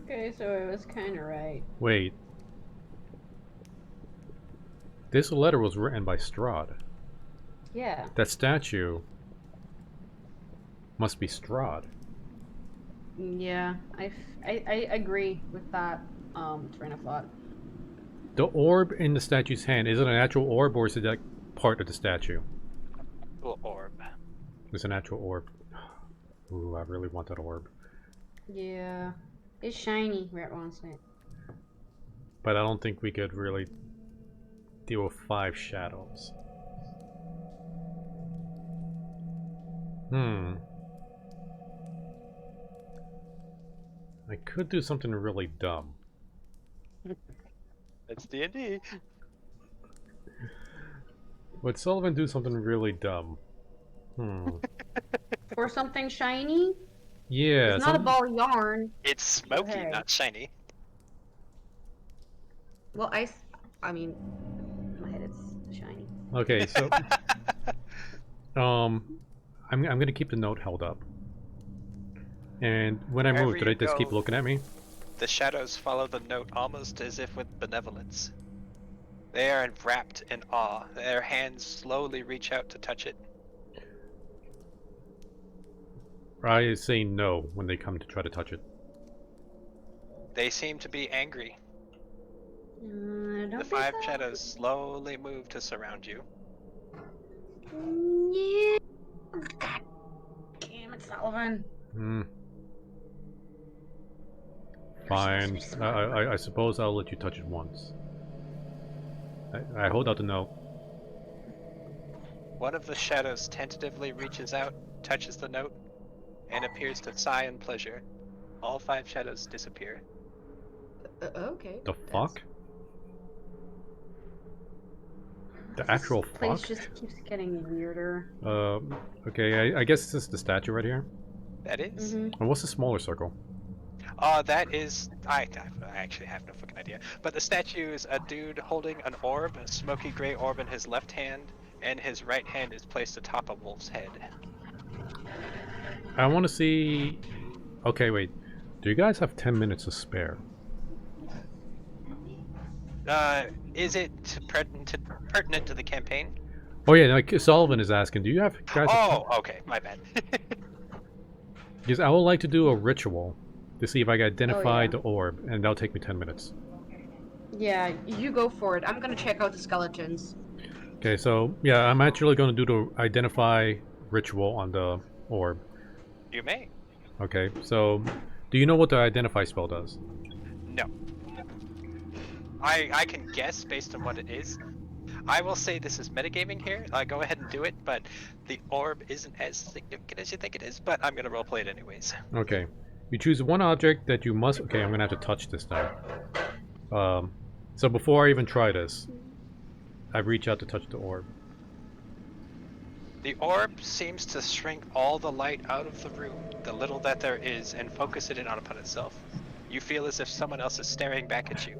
Okay, so it was kind of right. Wait. This letter was written by Strahd. Yeah. That statue must be Strahd. Yeah, I agree with that train of thought. The orb in the statue's hand, is it an actual orb or is it like part of the statue? Little orb. It's an actual orb. Ooh, I really want that orb. Yeah. It's shiny, Rat wants it. But I don't think we could really deal with 5 shadows. I could do something really dumb. It's D&D. Would Sullivan do something really dumb? For something shiny? Yeah. It's not a ball of yarn. It's smoky, Okay. not shiny. Well, I mean, in my head it's shiny. Okay, so I'm gonna keep the note held up. And when I Wherever move, did you I just keep go, looking at me? The shadows follow the note almost as if with benevolence. They are wrapped in awe. Their hands slowly reach out to touch it. I say no when they come to try to touch it. They seem to be angry. Don't The think 5 so. shadows slowly move to surround you. Yeah. God damn it, Sullivan. Fine. I suppose I'll let you touch it once. I hold out the note. One of the shadows tentatively reaches out, touches the note, and appears to sigh in pleasure. All 5 shadows disappear. Okay. The fuck? The actual This place fuck? just keeps getting weirder. Okay, I guess this is the statue right here. That is? Mm-hmm. And what's the smaller circle? That is... I actually have no fucking idea. But the statue is a dude holding an orb, a smoky gray orb in his left hand, and his right hand is placed atop a wolf's head. I want to see... Okay, wait. Do you guys have 10 minutes to spare? Is it pertinent to the campaign? Oh yeah, like Sullivan is asking, do you have guys... Oh, okay, my bad. Because I would like to do a ritual to see if I can identify yeah. the orb, and that'll take me 10 minutes. Yeah, you go for it. I'm gonna check out the skeletons. Okay, so yeah, I'm actually going to do the identify ritual on the orb. You may. Okay, so do you know what the identify spell does? No. I can guess based on what it is. I will say this is metagaming here. Go ahead and do it, but the orb isn't as significant as you think it is, but I'm going to roleplay it anyways. Okay. You choose one object that you must... Okay, I'm going to have to touch this now. So before I even try this, I reach out to touch the orb. The orb seems to shrink all the light out of the room, the little that there is, and focus it in upon itself. You feel as if someone else is staring back at you.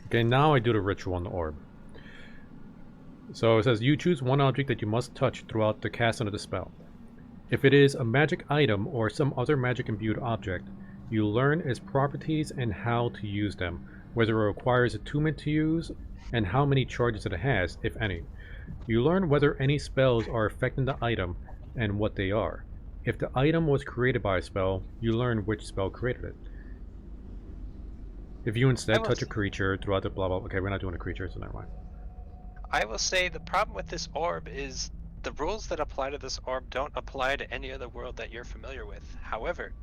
Okay, now I do the ritual on the orb. So it says, you choose one object that you must touch throughout the casting of the spell. If it is a magic item or some other magic imbued object, you learn its properties and how to use them, whether it requires attunement to use, and how many charges it has, if any. You learn whether any spells are affecting the item and what they are. If the item was created by a spell, you learn which spell created it. If you instead touch a creature throughout the blah blah... Okay, we're not doing a creature, so never mind. I will say the problem with this orb is the rules that apply to this orb don't apply to any other world that you're familiar with. However,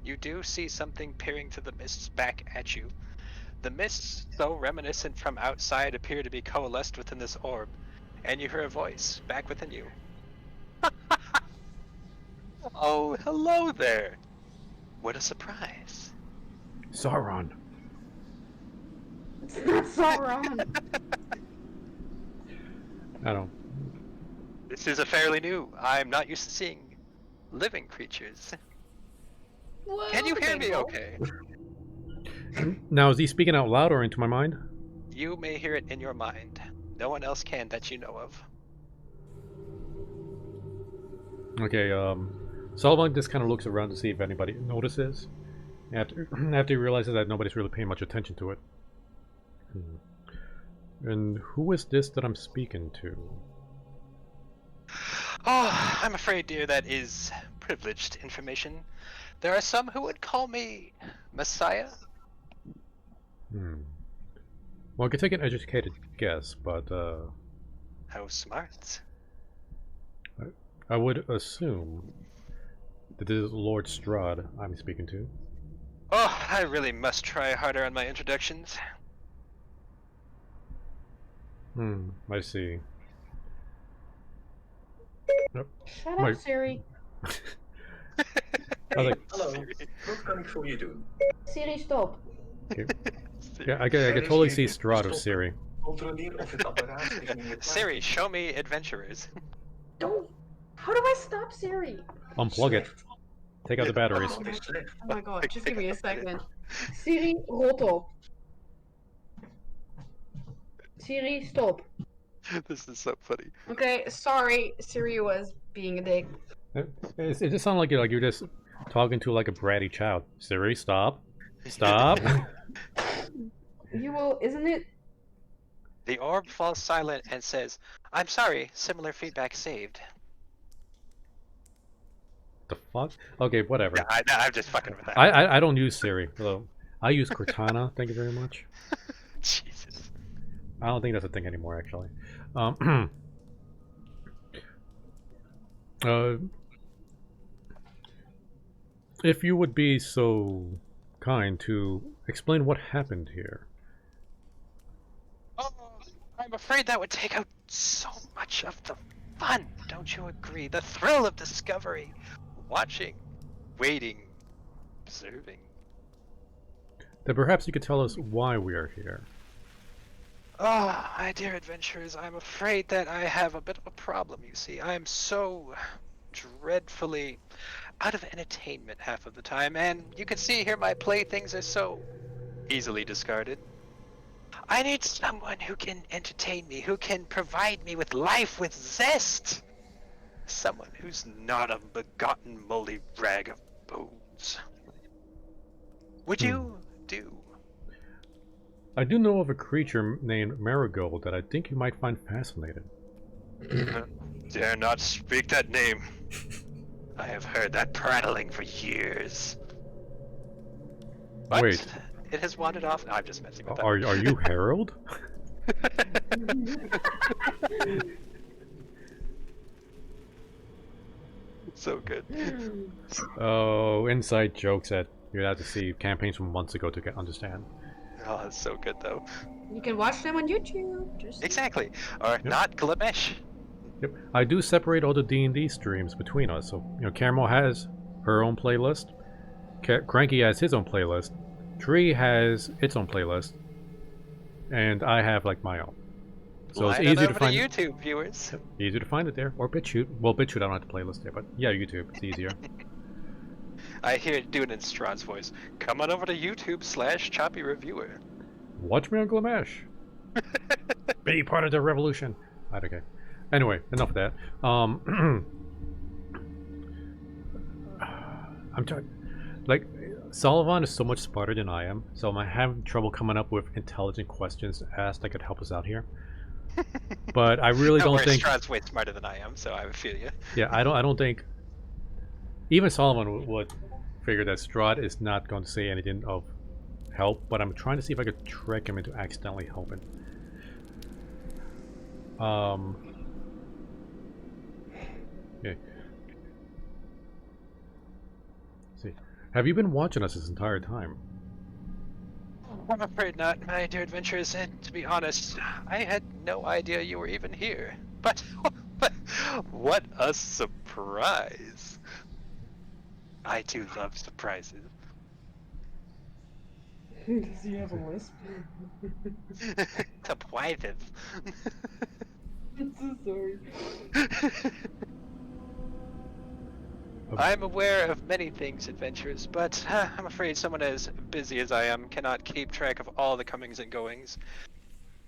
you do see something peering through the mists back at you. The mists, though reminiscent from outside, appear to be coalesced within this orb, and you hear a voice back within you. Oh, hello there! What a surprise! Sauron. It's not Sauron. I don't. This is a fairly new. I'm not used to seeing living creatures. Can you hear me okay? Now, is he speaking out loud or into my mind? You may hear it in your mind. No one else can that you know of. Okay, Sullivan just kind of looks around to see if anybody notices. After he realizes that nobody's really paying much attention to it. And who is this that I'm speaking to? Oh, I'm afraid, dear, that is privileged information. There are some who would call me Messiah. Well, I could take an educated guess, but How smart. I would assume that this is Lord Strahd I'm speaking to. Oh, I really must try harder on my introductions. I see. Shut Wait. up, Siri. I was like, Hallo, Siri. wat kan ik voor je doen? Siri, stop. yeah, I could totally see Strahd of Siri. Controleer of het apparaat tegen je Siri, show me adventurers. Don't. How do I stop Siri? Unplug it. Take out the batteries. Wat is slecht? Oh my god, just give me a second. Siri, rot op. Siri, stop. This is so funny. Okay, sorry, Siri was being a dick. It just sounded like you're just talking to like a bratty child. Siri, stop. Stop. You will, isn't it? The orb falls silent and says, I'm sorry, similar feedback saved. The fuck? Okay, whatever. Yeah, I'm just fucking with that. I don't use Siri. Hello. I use Cortana. Thank you very much. Jesus. I don't think that's a thing anymore, actually. If you would be so kind to explain what happened here. Oh, I'm afraid that would take out so much of the fun, don't you agree? The thrill of discovery. Watching, waiting, observing. Then perhaps you could tell us why we are here. Ah, my dear adventurers, I'm afraid that I have a bit of a problem, you see. I am so dreadfully out of entertainment half of the time, and you can see here my playthings are so easily discarded. I need someone who can entertain me, who can provide me with life, with zest. Someone who's not a begotten moldy rag of bones. Would you do? I do know of a creature named Marigold that I think you might find fascinating. Dare not speak that name. I have heard that prattling for years. But Wait. it has wandered off. No, I'm just messing with that. Are you Harold? So good. Oh, inside jokes that you'd have to see campaigns from months ago to understand. Oh, that's so good though. You can watch them on YouTube. Just... Exactly. Or not Glimesh. Yep, I do separate all the D&D streams between us. So, Caramel has her own playlist. Cranky has his own playlist. Tree has its own playlist. And I have, like, my own. So Line it's it easy to over find. YouTube viewers. Yep, easy to find it there. Or BitChute. Well, BitChute, I don't have the playlist there, but yeah, YouTube. It's easier. I hear it doing it in Strahd's voice. Come on over to YouTube/Choppyreviewer. Watch me on Glimesh. Be part of the revolution. Right, okay. Anyway, enough of that. I'm trying. Like, Sullivan is so much smarter than I am, so I'm having trouble coming up with intelligent questions to ask that could help us out here. But I really don't worry, think. Strahd's way smarter than I am, so I feel you. Yeah, I don't think. Even Solomon would figure that Strahd is not going to say anything of help, but I'm trying to see if I could trick him into accidentally helping. Yeah. See, have you been watching us this entire time? I'm afraid not, my dear adventurers, and to be honest, I had no idea you were even here. But what a surprise! I do love surprises. Does he have a lisp? Surprises. I'm so sorry. I'm aware of many things, adventurers, but I'm afraid someone as busy as I am cannot keep track of all the comings and goings.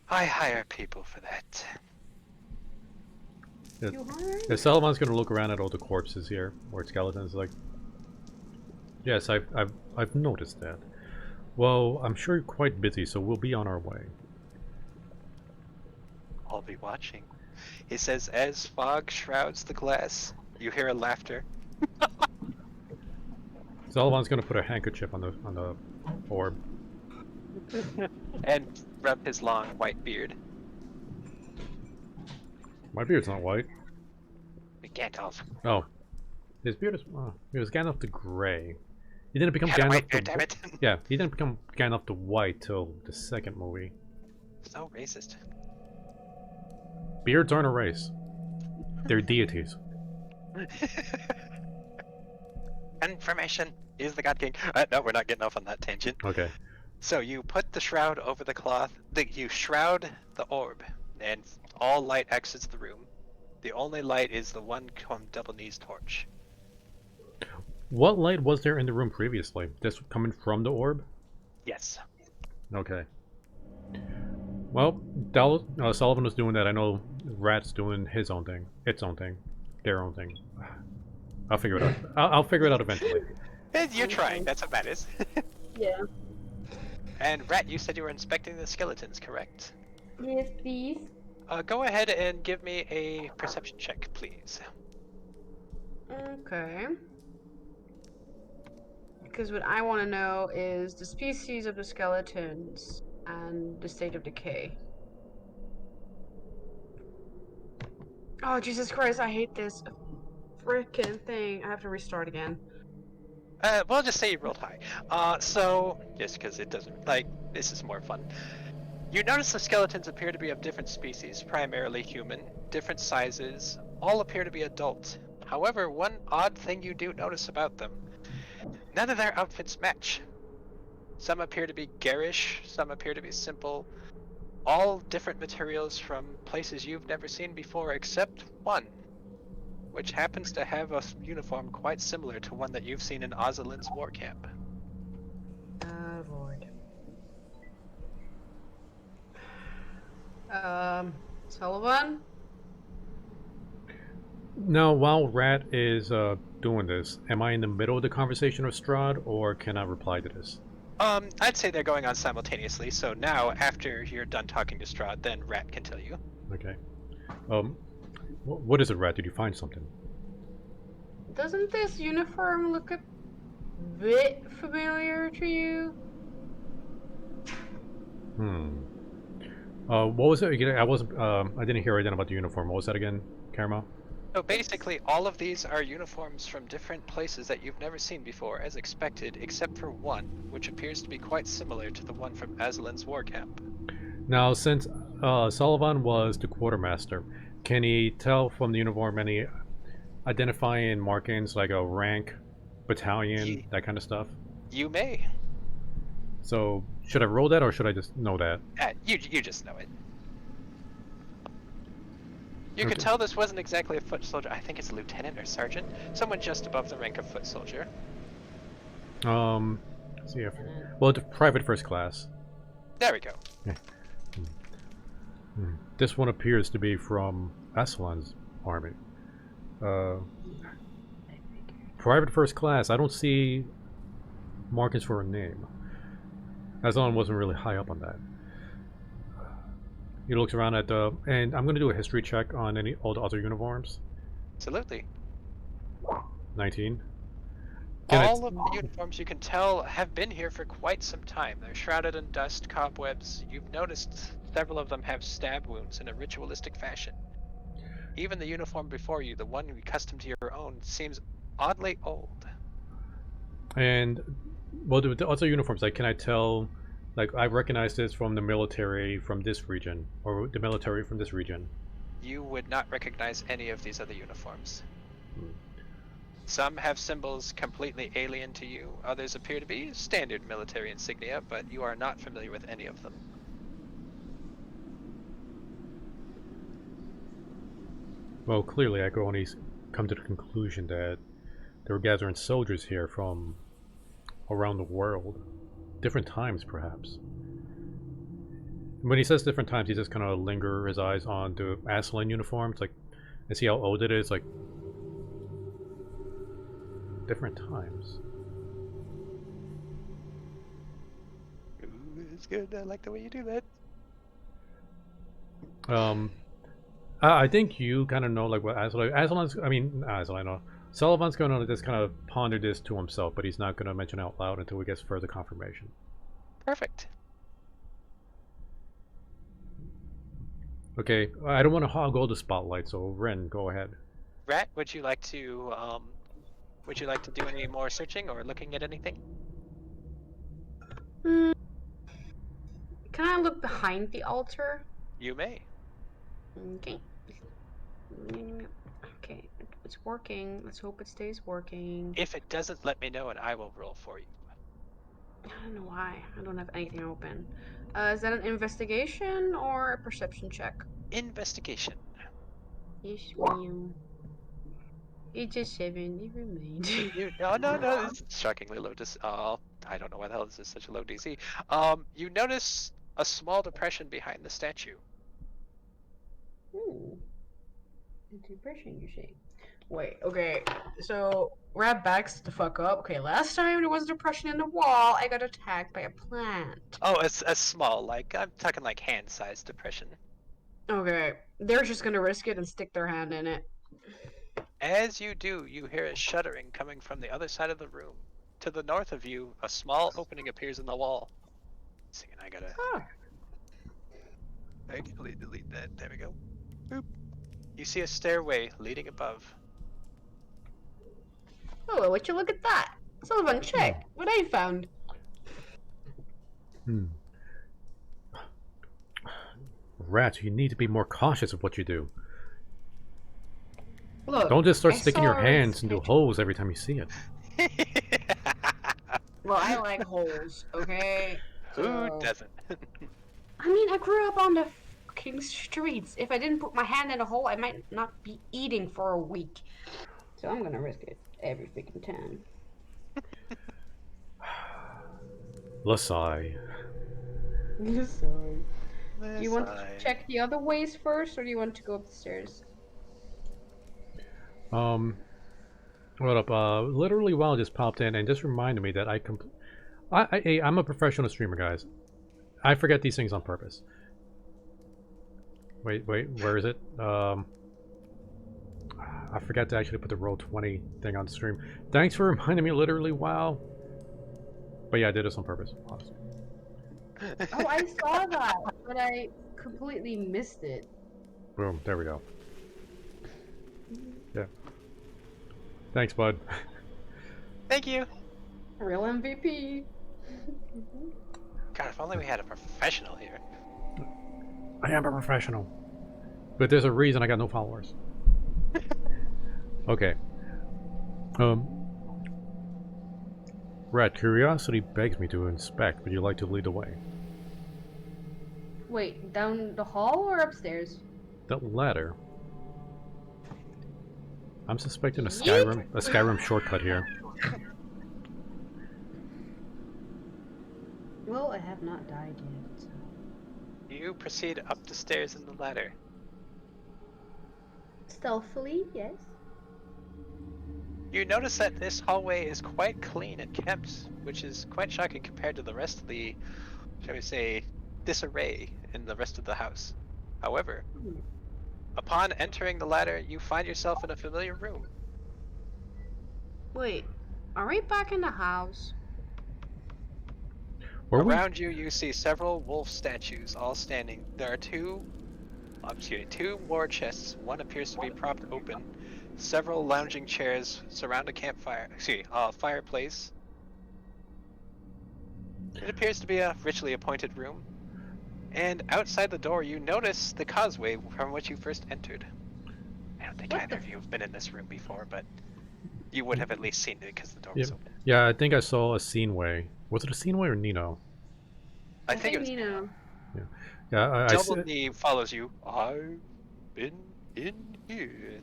I hire people for that. You hungry? Yeah, Salaman's gonna look around at all the corpses here, or skeletons, like... Yes, I've noticed that. Well, I'm sure you're quite busy, so we'll be on our way. I'll be watching. He says, as fog shrouds the glass, you hear a laughter. Salaman's gonna put a handkerchief on the orb. And rub his long white beard. My beard's not white. Gandalf. Oh. His beard is... it was Gandalf the Grey. He didn't become Had a Gandalf white the... beard, damn it. Yeah, he didn't become Gandalf the White till the second movie. So racist. Beards aren't a race. They're deities. Information is the God King. No, we're not getting off on that tangent. Okay. So you put the shroud over the cloth. You shroud the orb, and all light exits the room. The only light is the one double knees torch. What light was there in the room previously? This coming from the orb? Yes. Okay. Well, Sullivan was doing that. I know Rat's doing his own thing. Its own thing. Their own thing. I'll figure it out. I'll figure it out eventually. You're trying, that's what matters. Yeah. And Rat, you said you were inspecting the skeletons, correct? Yes, please. Go ahead and give me a perception check, please. Okay. Because what I want to know is the species of the skeletons and the state of decay. Oh, Jesus Christ, I hate this frickin' thing. I have to restart again. We'll just say you rolled high. So, just because it doesn't, this is more fun. You notice the skeletons appear to be of different species, primarily human, different sizes, all appear to be adult. However, one odd thing you do notice about them, none of their outfits match. Some appear to be garish, some appear to be simple, all different materials from places you've never seen before except one, which happens to have a uniform quite similar to one that you've seen in Ozalin's war camp. Oh, Lord. Sullivan? Now, while Rat is doing this, am I in the middle of the conversation with Strahd, or can I reply to this? I'd say they're going on simultaneously, so now, after you're done talking to Strahd, then Rat can tell you. Okay. What is it, Rat? Did you find something? Doesn't this uniform look a bit familiar to you? What was it again? I didn't hear again about the uniform. What was that again, Karma? So basically, all of these are uniforms from different places that you've never seen before, as expected, except for one, which appears to be quite similar to the one from Aslan's war camp. Now, since Sullivan was the quartermaster, can he tell from the uniform any identifying markings like a rank, battalion, that kind of stuff? You may. So, should I roll that, or should I just know that? You just know it. You Okay. could tell this wasn't exactly a foot soldier. I think it's a lieutenant or sergeant. Someone just above the rank of foot soldier. Let's see if... Well, it's private first class. There we go. This one appears to be from Aslan's army. Private first class. I don't see markings for a name. Aslan wasn't really high up on that. He looks around at the... And I'm going to do a history check on all the other uniforms. Absolutely. 19. Can All of the uniforms you can tell have been here for quite some time. They're shrouded in dust, cobwebs. You've noticed several of them have stab wounds in a ritualistic fashion. Even the uniform before you, the one accustomed to your own, seems oddly old. And well, the other uniforms, like, can I tell? Like, I recognize this from the military from this region, or the military from this region. You would not recognize any of these other uniforms. Hmm. Some have symbols completely alien to you. Others appear to be standard military insignia, but you are not familiar with any of them. Well, clearly, I could only come to the conclusion that they were gathering soldiers here from around the world, different times, perhaps. When he says different times, he just kind of linger his eyes on the Aslan uniforms, like, and see how old it is, like, different times. Ooh, it's good. I like the way you do that. I think you kind of know, like, what Aslan's, I mean, not Aslan, no. Sullivan's going to just kind of ponder this to himself, but he's not going to mention out loud until he gets further confirmation. Perfect. Okay, I don't want to hog all the spotlight, so Ren, go ahead. Rat, would you like to do any more searching or looking at anything? Can I look behind the altar? You may. Okay. Okay, it's working. Let's hope it stays working. If it doesn't, let me know and I will roll for you. I don't know why. I don't have anything open. Is that an investigation or a perception check? Investigation. Yes, ma'am. It's a 7. It remains. No. This is shockingly low. I don't know why the hell this is such a low DC. You notice a small depression behind the statue. Ooh. Depression, you say? Wait, okay. So, Rat backs the fuck up. Okay, last time there was a depression in the wall, I got attacked by a plant. Oh, it's a small, like, I'm talking like hand-sized depression. Okay, they're just gonna risk it and stick their hand in it. As you do, you hear a shuddering coming from the other side of the room. To the north of you, a small opening appears in the wall. Singing, I can delete that. There we go. Boop. You see a stairway leading above. Oh, would you look at that? Sullivan, check what I found. Rat, you need to be more cautious of what you do. Look, Don't just start I sticking your saw hands its into holes every time you see it. Well, I like holes, okay? Who So- doesn't? I mean, I grew up on the fucking streets. If I didn't put my hand in a hole, I might not be eating for a week. So I'm gonna risk it every freaking time. Lasai. Sorry. Do you want to Sigh. check the other ways first, or do you want to go up the stairs? What up? Literally Wild just popped in and just reminded me that I'm a professional streamer, guys. I forget these things on purpose. Wait, where is it? I forgot to actually put the Roll20 thing on stream. Thanks for reminding me, literally, wow. But yeah, I did this on purpose, honestly. Oh, I saw that, but I completely missed it. Boom, there we go. Yeah. Thanks, bud. Thank you. Real MVP. God, if only we had a professional here. I am a professional. But there's a reason I got no followers. Okay. Rat, curiosity begs me to inspect. Would you like to lead the way? Wait, down the hall or upstairs? The ladder. I'm suspecting a Skyrim shortcut here. Well, I have not died yet. So. You proceed up the stairs in the ladder. Stealthily, yes. You notice that this hallway is quite clean and kept, which is quite shocking compared to the rest of the, shall we say, disarray in the rest of the house. However, upon entering the ladder, you find yourself in a familiar room. Wait, Are we back in the house? Were we? Around you, you see several wolf statues, all standing. There are two war chests. One appears to be propped open. Several lounging chairs surround a campfire. Fireplace. It appears to be a richly appointed room. And outside the door, you notice the causeway from which you first entered. I don't think either of you have been in this room before, but you would have at least seen it because the door was open. Yeah, I think I saw a Sceneway. Was it a Sceneway or Nino? I think it was. Nino. Yeah, Double D follows you. I've been in here.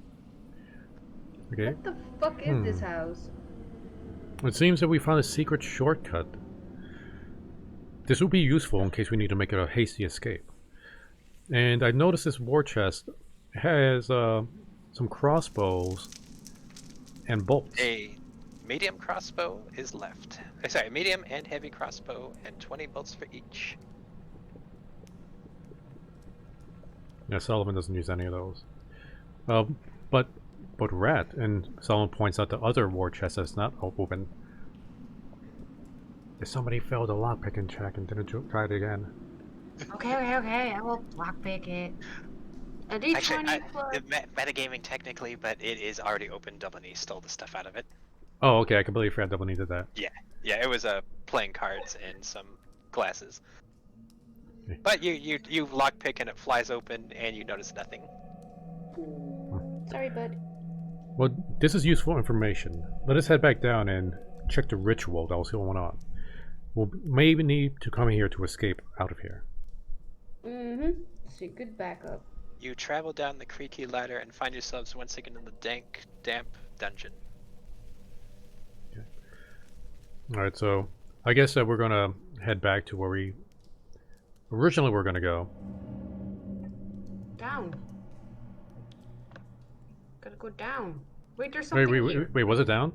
Okay. What the fuck is this house? It seems that we found a secret shortcut. This will be useful in case we need to make a hasty escape. And I noticed this war chest has some crossbows and bolts. A medium crossbow is left. Sorry, medium and heavy crossbow, and 20 bolts for each. Yeah, Sullivan doesn't use any of those. But Rat, and Sullivan points out the other war chest that's not open. If somebody failed a lockpicking check and didn't try it again. Okay. I will lockpick it. A D20 Actually, plus. metagaming technically, but it is already open. Double E stole the stuff out of it. Oh, okay, I completely forgot Double needed that. Yeah, it was playing cards and some glasses. Okay. But you lockpick and it flies open, and you notice nothing. Sorry, bud. Well, this is useful information. Let us head back down and check the ritual that was going on. We'll maybe need to come here to escape out of here. Mm-hmm. It's a good backup. You travel down the creaky ladder and find yourselves once again in the dank, damp dungeon. Alright, so I guess that we're gonna head back to where we originally were gonna go. Down. Gotta go down. Wait, there's something here. Wait, was it down?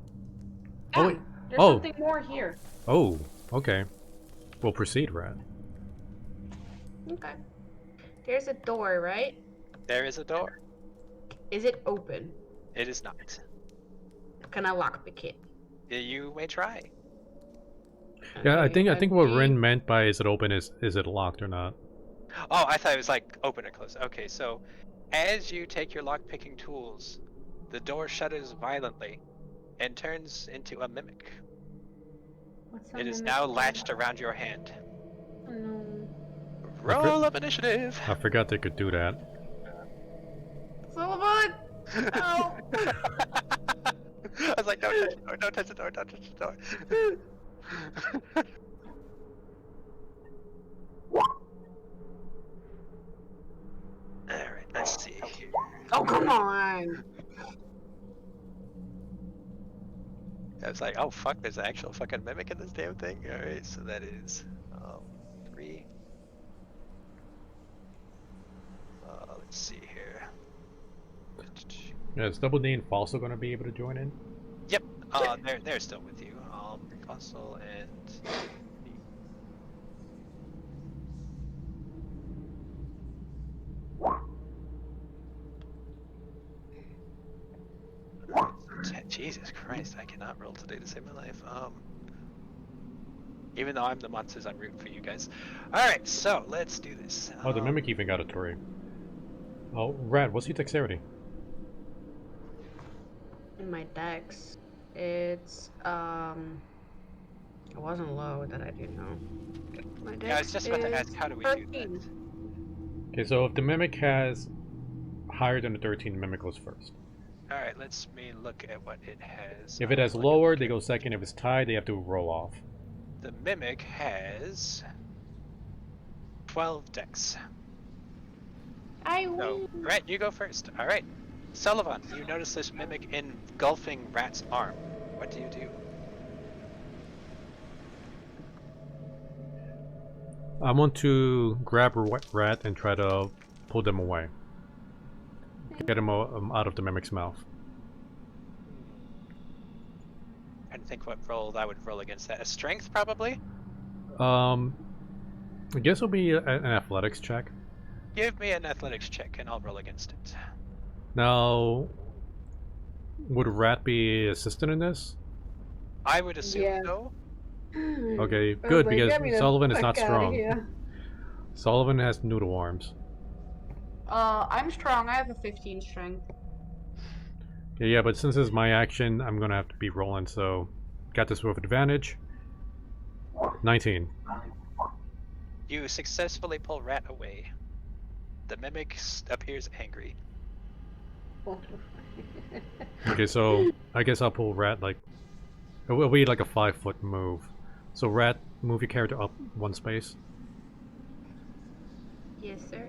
Down. Oh, wait. There's Oh. something more here. Oh, okay. We'll proceed, Rat. Okay. There's a door, right? There is a door. Is it open? It is not. Can I lockpick it? You may try. Yeah, I Okay, think what D- Rin meant by is it open is it locked or not? Oh, I thought it was like open or close. Okay, so as you take your lockpicking tools, the door shudders violently and turns into a mimic. What's It is on now the latched around your hand. Oh, no. Roll up initiative. I forgot they could do that. Sullivan! No! I was like, don't touch the door, don't touch the door, don't touch the door. Alright, let's see here. Oh, come on! I was like, oh fuck, there's an actual fucking mimic in this damn thing? Alright, so that is 3. Let's see here. Yeah, is Double D and Fossil going to be able to join in? Yep, they're still with you. Fossil and Jesus Christ, I cannot roll today to save my life. Even though I'm the monsters, I'm rooting for you guys. Alright, so let's do this. Oh, the Mimic even got a Tory. Oh, Rat, what's your dexterity? In my dex, it's, it wasn't low that I didn't know. My dex Yeah, I was just about to is ask, how do we do 13. that? Okay, so if the Mimic has higher than a 13, the Mimic goes first. Alright, let's look at what it has. If it has lower, they go second. If it's tied, they have to roll off. The Mimic has 12 dex. I So, win. Rat, you go first. Alright. Sullivan, you notice this Mimic engulfing Rat's arm. What do you do? I want to grab Rat and try to pull them away. Get him out of the Mimic's mouth. I think what roll I would roll against that. A strength, probably? I guess it'll be an athletics check. Give me an athletics check and I'll roll against it. Now, would Rat be assistant in this? I would assume Yeah. so. Okay, I good, was like, because "Get me the Sullivan is fuck not outta strong. here." Sullivan has noodle arms. I'm strong. I have a 15 strength. Yeah, but since it's my action, I'm gonna have to be rolling, so got this with advantage. 19. You successfully pull Rat away. The mimic appears angry. Okay, so I guess I'll pull Rat like... It will be like a 5-foot move. So Rat, move your character up 1 space. Yes, sir.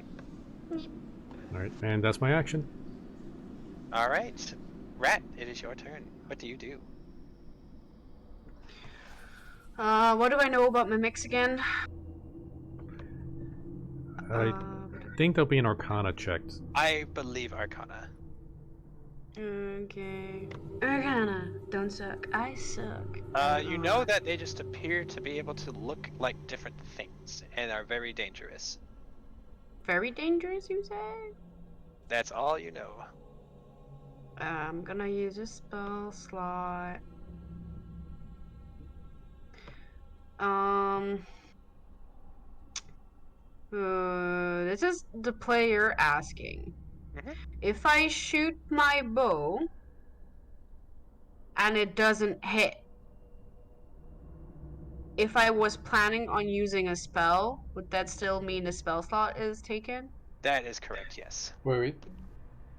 Alright, and that's my action. Alright. Rat, it is your turn. What do you do? What do I know about mimics again? I think there'll be an Arcana check. I believe Arcana. Okay. Arcana, don't suck. I suck. You know that they just appear to be able to look like different things and are very dangerous. Very dangerous, you say? That's all you know. I'm gonna use a spell slot. This is the player asking. Mhm. If I shoot my bow and it doesn't hit, if I was planning on using a spell, would that still mean the spell slot is taken? That is correct, yes. Wait.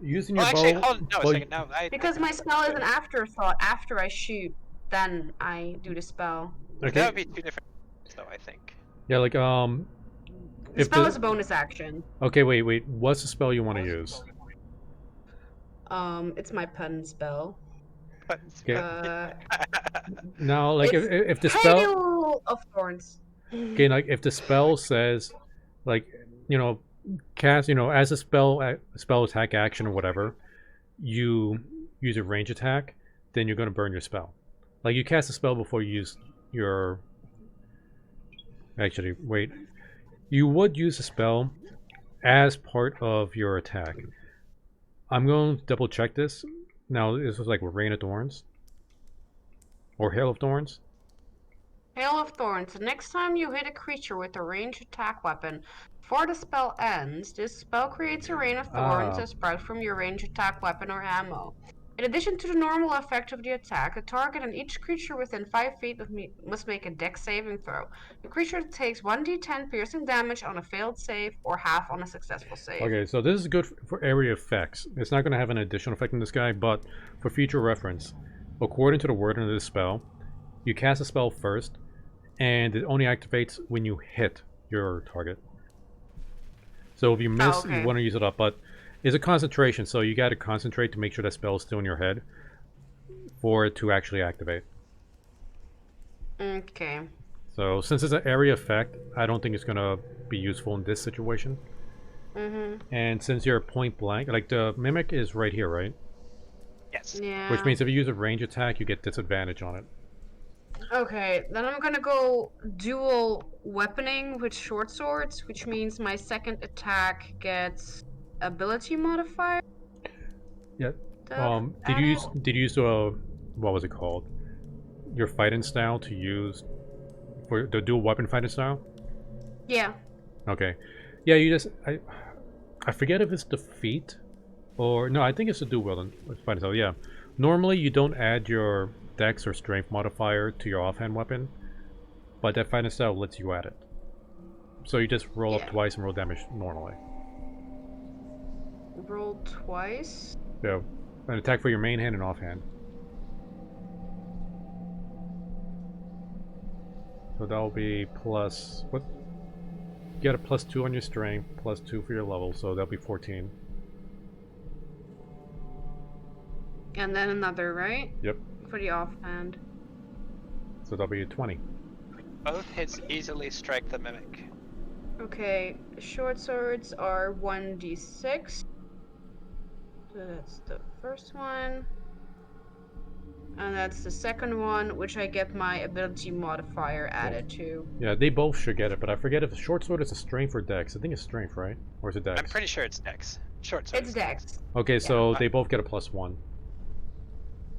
Using Well, your actually, bow... hold on, no, a well, second. No, Because my spell is an afterthought. After I shoot, then I do the spell. Okay. That would be 2 different things, though, I think. Yeah, like, The if spell the... is a bonus action. Okay, wait. What's the spell you want to use? It's my pun spell. Okay. Now, like, if the spell... Hail of Thorns. Okay, like, if the spell says, like, you know, cast, you know, as a spell attack action or whatever, you use a range attack, then you're going to burn your spell. Like, you cast a spell before you use your... Actually, wait. You would use a spell as part of your attack. I'm going to double check this. Now, this was like Rain of Thorns. Or Hail of Thorns. Hail of Thorns. The next time you hit a creature with a ranged attack weapon, before the spell ends, this spell creates a rain of thorns that sprout from your ranged attack weapon or ammo. In addition to the normal effect of the attack, the target and each creature within 5 feet of me must make a dex saving throw. The creature takes 1d10 piercing damage on a failed save or half on a successful save. Okay, so this is good for area effects. It's not going to have an additional effect on this guy, but for future reference, according to the wording of this spell, you cast a spell first, and it only activates when you hit your target. So if you miss, you want to use it up, but it's a concentration, so you got to concentrate to make sure that spell is still in your head for it to actually activate. Okay. So since it's an area effect, I don't think it's going to be useful in this situation. And since you're point blank, like the mimic is right here, right? Yes. Yeah. Which means if you use a range attack, you get disadvantage on it. Okay, then I'm gonna go dual weaponing with short swords, which means my second attack gets ability modifier. Yeah. Did you use what was it called? Your fighting style to use for the dual weapon fighting style? Yeah. Okay. Yeah, you just I forget if it's defeat or no, I think it's a dual weapon fighting style. Yeah. Normally you don't add your dex or strength modifier to your offhand weapon, but that fighting style lets you add it. So you just roll up twice and roll damage normally. Roll twice? Yeah. An attack for your main hand and offhand. So that'll be plus what? You get a +2 on your strength, +2 for your level, so that'll be 14. And then another, right? Yep. For the offhand. So that'll be a 20. Both hits easily strike the mimic. Okay, short swords are 1d6. So that's the first one. And that's the second one, which I get my ability modifier added to. Yeah, they both should get it, but I forget if the short sword is a strength or dex. I think it's strength, right? Or is it dex? I'm pretty sure it's dex. Short sword. It's dex. Okay, so they both get a +1.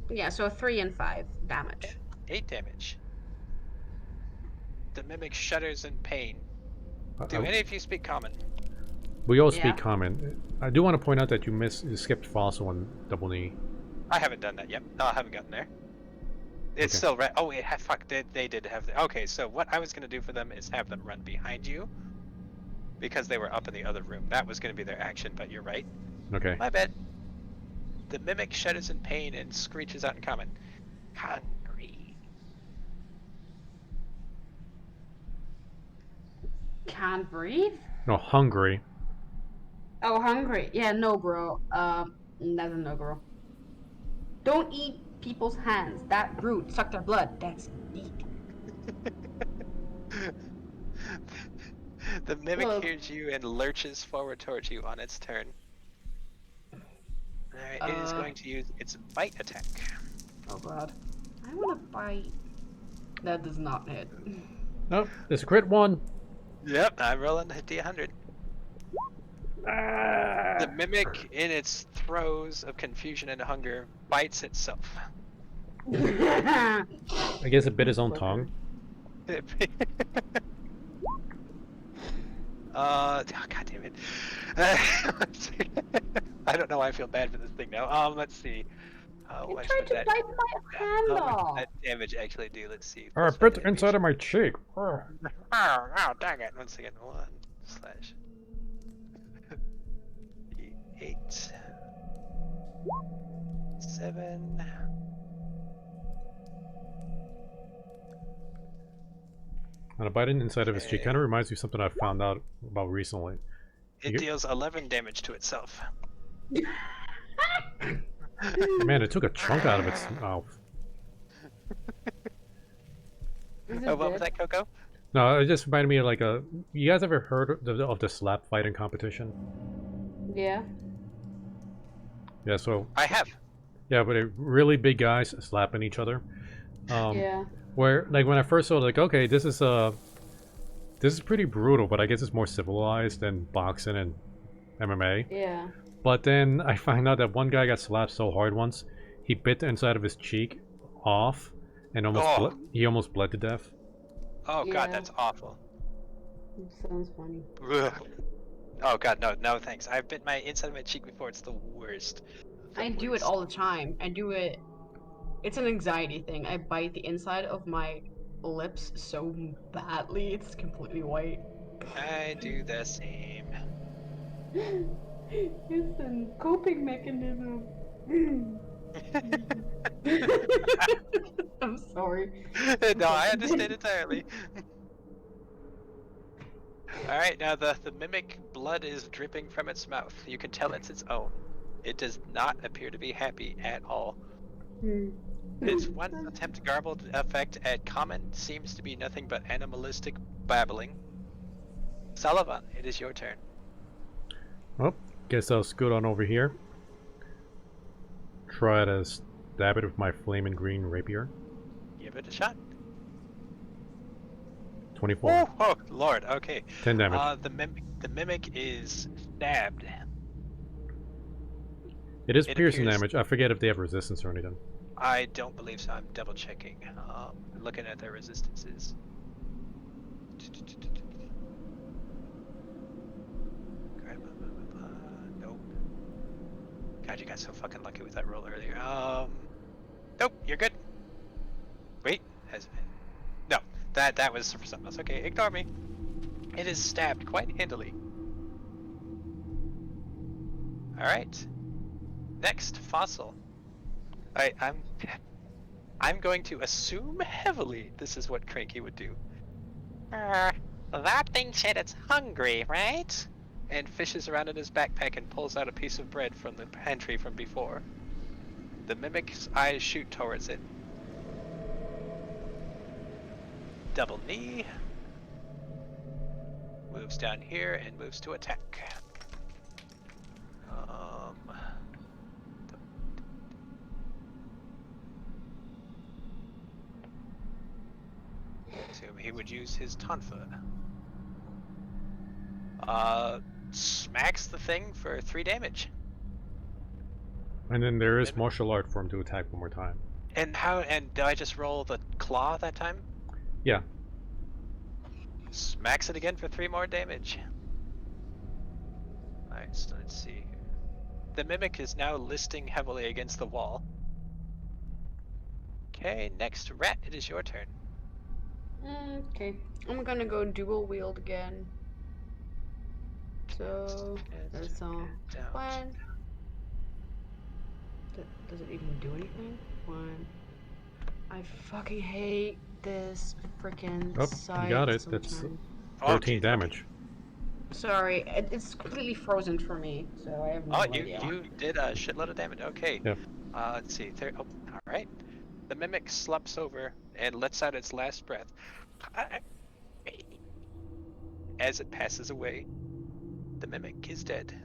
Yeah, so 3 and 5 damage. 8 damage. The mimic shudders in pain. Do I- any of you speak common? we all Yeah. speak common. I do want to point out that you skipped fossil and double knee. I haven't done that yet. No, I haven't gotten there. It's Okay. still oh wait, fuck, they did have the, okay, so what I was gonna do for them is have them run behind you because they were up in the other room. That was gonna be their action, but you're right. Okay. My bad. The mimic shudders in pain and screeches out in common. Hungry. Can't breathe? No, hungry. Oh, hungry. Yeah, no, bro. That's a no, bro. Don't eat people's hands. That rude. Suck their blood. That's neat. The mimic Look. hears you and lurches forward towards you on its turn. Alright, it is going to use its bite attack. Oh god. I wanna bite. That does not hit. Nope, it's a crit one. Yep, I'm rolling a D100. Ah. The mimic, in its throes of confusion and hunger, bites itself. I guess it bit his own tongue. Oh, god damn it. I don't know why I feel bad for this thing now. Let's see. You What tried should to that, bite my hand how much off. did that damage actually do? Let's see. Or a Plus bit inside of my cheek. Oh, dang it. Once again, 1 / 8. 7. And a bite inside of his cheek kind of reminds me of something I found out about recently. It deals 11 damage to itself. Man, it took a chunk out of its mouth. What was that, Coco? No, it just reminded me of like a... You guys ever heard of the slap fighting competition? Yeah. Yeah, so... I have. Yeah, but really big guys slapping each other. Yeah. Where, like, when I first saw it, like, okay, this is pretty brutal, but I guess it's more civilized than boxing and MMA. Yeah. But then I find out that one guy got slapped so hard once, he bit the inside of his cheek off, and he almost bled to death. Oh god, Yeah. that's awful. Sounds funny. Ugh. Oh god, no thanks. I've bit my inside of my cheek before, it's the worst. I do it all the time. I do it. It's an anxiety thing. I bite the inside of my lips so badly it's completely white. I do the same. It's a coping mechanism. I'm sorry. No, I understand entirely. Alright, now the mimic blood is dripping from its mouth. You can tell it's its own. It does not appear to be happy at all. Its one attempt garbled effect at common seems to be nothing but animalistic babbling. Sullivan, it is your turn. Well, guess I'll scoot on over here. Try to stab it with my flaming green rapier. Give it a shot. 24. Oh lord, okay. 10 damage. The mimic is stabbed. It is it piercing appears- damage. I forget if they have resistance or anything. I don't believe so. I'm double checking. Looking at their resistances. Nope. God, you got so fucking lucky with that roll earlier. Nope, you're good. Wait, no, that was for something else. Okay, ignore me. It is stabbed quite handily. All right. Next, fossil. I'm going to assume heavily this is what Cranky would do. That thing said it's hungry, right? And fishes around in his backpack and pulls out a piece of bread from the pantry from before. The mimic's eyes shoot towards it. Double knee. Moves down here and moves to attack. Assume he would use his Tonfa. Smacks the thing for 3 damage. And then there is martial art for him to attack one more time. And how? And did I just roll the claw that time? Yeah. Smacks it again for 3 more damage. Alright, so let's see. The mimic is now listing heavily against the wall. Okay, next rat, it is your turn. Okay. I'm gonna go dual wield again. So that's all. Down. One. Does it even do anything? One. I fucking hate this freaking Oh, side you got it. That's sometimes. 13 damage. Sorry, it's completely frozen for me, so I have no Oh, idea. you did a shitload of damage. Okay. Yep. Let's see. Oh, all right. The mimic slumps over and lets out its last breath. As it passes away, the mimic is dead.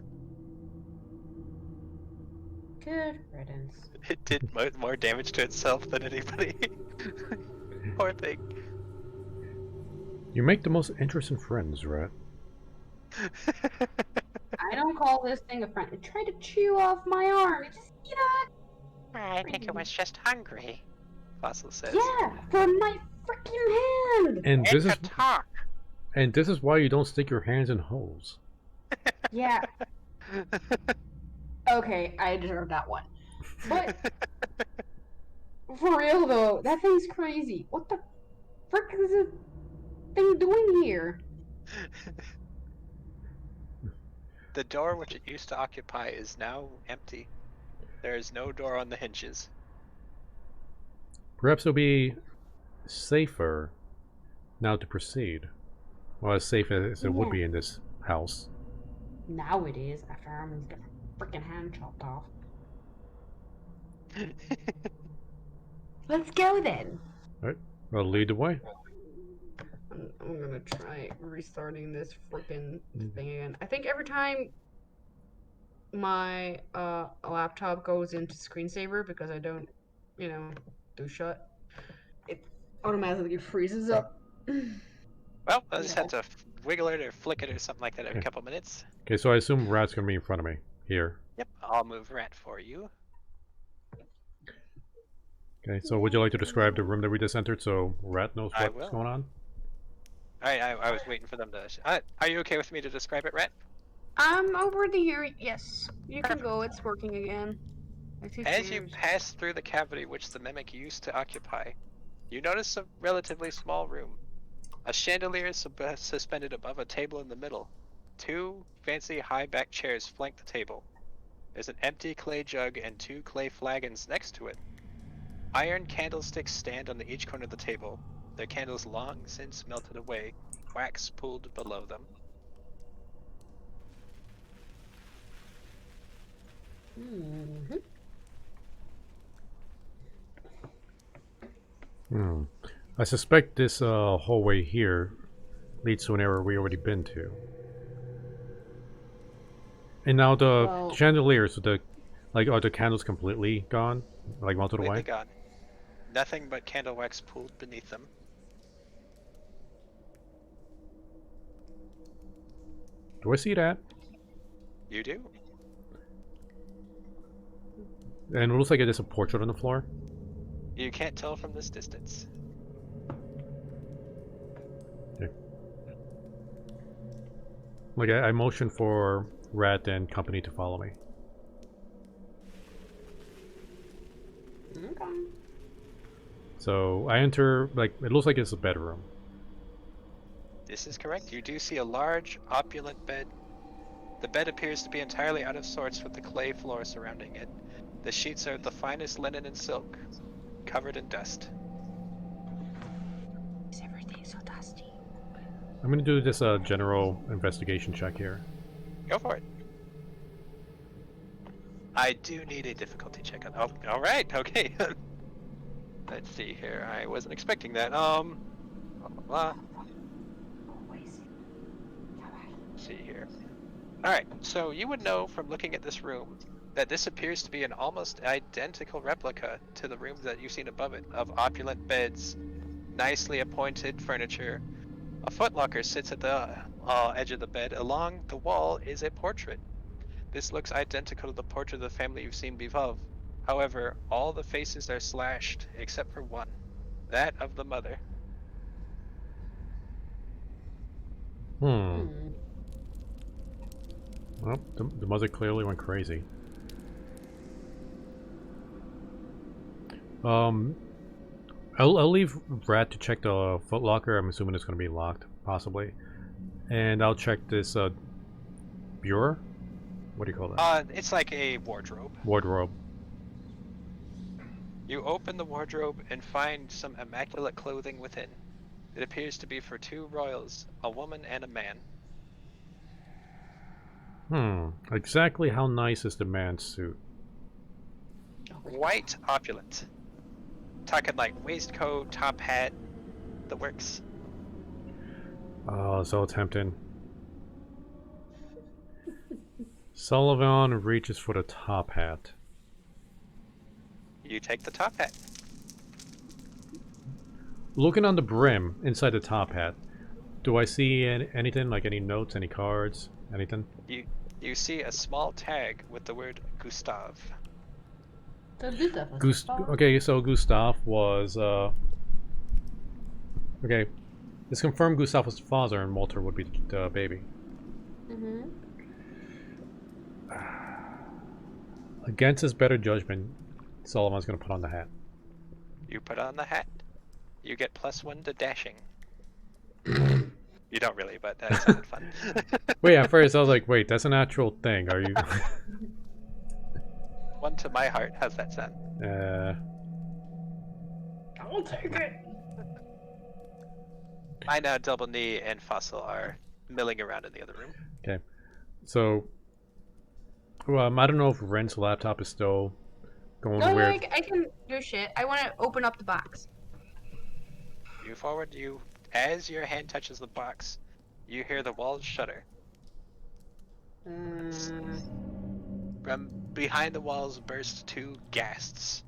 Good riddance. It did more damage to itself than anybody. Poor thing. You make the most interesting friends, Rat. I don't call this thing a friend. It tried to chew off my arm. It just, I think it was just hungry. Fossil says. yeah, for my freaking hand. And this is talk. and this is why you don't stick your hands in holes. Yeah. Okay, I deserve that one. But for real though, that thing's crazy. What the frick is this thing doing here? The door which it used to occupy is now empty. There is no door on the hinges. Perhaps it'll be safer now to proceed. Well, as safe as it would be in this house. Now it is, after Armin's got a freaking hand chopped off. Let's go then. Alright, I'll lead the way. I'm gonna try restarting this freaking thing again. I think every time my laptop goes into screensaver because I don't, do shut, it automatically freezes up. Well, I just have to wiggle it or flick it or something like that every couple minutes. Okay, so I assume Rat's gonna be in front of me. Here. Yep, I'll move Rat for you. Okay, so would you like to describe the room that we just entered so Rat knows I what's will. going on? Alright, I was waiting for them to... are you okay with me to describe it, Rat? I'm over here. Yes, you can go. It's working again. As you pass through the cavity which the mimic used to occupy, you notice a relatively small room. A chandelier is suspended above a table in the middle. 2 fancy high-backed chairs flank the table. There's an empty clay jug and 2 clay flagons next to it. Iron candlesticks stand on each corner of the table, their candles long since melted away, wax pooled below them. I suspect this hallway here leads to an area we already been to. And now the chandeliers, are the candles completely gone? Like melted away? Completely gone. Nothing but candle wax pooled beneath them. Do I see that? You do? And it looks like there's a portrait on the floor. You can't tell from this distance. Okay. Like I motion for Rat and company to follow me. Okay. So I enter, like, it looks like it's a bedroom. This is correct. You do see a large, opulent bed. The bed appears to be entirely out of sorts with the clay floor surrounding it. The sheets are the finest linen and silk, covered in dust. Is everything so dusty? I'm gonna do this general investigation check here. Go for it. I do need a difficulty check on. Oh, all right. Okay. Let's see here. I wasn't expecting that. Blah, blah, blah. Let's see here. All right. So you would know from looking at this room that this appears to be an almost identical replica to the rooms that you've seen above it, of opulent beds, nicely appointed furniture. A footlocker sits at the edge of the bed. Along the wall is a portrait. This looks identical to the portrait of the family you've seen above. However, all the faces are slashed except for one, that of the mother. Hmm. Well, the mother clearly went crazy. I'll leave Rat to check the footlocker. I'm assuming it's going to be locked, possibly. And I'll check this, bureau? What do you call that? It's like a wardrobe. Wardrobe. You open the wardrobe and find some immaculate clothing within. It appears to be for two royals, a woman and a man. Exactly how nice is the man's suit? White opulent. Talking like waistcoat, top hat, the works. Oh, so tempting. Sullivan reaches for the top hat. You take the top hat. Looking on the brim, inside the top hat, do I see anything, like any notes, any cards, anything? You see a small tag with the word Gustav. Okay, so Gustav was, okay, it's confirmed Gustav was the father and Walter would be the baby. Mm-hmm. Against his better judgment, Sullivan's gonna put on the hat. You put on the hat. You get +1 to dashing. You don't really, but that sounded fun. Wait, at first I was like, wait, that's an actual thing, are you? 1 to my heart. How's that sound? I'll take it. I know Double Knee and Fossil are milling around in the other room. Okay, so, I don't know if Ren's laptop is still going No, weird. I can do shit. I want to open up the box. You forward, as your hand touches the box, you hear the walls shudder. From behind the walls burst 2 ghasts.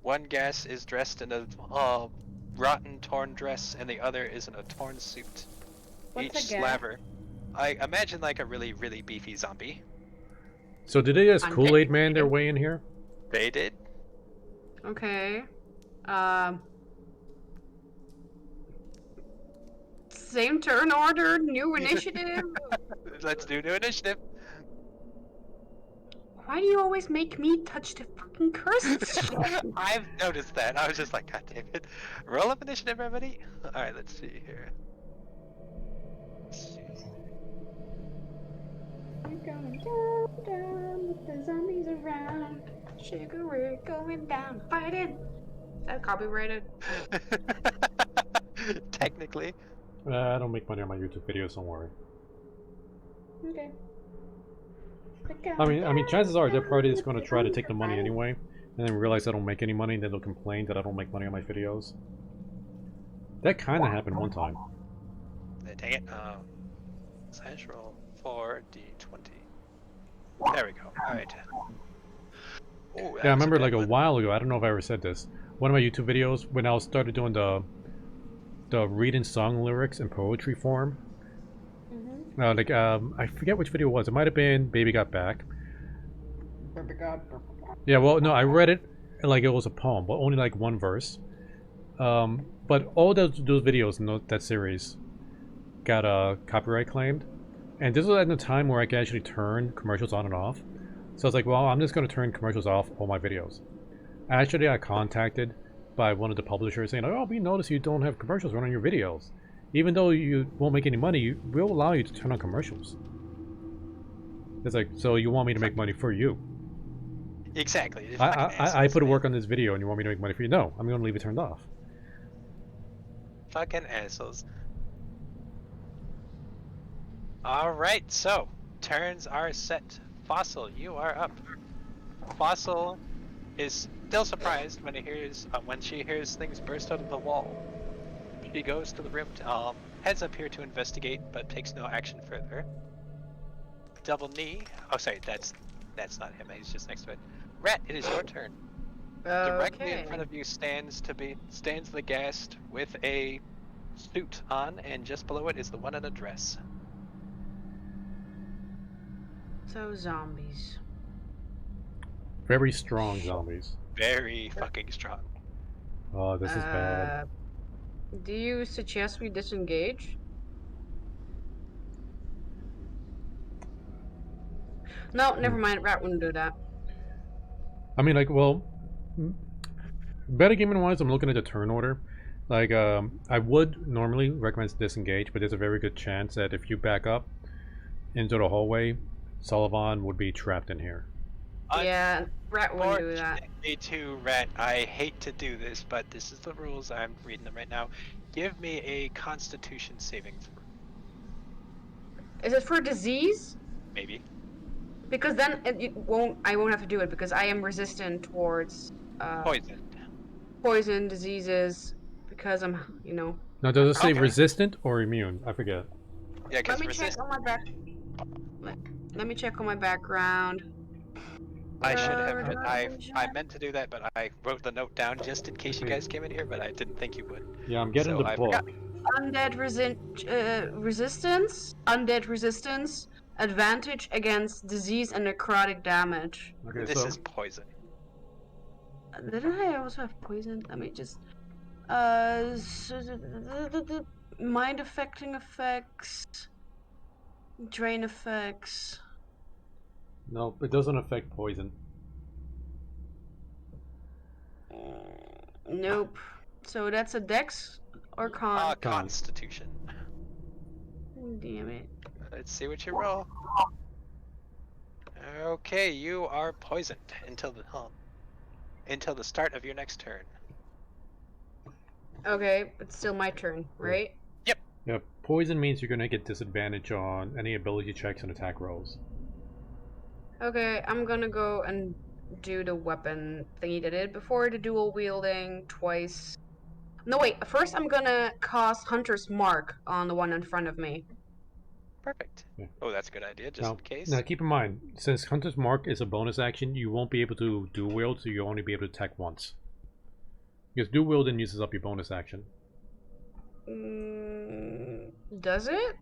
One ghast is dressed in a rotten, torn dress, and the other is in a torn suit. What's Each a ghast? slaver. I imagine like a really, really beefy zombie. So did they just I'm Kool-Aid getting Man their it. way in here? They did. Okay. Same turn order, new initiative. Let's do new initiative. Why do you always make me touch the fucking cursed shit? I've noticed that. I was just like, God damn it. Roll up initiative, everybody. Alright, let's see here. Let's see. We're going down, down with the zombies around. Sugar, we're going down, fighting. Is that copyrighted? Technically. I don't make money on my YouTube videos, don't worry. Okay. I mean, chances are they're probably just going to try to take the money anyway, and then realize I don't make any money, and then they'll complain that I don't make money on my videos. That kind of happened one time. Dang it. Slash roll 4d20. There we go. Alright. Yeah, I remember like a while ago, I don't know if I ever said this, one of my YouTube videos, when I started doing the reading song lyrics in poetry form, I forget which video it was. It might have been Baby Got Back. Yeah, well, no, I read it like it was a poem, but only like one verse. But all those videos in that series got copyright claimed, and this was at the time where I could actually turn commercials on and off. So I was like, well, I'm just going to turn commercials off all my videos. I actually got contacted by one of the publishers saying, oh, we noticed you don't have commercials running your videos. Even though you won't make any money, we'll allow you to turn on commercials. It's like, so you want me to make money for you? Exactly. I put to work on this video and you want me to make money for you? No, I'm going to leave it turned off. Fucking assholes. Alright, so turns are set. Fossil, you are up. Fossil is still surprised when she hears things burst out of the wall. She goes to the room, heads up here to investigate, but takes no action further. Double Knee. Oh, sorry, that's not him. He's just next to it. Rat, it is your turn. Directly in front of you stands the ghast with a suit on, and just below it is the one in a dress. So zombies. Very strong zombies. Very fucking strong. Oh, this is bad. Do you suggest we disengage? No, never mind. Rat wouldn't do that. I mean, like, well, metagaming wise, I'm looking at the turn order. Like, I would normally recommend disengage, but there's a very good chance that if you back up into the hallway, Sullivan would be trapped in here. Yeah, Rat wouldn't do that. Unfortunately, too, Rat, I hate to do this, but this is the rules. I'm reading them right now. Give me a Constitution saving throw. Is it for disease? Maybe. Because then I won't have to do it because I am resistant towards Poison. poison, diseases, because I'm, Now, does it say Okay. resistant or immune? I forget. Yeah, Let because me check on my back. Let me check on my background. I should have. I meant to do that, but I wrote the note down just in case you guys came in here, but I didn't think you would. Yeah, I'm getting So the I book. forgot. Undead resistance. Undead resistance. Advantage against disease and necrotic damage. Okay, This so is poison. Didn't I also have poison? Let me just. Mind affecting effects. Drain effects. no, it doesn't affect poison. Nope. So that's a dex or con? Constitution. Damn it. Let's see what you roll. Okay, you are poisoned until the start of your next turn. Okay, it's still my turn, right? Yeah, poison means you're gonna get disadvantage on any ability checks and attack rolls. Okay, I'm gonna go and do the weapon thingy that I did before, the dual wielding twice. No, wait, first I'm gonna cast Hunter's Mark on the one in front of me. Perfect. Yeah. Oh, that's a good idea, just Now, in case. now keep in mind, since Hunter's Mark is a bonus action, you won't be able to dual wield, so you'll only be able to attack once. Because dual wielding uses up your bonus action. Does it?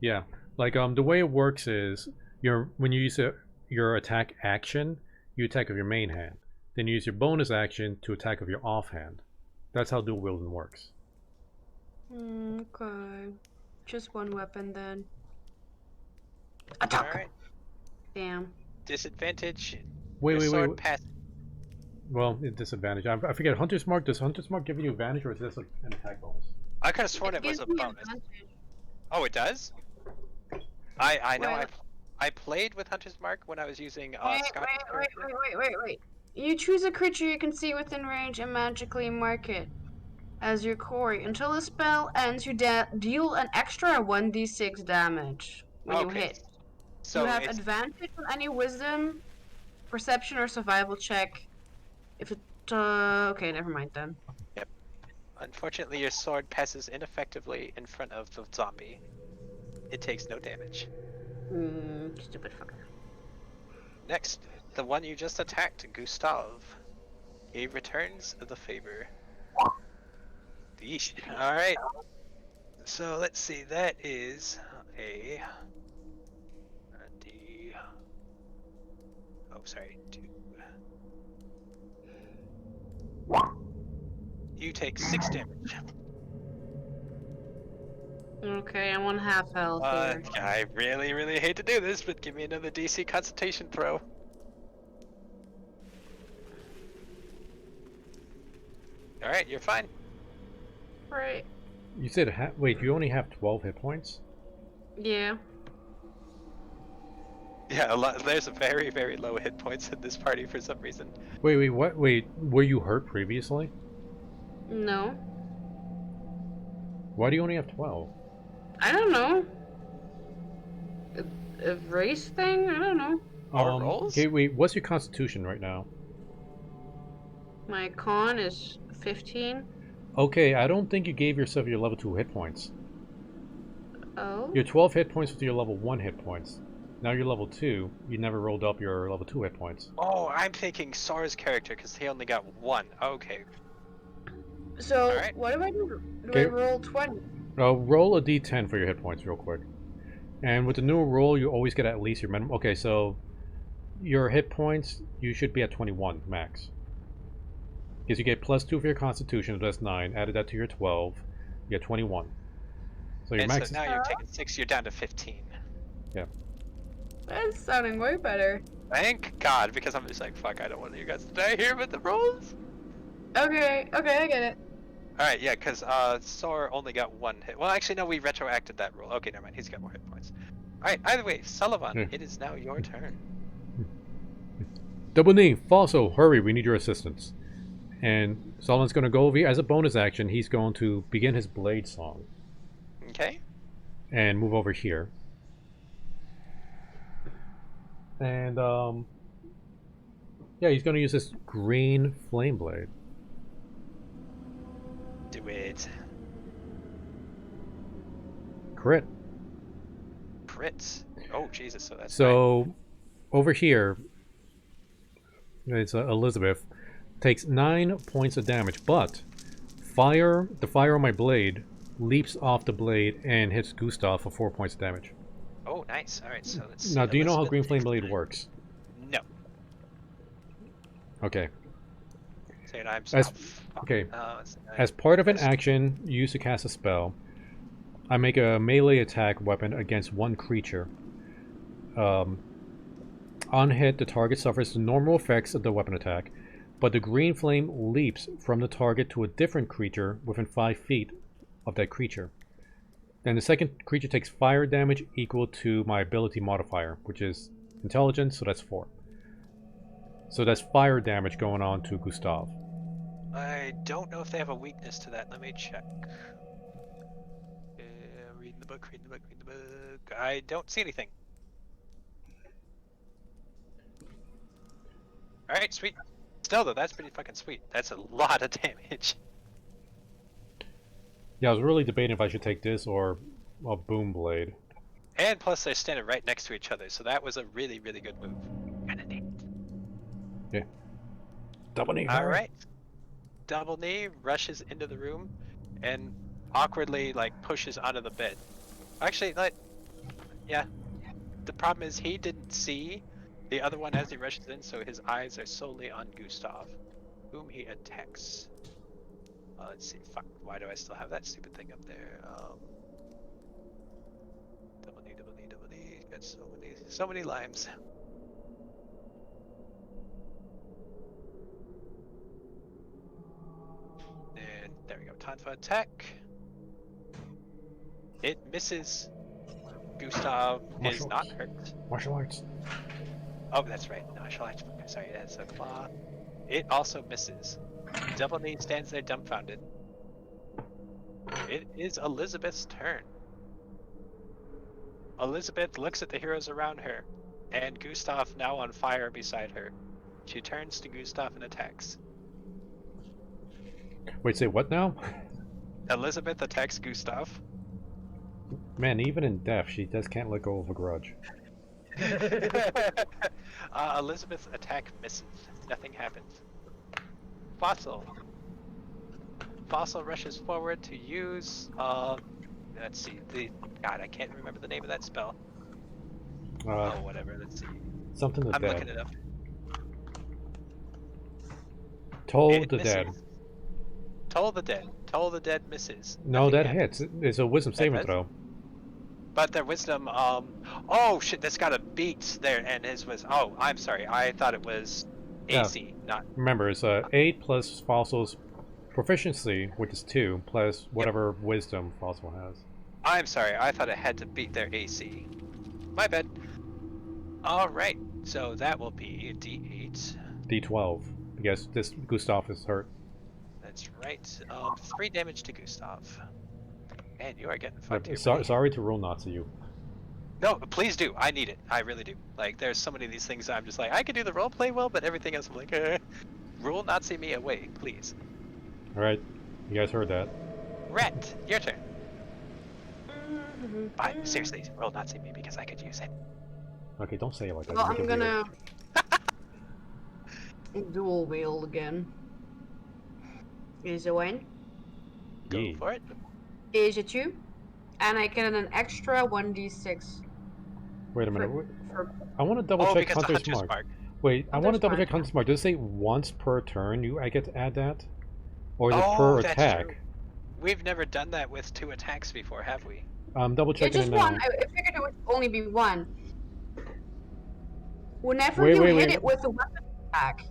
Yeah, like the way it works is when you use your attack action, you attack with your main hand. Then you use your bonus action to attack with your offhand. That's how dual wielding works. Okay. Just one weapon then. Attack! Alright. Damn. Disadvantage. Wait. Sword pass. Well, disadvantage. I forget. Hunter's Mark. Does Hunter's Mark give you advantage, or is this an attack bonus? I could have sworn it was gives a me bonus. advantage. Oh, it does? I know Well- I played with Hunter's Mark when I was using Wait, Scott's character. wait. You choose a creature you can see within range and magically mark it as your quarry. Until the spell ends, you deal an extra 1d6 damage when you Okay, hit. So you have it's advantage on any wisdom, perception, or survival check. If it, okay, never mind then. unfortunately your sword passes ineffectively in front of the zombie. It takes no damage. Stupid fucker. Next, the one you just attacked, Gustav. He returns the favor. Yeesh. Alright. So let's see, that is a D. Oh, sorry, 2. You take 6 damage. Okay, I'm on half health here. I really hate to do this, but give me another DC Constitution throw. Alright, you're fine. Right. You said wait. You only have 12 hit points. Yeah. Yeah, there's a very low hit points in this party for some reason. Wait. What? Wait. Were you hurt previously? No. Why do you only have 12? I don't know. A race thing? I don't know. Our rolls? Okay. Wait. What's your Constitution right now? My con is 15. Okay. I don't think you gave yourself your level 2 hit points. Oh. Your 12 hit points was your level 1 hit points. Now you're level 2. You never rolled up your level 2 hit points. Oh, I'm thinking Sar's character because he only got 1. Okay. So, Alright. what do I do? Do Okay. I roll 20? Roll a d10 for your hit points real quick. And with the new roll, you always get at least your minimum. Okay, so your hit points, you should be at 21 max. Because you get +2 for your constitution, so that's 9. Added that to your 12, you get 21. So your And max so now you're taking 6, you're down to 15. That's sounding way better. Thank God, because I'm just like, fuck, I don't want you guys to die here with the rolls. Okay, I get it. Alright, yeah, because Sor only got 1 hit. Well, actually, no, we retroacted that roll. Okay, never mind, he's got more hit points. Alright, either way, Sullivan, Yeah. it is now your turn. Double knee, Falso, hurry, we need your assistance. And Sullivan's going to go over here. As a bonus action, he's going to begin his blade song. Okay. And move over here. And, yeah, he's going to use this green flame blade. Do it. Crit. Crits. Oh, Jesus, so that's So, over here, it's Elizabeth, takes 9 points of damage, but the fire on my blade leaps off the blade and hits Gustav for 4 points of damage. Oh, nice. Alright, so let's see. Now, do you know how Elizabeth Green Flame takes Blade 9. works? No. Okay. So I'm Okay. As part of an that's- action used to cast a spell, I make a melee attack weapon against one creature. On hit, the target suffers the normal effects of the weapon attack, but the green flame leaps from the target to a different creature within 5 feet of that creature. Then the second creature takes fire damage equal to my ability modifier, which is intelligence, so that's 4. So that's fire damage going on to Gustav. I don't know if they have a weakness to that. Let me check. Reading the book, reading the book, reading the book. I don't see anything. Alright, sweet. Still though, that's pretty fucking sweet. That's a lot of damage. Yeah, I was really debating if I should take this or a boom blade. And plus they're standing right next to each other, so that was a really, really good move. Kinda neat. Yeah. Double knee. Alright. Double knee rushes into the room and awkwardly like pushes onto the bed. Actually, like, yeah. The problem is he didn't see the other one as he rushes in, so his eyes are solely on Gustav, whom he attacks. Let's see. Fuck. Why do I still have that stupid thing up there? Double knee, double knee, double knee. Got so many limes. And there we go. Time for attack. It misses. Gustav is not hurt. Martial arts. Oh, that's right. Martial arts. Sorry, that's a claw. It also misses. Double knee stands there dumbfounded. It is Elizabeth's turn. Elizabeth looks at the heroes around her, and Gustav now on fire beside her. She turns to Gustav and attacks. Wait, say what now? Elizabeth attacks Gustav. Man, even in death, she just can't let go of a grudge. Elizabeth's attack misses. Nothing happens. Fossil. Fossil rushes forward to use, let's see, God, I can't remember the name of that spell. Oh, whatever, let's see. Something the I'm dead. looking it up. Toll It the dead. misses. Toll the dead. Toll the dead misses. No, Nothing that happens. hits. It's a wisdom saving hits? throw. But their wisdom, oh shit, that's got a beat there, and his was, oh, I'm sorry, I thought it was AC, not, Remember, it's 8 plus Fossil's proficiency, which is 2, plus whatever wisdom Fossil has. I'm sorry, I thought it had to beat their AC. My bad. Alright, so that will be a D8. D12, because this Gustav is hurt. That's right, 3 damage to Gustav. Man, you are getting fucked here. buddy. Sorry to rule Nazi you. No, please do. I need it. I really do. Like, there's so many of these things I'm just like, I can do the roleplay well, but everything else I'm like, rule Nazi me away, please. Alright, you guys heard that. Ret, your turn. Seriously, roll Nazi me because I could use it. Okay, don't say it like that. Well, make I'm it gonna dual wield again. Is a win. Go weird. for it. Is a 2. And I get an extra 1d6. Wait a minute. for I want to double Oh, check because the Hunter's Hunter's Mark. Mark. Wait, I want to Hunter's double check Mark. Hunter's Mark. Does it say once per turn I get to add that? Or is it Oh, per that's attack? true. We've never done that with 2 attacks before, have we? I'm double Yeah, checking just it now. one. I figured it would only be one. Whenever Wait, you wait, hit wait. it with a weapon attack,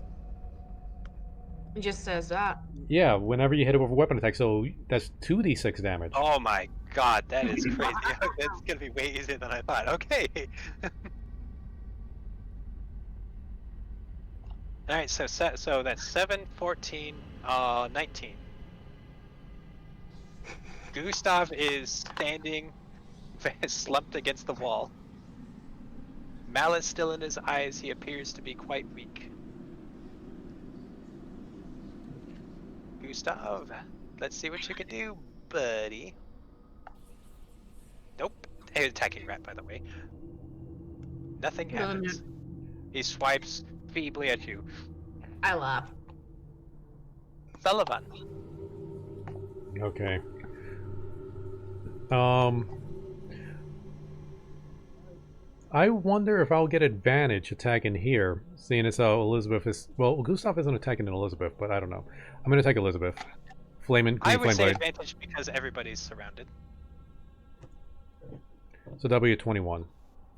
it just says that. Yeah, whenever you hit it with a weapon attack, so that's 2d6 damage. Oh my god, that is crazy. That's gonna be way easier than I thought. Okay. Alright, so that's 7, 14, 19. Gustav is standing slumped against the wall. Malice still in his eyes, he appears to be quite weak. Gustav, let's see what you can do, buddy. Nope. Hey, attacking rat, by the way. Nothing happens. He swipes feebly at you. I laugh. Sullivan. Okay. I wonder if I'll get advantage attacking here, seeing as how Elizabeth is... Well, Gustav isn't attacking Elizabeth, but I don't know. I'm going to attack Elizabeth. Green I would flame say blade. advantage because everybody's surrounded. So W21.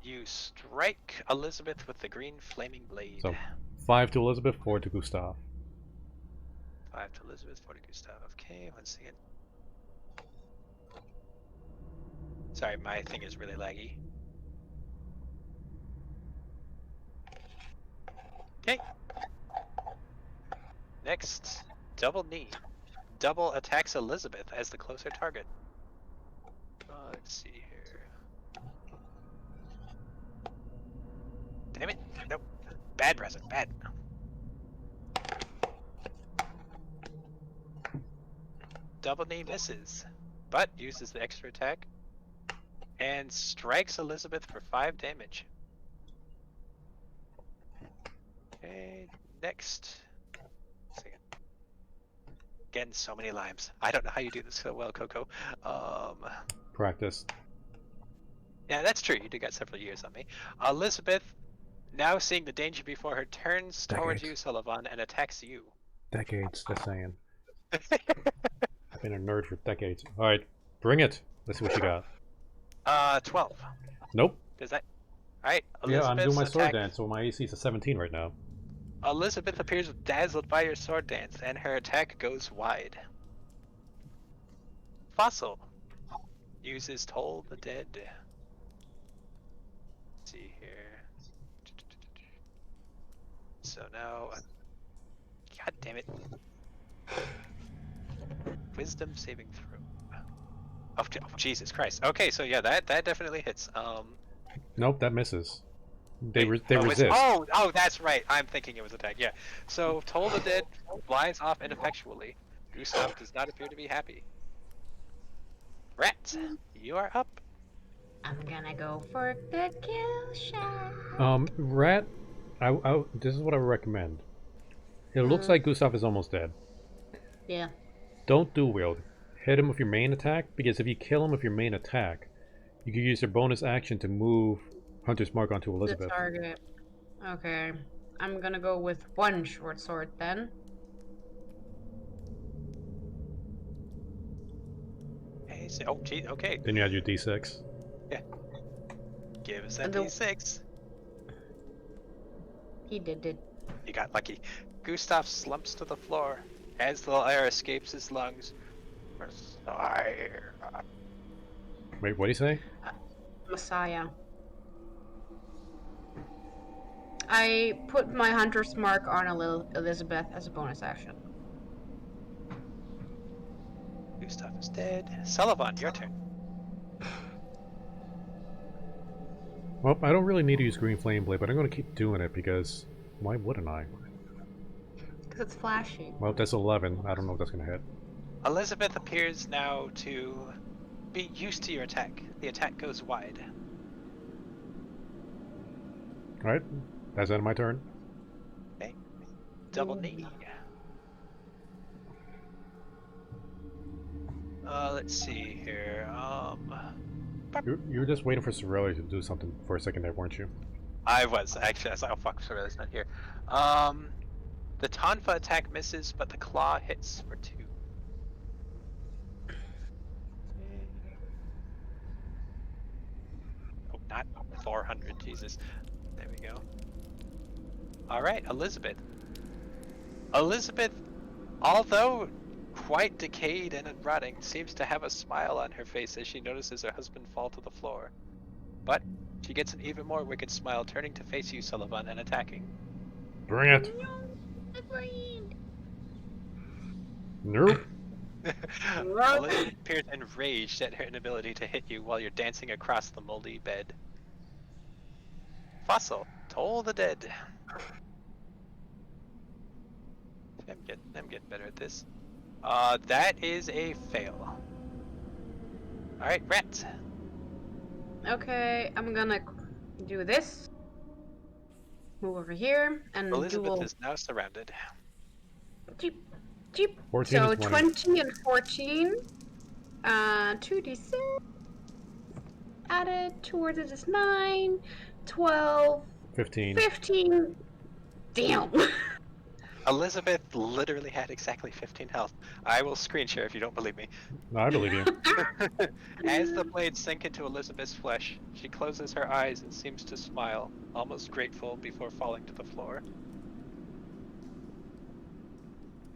You strike Elizabeth with the green flaming blade. So 5 to Elizabeth, 4 to Gustav. 5 to Elizabeth, 4 to Gustav. Okay, 1 second. Sorry, my thing is really laggy. Okay. Next, double knee. Double attacks Elizabeth as the closer target. Let's see here. Damn it. Nope. Bad present. Bad. Double knee misses, but uses the extra attack and strikes Elizabeth for 5 damage. Okay, next. Second. Again, so many limes. I don't know how you do this so well, Coco. Practice. Yeah, that's true. You do got several years on me. Elizabeth, now seeing the danger before her, turns towards you, Sullivan, and attacks you. Decades, they're saying. I've been a nerd for decades. Alright, bring it. Let's see what you got. 12. Nope. Does that... Alright, Yeah, I'm doing my sword attack... dance, so my AC is a 17 right now. Elizabeth appears dazzled by your sword dance, and her attack goes wide. Fossil uses Toll the Dead. Let's see here. So now... God damn it. Wisdom saving throw. Oh, Jesus Christ. Okay, so yeah, that definitely hits. Nope, that misses. They wait, resist. Oh, that's right. I'm thinking it was attack. Yeah. So Toll the Dead flies off ineffectually. Gustav does not appear to be happy. Rat, you are up. I'm gonna go for the kill shot. Rat, this is what I would recommend. It looks like Gustav is almost dead. Yeah. Don't dual wield. Hit him with your main attack, because if you kill him with your main attack, you can use your bonus action to move Hunter's Mark onto Elizabeth. The target. Okay. I'm gonna go with 1 short sword then. Hey, so, oh, gee, okay. Then you add your d6. Yeah. Give us that And the- D6. He did it. You got lucky. Gustav slumps to the floor as the air escapes his lungs. Messiah. Wait, what do you say? Messiah. I put my hunter's mark on Elizabeth as a bonus action. Gustav is dead. Sullivan, your turn. Well, I don't really need to use Green Flame Blade, but I'm going to keep doing it because why wouldn't I? Because it's flashy. Well, that's 11. I don't know if that's going to hit. Elizabeth appears now to be used to your attack. The attack goes wide. Alright, that's the end of my turn. Okay. Double knee. Let's see here. You were just waiting for Sorelli to do something for a second there, weren't you? I was actually. I was like, oh fuck, sorry, that's not here. The Tonfa attack misses, but the claw hits for 2. Oh, not 400. Jesus. There we go. All right, Elizabeth. Elizabeth, although quite decayed and rotting, seems to have a smile on her face as she notices her husband fall to the floor. But she gets an even more wicked smile, turning to face you, Sullivan, and attacking. Bring it. Nope. Elizabeth appears enraged at her inability to hit you while you're dancing across the moldy bed. Fossil, Toll the Dead. I'm getting better at this. That is a fail. Alright, Rat. Okay, I'm gonna do this. Move over here and Elizabeth is now surrounded. Jeep, jeep. 14 So and 20. 20 and 14. 2d6. Added towards it is 9, 12, 15. 15. Damn. Elizabeth literally had exactly 15 health. I will screen share if you don't believe me. No, I believe you. As the blades sink into Elizabeth's flesh, she closes her eyes and seems to smile, almost grateful before falling to the floor.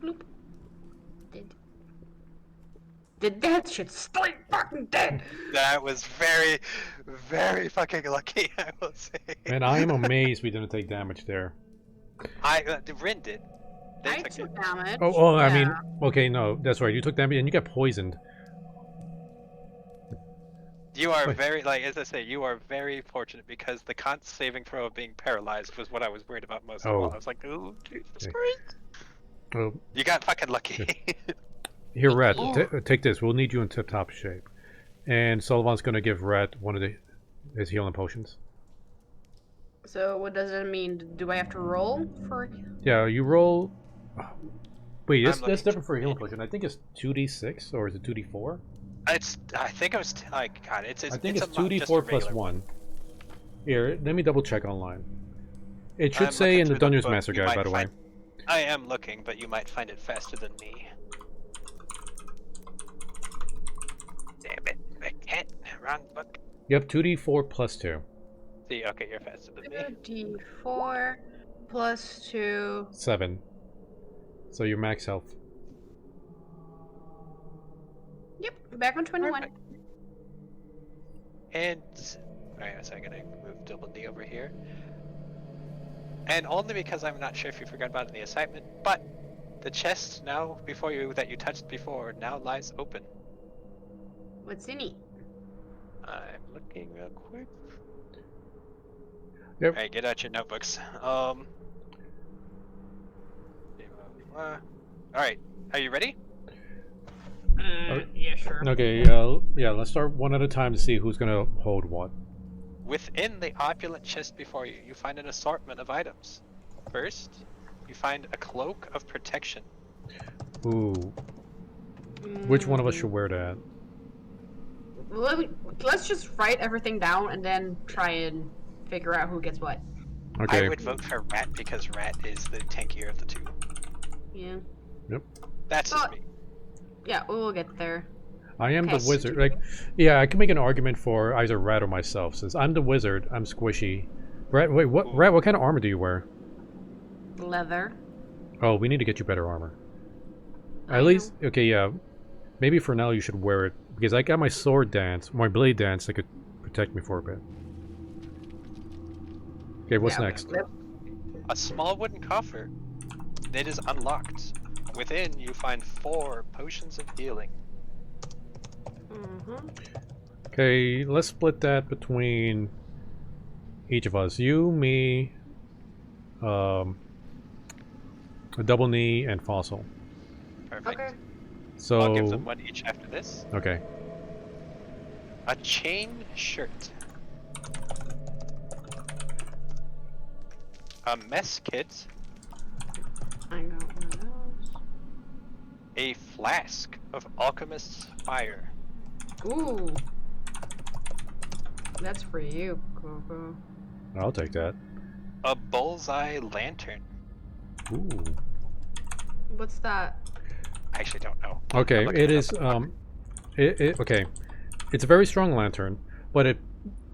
Bloop. Did that shit stay fucking dead? That was very, very fucking lucky, I will say. And I am amazed we didn't take damage there. Rin did. They I took took it. damage. Oh, I yeah. mean, okay, no, that's right. You took damage and you got poisoned. You are Wait. very, like, as I say, you are very fortunate because the con saving throw of being paralyzed was what I was worried about most of all. I was like, oh, Jesus Okay. Christ. Oh, You got fucking lucky. here, Rat, take this. We'll need you in tip-top shape. And Sullivan's going to give Rat one of his healing potions. So what does it mean? Do I have to roll for? Yeah, you roll... Wait, I'm that's looking different for a healing potion. I think it's 2d6, or is it 2d4? I think it was, like, God, it's I think it's a just a 2d4 plus regular 1. Here, let me double check online. It should I'm say looking in the through Dungeons book. Master You Guide, might by the way. find- I am looking, but you might find it faster than me. Damn it, I can't. Wrong book. Yep, 2d4 plus 2. See, okay, you're faster than me. 2d4 plus 2. 7. So your max health. Yep, back on 21. Perfect. And alright, so I'm gonna move Double D over here. And only because I'm not sure if you forgot about it in the assignment, but the chest now before you that you touched before now lies open. What's in it? I'm looking real quick. Yep. Alright, get out your notebooks. Alright, are you ready? Yeah, sure. Okay, yeah, let's start one at a time to see who's gonna hold what. Within the opulent chest before you, you find an assortment of items. First, you find a cloak of protection. Ooh. Which one of us should wear that? Let's just write everything down and then try and figure out who gets what. Okay. I would vote for Rat because Rat is the tankier of the two. Yeah. That's just me. Yeah, we'll get there. I am the Okay, wizard. Like, yeah, I can make an argument for either Rat or myself. Since I'm the wizard, I'm squishy. Rat, wait, what? Ooh. Rat, what kind of armor do you wear? Leather. Oh, we need to get you better armor. I At least, okay, yeah. Maybe for now you should wear it because I got my sword dance, my blade dance that could protect me for a bit. Okay, what's Yeah, next? A small wooden coffer. It is unlocked. Within, you find 4 potions of healing. Mm-hmm. Okay, let's split that between each of us. You, me, a double knee, and fossil. Perfect. Okay. So, I'll give them one each after this. okay. A chain shirt. A mess kit. I got one of those. A flask of alchemist's fire. Ooh. That's for you, Coco. I'll take that. A bullseye lantern. Ooh. What's that? I actually don't know. Okay, I'm looking it it is. up. Okay, it's a very strong lantern, but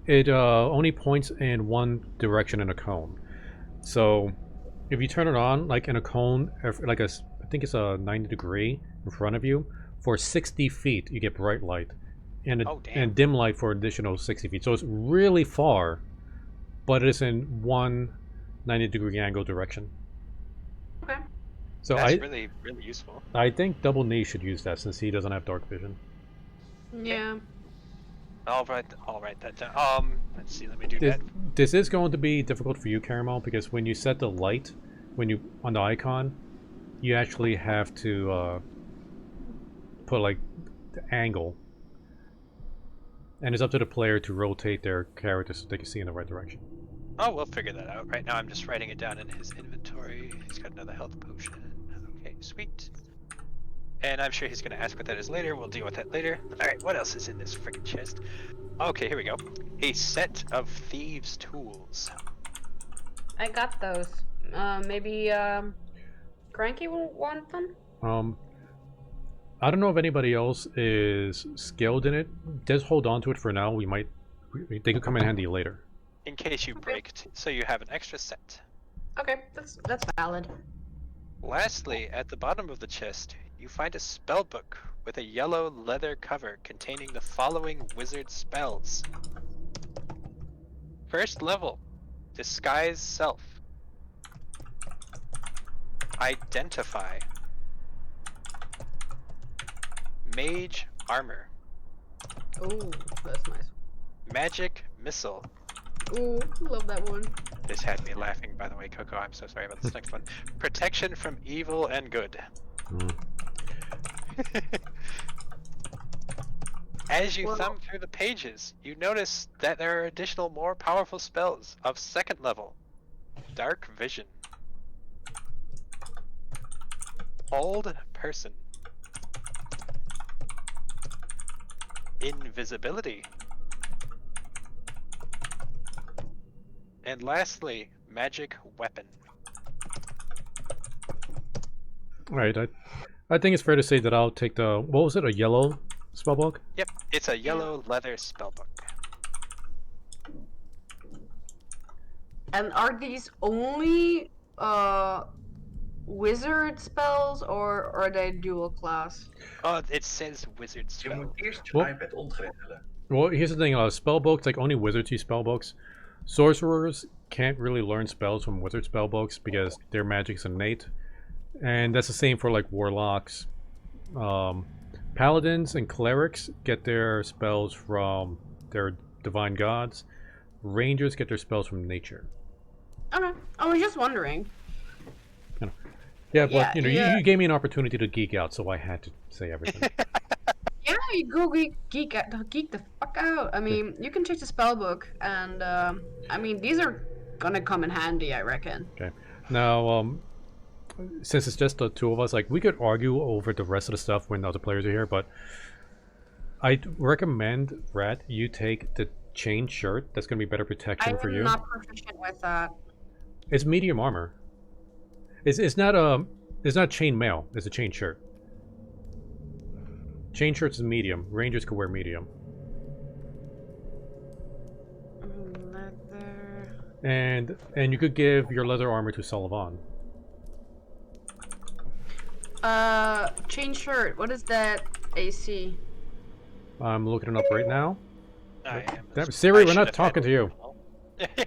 it only points in one direction in a cone. So, if you turn it on, like in a cone, like I think it's a 90-degree in front of you, for 60 feet, you get bright light, and Oh, damn. and dim light for additional 60 feet. So it's really far, but it is in one 90-degree angle direction. Okay. So That's really useful. I think Double Knee should use that since he doesn't have dark vision. Yeah. I'll write that down. Let's see. Let me do that. This is going to be difficult for you, Caramel, because when you set the light, on the icon, you actually have to put like the angle, and it's up to the player to rotate their character so they can see in the right direction. Oh, we'll figure that out. Right now, I'm just writing it down in his inventory. He's got another health potion. Okay, sweet. And I'm sure he's going to ask what that is later. We'll deal with that later. Alright, what else is in this freaking chest? Okay, here we go. A set of thieves' tools. I got those. Maybe Cranky will want them? I don't know if anybody else is skilled in it. Just hold on to it for now. They could come in handy later. In case you break, so you have an extra set. Okay, that's valid. Lastly, at the bottom of the chest, you find a spell book with a yellow leather cover containing the following wizard spells. First level, Disguise Self. Identify. Mage Armor. Ooh, that's nice. Magic Missile. Ooh, love that one. This had me laughing, by the way, Coco. I'm so sorry about this next one. Protection from evil and good. As you thumb through the pages, you notice that there are additional more powerful spells of second level. Dark Vision. Old Person. Invisibility. And lastly, Magic Weapon. Alright, I think it's fair to say that I'll take the, what was it, a yellow spellbook? Yep, it's a yellow leather spellbook. And are these only wizard spells or are they dual class? Oh, it says wizard Je spell. moet eerst je Well- iPad omgrepen. Well, here's the thing, spellbooks, like only wizards use spellbooks. Sorcerers can't really learn spells from wizard spellbooks because their magic's innate. And that's the same for like warlocks. Paladins and clerics get their spells from their divine gods. Rangers get their spells from nature. Okay, I was just wondering. Yeah, but Yeah, yeah. you gave me an opportunity to geek out, so I had to say everything. Yeah, you go geek the fuck out. I mean, you can check the spell book, and I mean, these are gonna come in handy, I reckon. Okay. Now, since it's just the two of us, like we could argue over the rest of the stuff when other players are here, but I'd recommend, Rat, you take the chain shirt. That's gonna be better protection for you. I'm not proficient with that. It's medium armor. It's not chain mail. It's a chain shirt. Chain shirts is medium. Rangers could wear medium. Leather. And you could give your leather armor to Sullivan. Chain shirt. What is that AC? I'm looking it up right now. I am. Siri, I we're should not have talking had to you. Fucking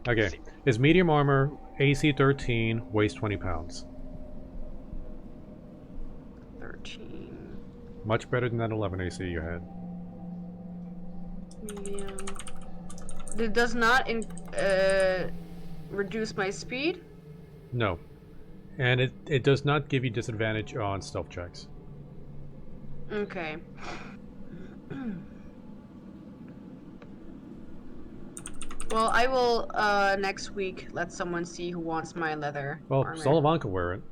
Okay. Siri. It's medium armor, AC 13, weighs 20 pounds. 13. Much better than that 11 AC you had. Medium. It does not reduce my speed. No. And it does not give you disadvantage on stealth checks. Okay. Well, I will next week let someone see who wants my leather Well, armor. Sullivan could wear it.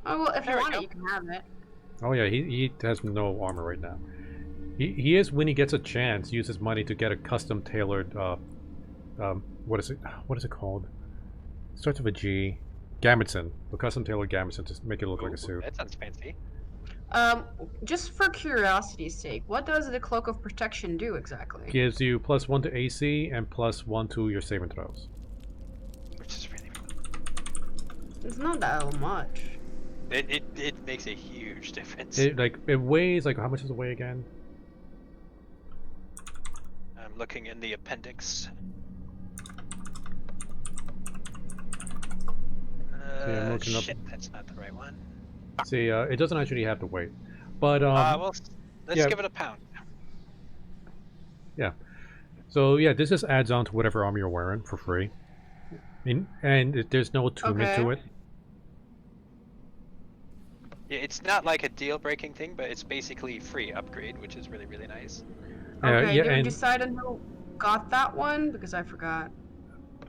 Oh well, if There you we want go. it, you can have it. Oh yeah, he has no armor right now. He is, when he gets a chance, use his money to get a custom tailored What is it? What is it called? It starts with a G. Gamutson. The custom tailored gamutson to make it look like a suit. That sounds fancy. Just for curiosity's sake, what does the Cloak of Protection do exactly? Gives you +1 to AC and +1 to your saving throws. Which is really... It's not that much. It makes a huge difference. It weighs like, how much does it weigh again? I'm looking in the appendix. I'm looking up. Shit, that's not the right one. See, it doesn't actually have the weight, but Well, let's yeah. give it a pound. Yeah. So yeah, this just adds on to whatever armor you're wearing for free, and there's no attunement to it. Yeah, it's not like a deal-breaking thing, but it's basically free upgrade, which is really, really nice. Okay, yeah, did we and decide on who got that one? Because I forgot.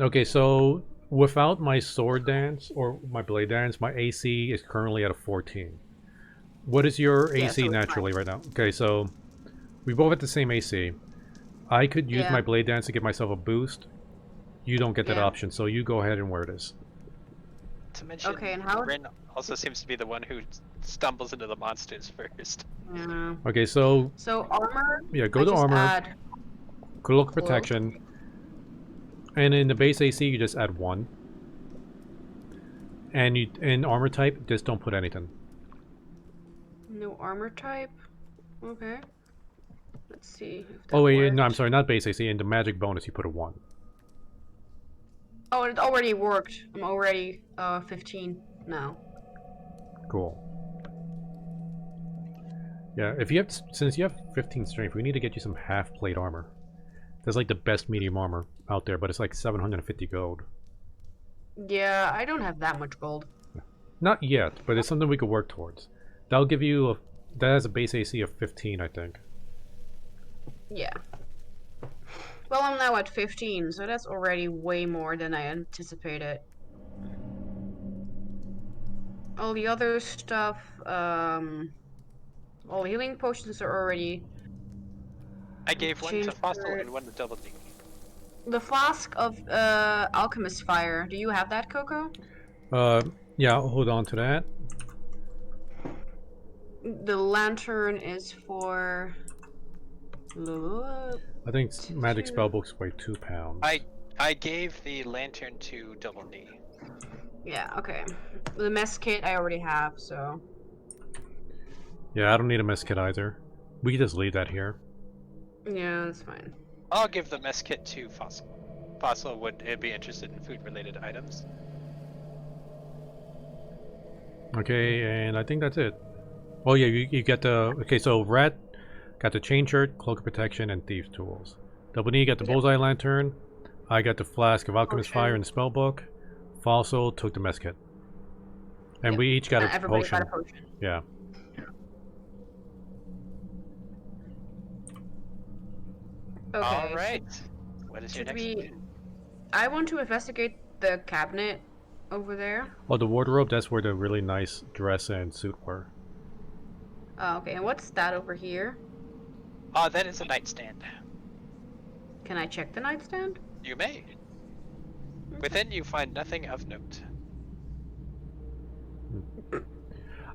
okay, so without my sword dance or my blade dance, my AC is currently at a 14. What is your Yeah, AC so it's naturally right now? Okay, so we both have the same AC. I could use Yeah. my blade dance to give myself a boost. You don't get that Yeah. option, so you go ahead and wear this. To mention, Okay, and how- Rin also seems to be the one who stumbles into the monsters first. Yeah. Okay, so So armor. yeah, I go to just armor, add cloak cloak. protection, and in the base AC you just add 1. And you in armor type, just don't put anything. No armor type. Okay. Let's see. If that Oh wait, works. no, I'm sorry, not base AC. In the magic bonus, you put a 1. Oh, it already worked. I'm already 15 now. Cool. Yeah, if you have, since you have 15 strength, we need to get you some half plate armor. That's like the best medium armor out there, but it's like 750 gold. Yeah, I don't have that much gold. Not yet, but it's something we could work towards. That'll give you a, that has a base AC of 15, I think. Yeah. Well, I'm now at 15, so that's already way more than I anticipated. All the other stuff, all healing potions are already... I gave one to Change Fossil for- and one to Double D. The flask of alchemist fire. Do you have that, Coco? Yeah, I'll hold on to that. The lantern is for... I think magic spellbooks weigh 2 pounds. I gave the lantern to Double D. Yeah, okay. The mess kit I already have, so... Yeah, I don't need a mess kit either. We can just leave that here. Yeah, that's fine. I'll give the mess kit to Fossil. Fossil would be interested in food-related items. Okay, and I think that's it. Oh yeah, you get the... Okay, so Rat got the chain shirt, cloak of protection, and thieves tools. Double D got the bullseye lantern. I got the flask of alchemist fire and the spell book. Fossil took the mess kit. And Yep. we each got a Everybody potion. got a potion. Yeah. Okay. All right. What is your Should next we... one? I want to investigate the cabinet over there. Oh, the wardrobe, that's where the really nice dress and suit were. Oh, okay. And what's that over here? Oh, that is a nightstand. Can I check the nightstand? You may. Within, you find nothing of note.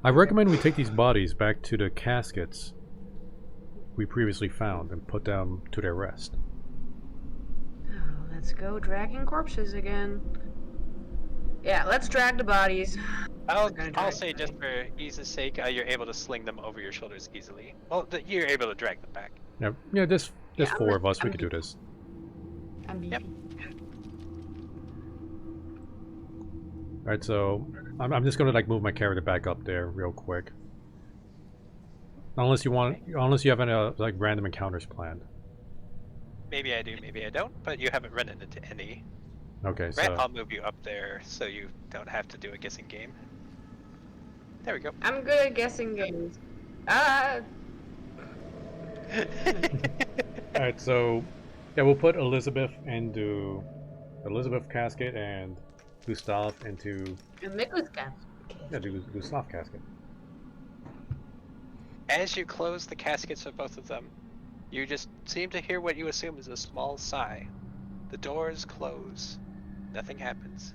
I recommend we take these bodies back to the caskets we previously found and put them to their rest. Oh, let's go dragging corpses again. Yeah, let's drag the bodies. I'll gonna drag say the just for ease's sake, you're able to sling them over your shoulders easily. Well, you're able to drag them back. Yeah, yeah. There's Yeah, 4 of us. We I'm could do this. I'm Yep. All right, so I'm just gonna like move my character back up there real quick. Unless you want, unless you have any like random encounters planned. Maybe I do, maybe I don't, but you haven't run into any. Okay, Right, so I'll move you up there so you don't have to do a guessing game. There we go. I'm good at guessing games. Ah, all right, so yeah, we'll put Elizabeth into Elizabeth casket and Gustav into Nicholas cat. yeah, the Gustav casket. As you close the caskets of both of them, you just seem to hear what you assume is a small sigh. The doors close. Nothing happens.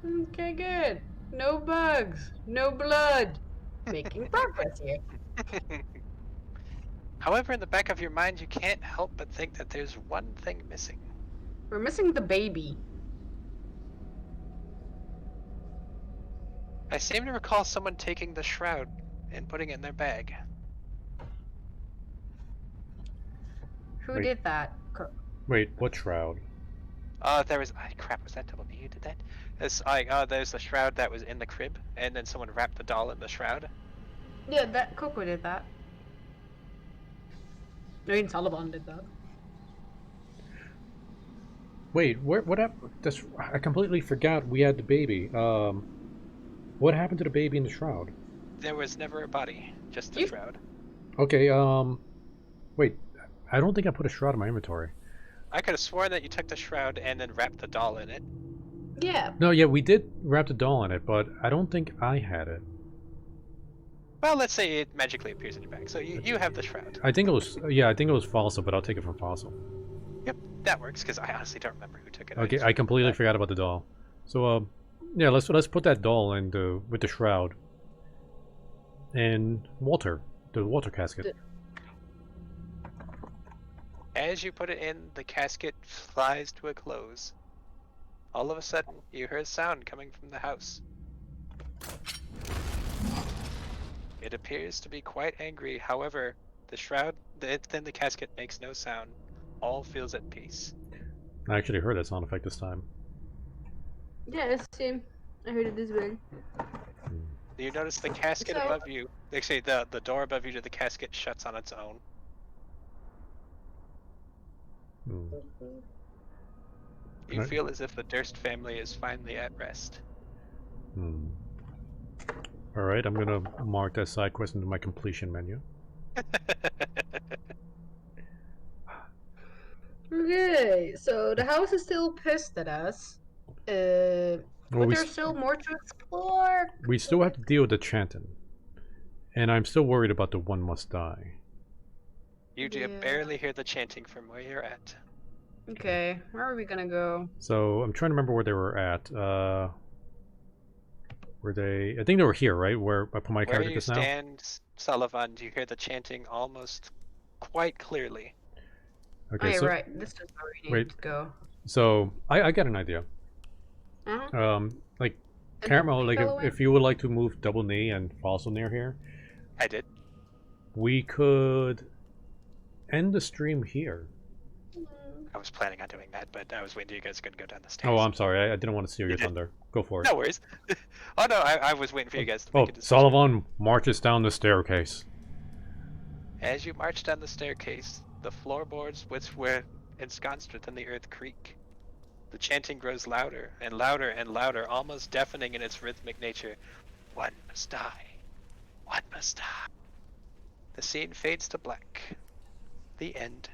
Okay, good. No bugs. No blood. Making progress here. However, in the back of your mind, you can't help but think that there's one thing missing. We're missing the baby. I seem to recall someone taking the shroud and putting it in their bag. Who Wait. did that? Wait, what shroud? There was crap. Was that Double D who did that? There's the shroud that was in the crib, and then someone wrapped the doll in the shroud. Yeah, that Coco did that. I mean, Sullivan did that. Wait, what happened? I completely forgot we had the baby. What happened to the baby in the shroud? There was never a body, just the shroud. Okay, wait, I don't think I put a shroud in my inventory. I could have sworn that you took the shroud and then wrapped the doll in it. Yeah. No, yeah, we did wrap the doll in it, but I don't think I had it. Well, let's say it magically appears in your bag, so you have the shroud. I think it was, yeah, I think it was Fossil, but I'll take it from Fossil. Yep, that works, because I honestly don't remember who took it. Okay, I completely forgot about the doll. So, yeah, let's put that doll in with the shroud. And Walter, the Walter casket. As you put it in, the casket flies to a close. All of a sudden, you hear a sound coming from the house. It appears to be quite angry. However, the shroud within the casket makes no sound. All feels at peace. I actually heard that sound effect this time. Yeah, same. I heard it as well. You notice the casket So- above you. Actually, the door above you to the casket shuts on its own. Hmm. You Right. feel as if the Durst family is finally at rest. Hmm. Alright, I'm gonna mark that side quest into my completion menu. Okay, so the house is still pissed at us. Well, But we, there's still more to explore. we still have to deal with the chanting. And I'm still worried about the one must die. You Yeah. barely hear the chanting from where you're at. Okay, where are we gonna go? So, I'm trying to remember where they were at. Were they... I think they were here, right? Where I put my Where character you just now? stand, Sullivan, you hear the chanting almost quite clearly. Okay, Oh, yeah, so... right. This is where we need wait. to go. So, I got an idea. Uh-huh. Like, And Caramel, like, follow if you would like to move Double Knee and Fossil near here, I did. we could end the stream here. I was planning on doing that, but I was waiting till you guys could go down the stairs. Oh, I'm sorry. I didn't want to steal your You did. thunder. Go for it. No worries. Oh no, I was waiting for you guys to Oh, make a decision. Sullivan marches down the staircase. As you march down the staircase, the floorboards which were ensconced within the earth creak. The chanting grows louder and louder and louder, almost deafening in its rhythmic nature. One must die. One must die. The scene fades to black. The end.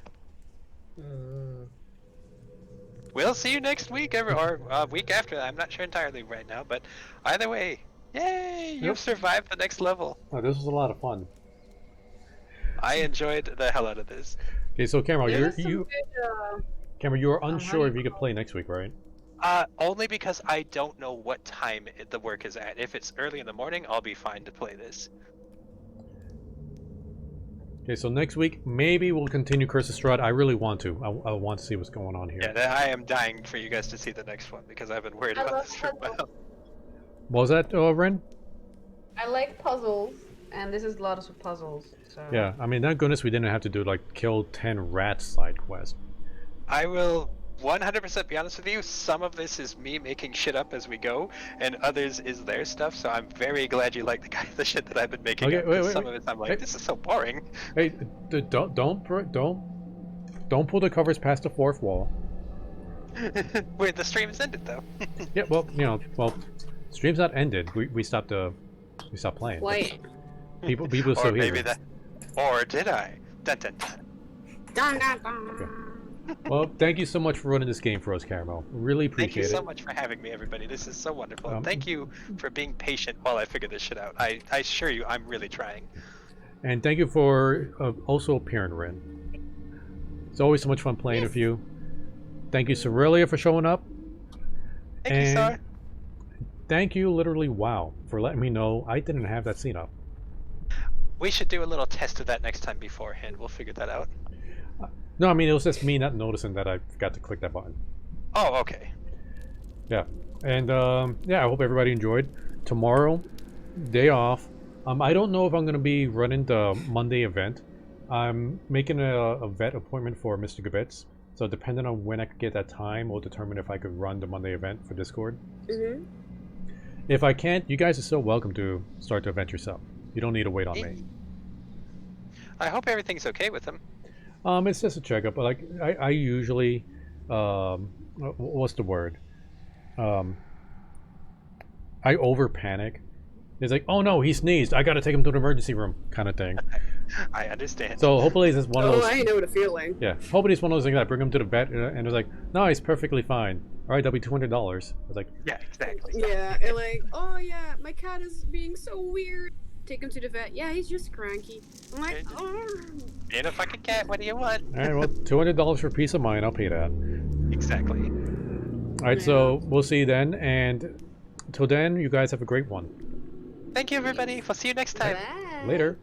We'll see you next week, or week after. I'm not sure entirely right now, but either way, yay! You've Yep. survived the next level. Oh, this was a lot of fun. I enjoyed the hell out of this. Okay, so Cameron, There's some you good, Cameron, you are how unsure if you you could play next week, right? Only because I don't know what time the work is at. If it's early in the morning, I'll be fine to play this. Okay, so next week maybe we'll continue Curse of Strahd. I really want to. I want to see what's going on here. Yeah, I am dying for you guys to see the next one because I've been worried I about love this for a while. What was that, Ren? I like puzzles, and this is a lot of puzzles. So. Yeah, I mean, thank goodness we didn't have to do like kill 10 rats side quest. I will 100% be honest with you. Some of this is me making shit up as we go, and others is their stuff. So I'm very glad you like the shit that I've been making. Okay, up, 'cause wait, some wait. of it I'm like, Hey. this is so boring. Hey, don't pull the covers past the fourth wall. Wait, the stream has ended though. Yeah, well, you know, stream's not ended. We stopped playing. but Wait. People Or still maybe here. that. Or did I? Dun, dun, dun. Dun, dun, dun. Okay. Well, thank you so much for running this game for us, Caramel. Really Thank you appreciate so it. much for having me, everybody. This is so wonderful. Um, Thank you for being patient while I figure this shit out. I assure you, I'm really trying. And thank you for also appearing, Ren. It's always so much fun playing with you. Thank you, Cerelia, for showing up. Thank you, Sar. Thank you, literally, wow, for letting me know I didn't have that scene up. We should do a little test of that next time beforehand. We'll figure that out. No, I mean, it was just me not noticing that I forgot to click that button. Oh, okay. Yeah. And, yeah, I hope everybody enjoyed. Tomorrow, day off. I don't know if I'm going to be running the Monday event. I'm making a vet appointment for Mr. Gabitz. So depending on when I could get that time, will determine if I could run the Monday event for Discord. Mm-hmm. If I can't, you guys are still welcome to start the event yourself. You don't need to wait on me. I hope everything's okay with him. It's just a checkup. But like I usually, what's the word? I over panic. It's like, oh no, he sneezed. I gotta take him to the emergency room, kind of thing. I understand. So hopefully it's one of those. I know what a feeling. Yeah, hopefully it's one of those things that I bring him to the vet, and it's like, no, he's perfectly fine. All right, that'll be $200. I was like, Yeah, exactly. Yeah, and like, oh yeah, my cat is being so weird. Take him to the vet. Yeah, he's just cranky. I'm like, oh. Being a fucking cat, what do you want? all right, well, $200 for peace of mind. I'll pay that. Exactly. All right, so we'll see you then, and until then, you guys have a great one. Thank you, everybody. We'll see you next time. Bye. Later.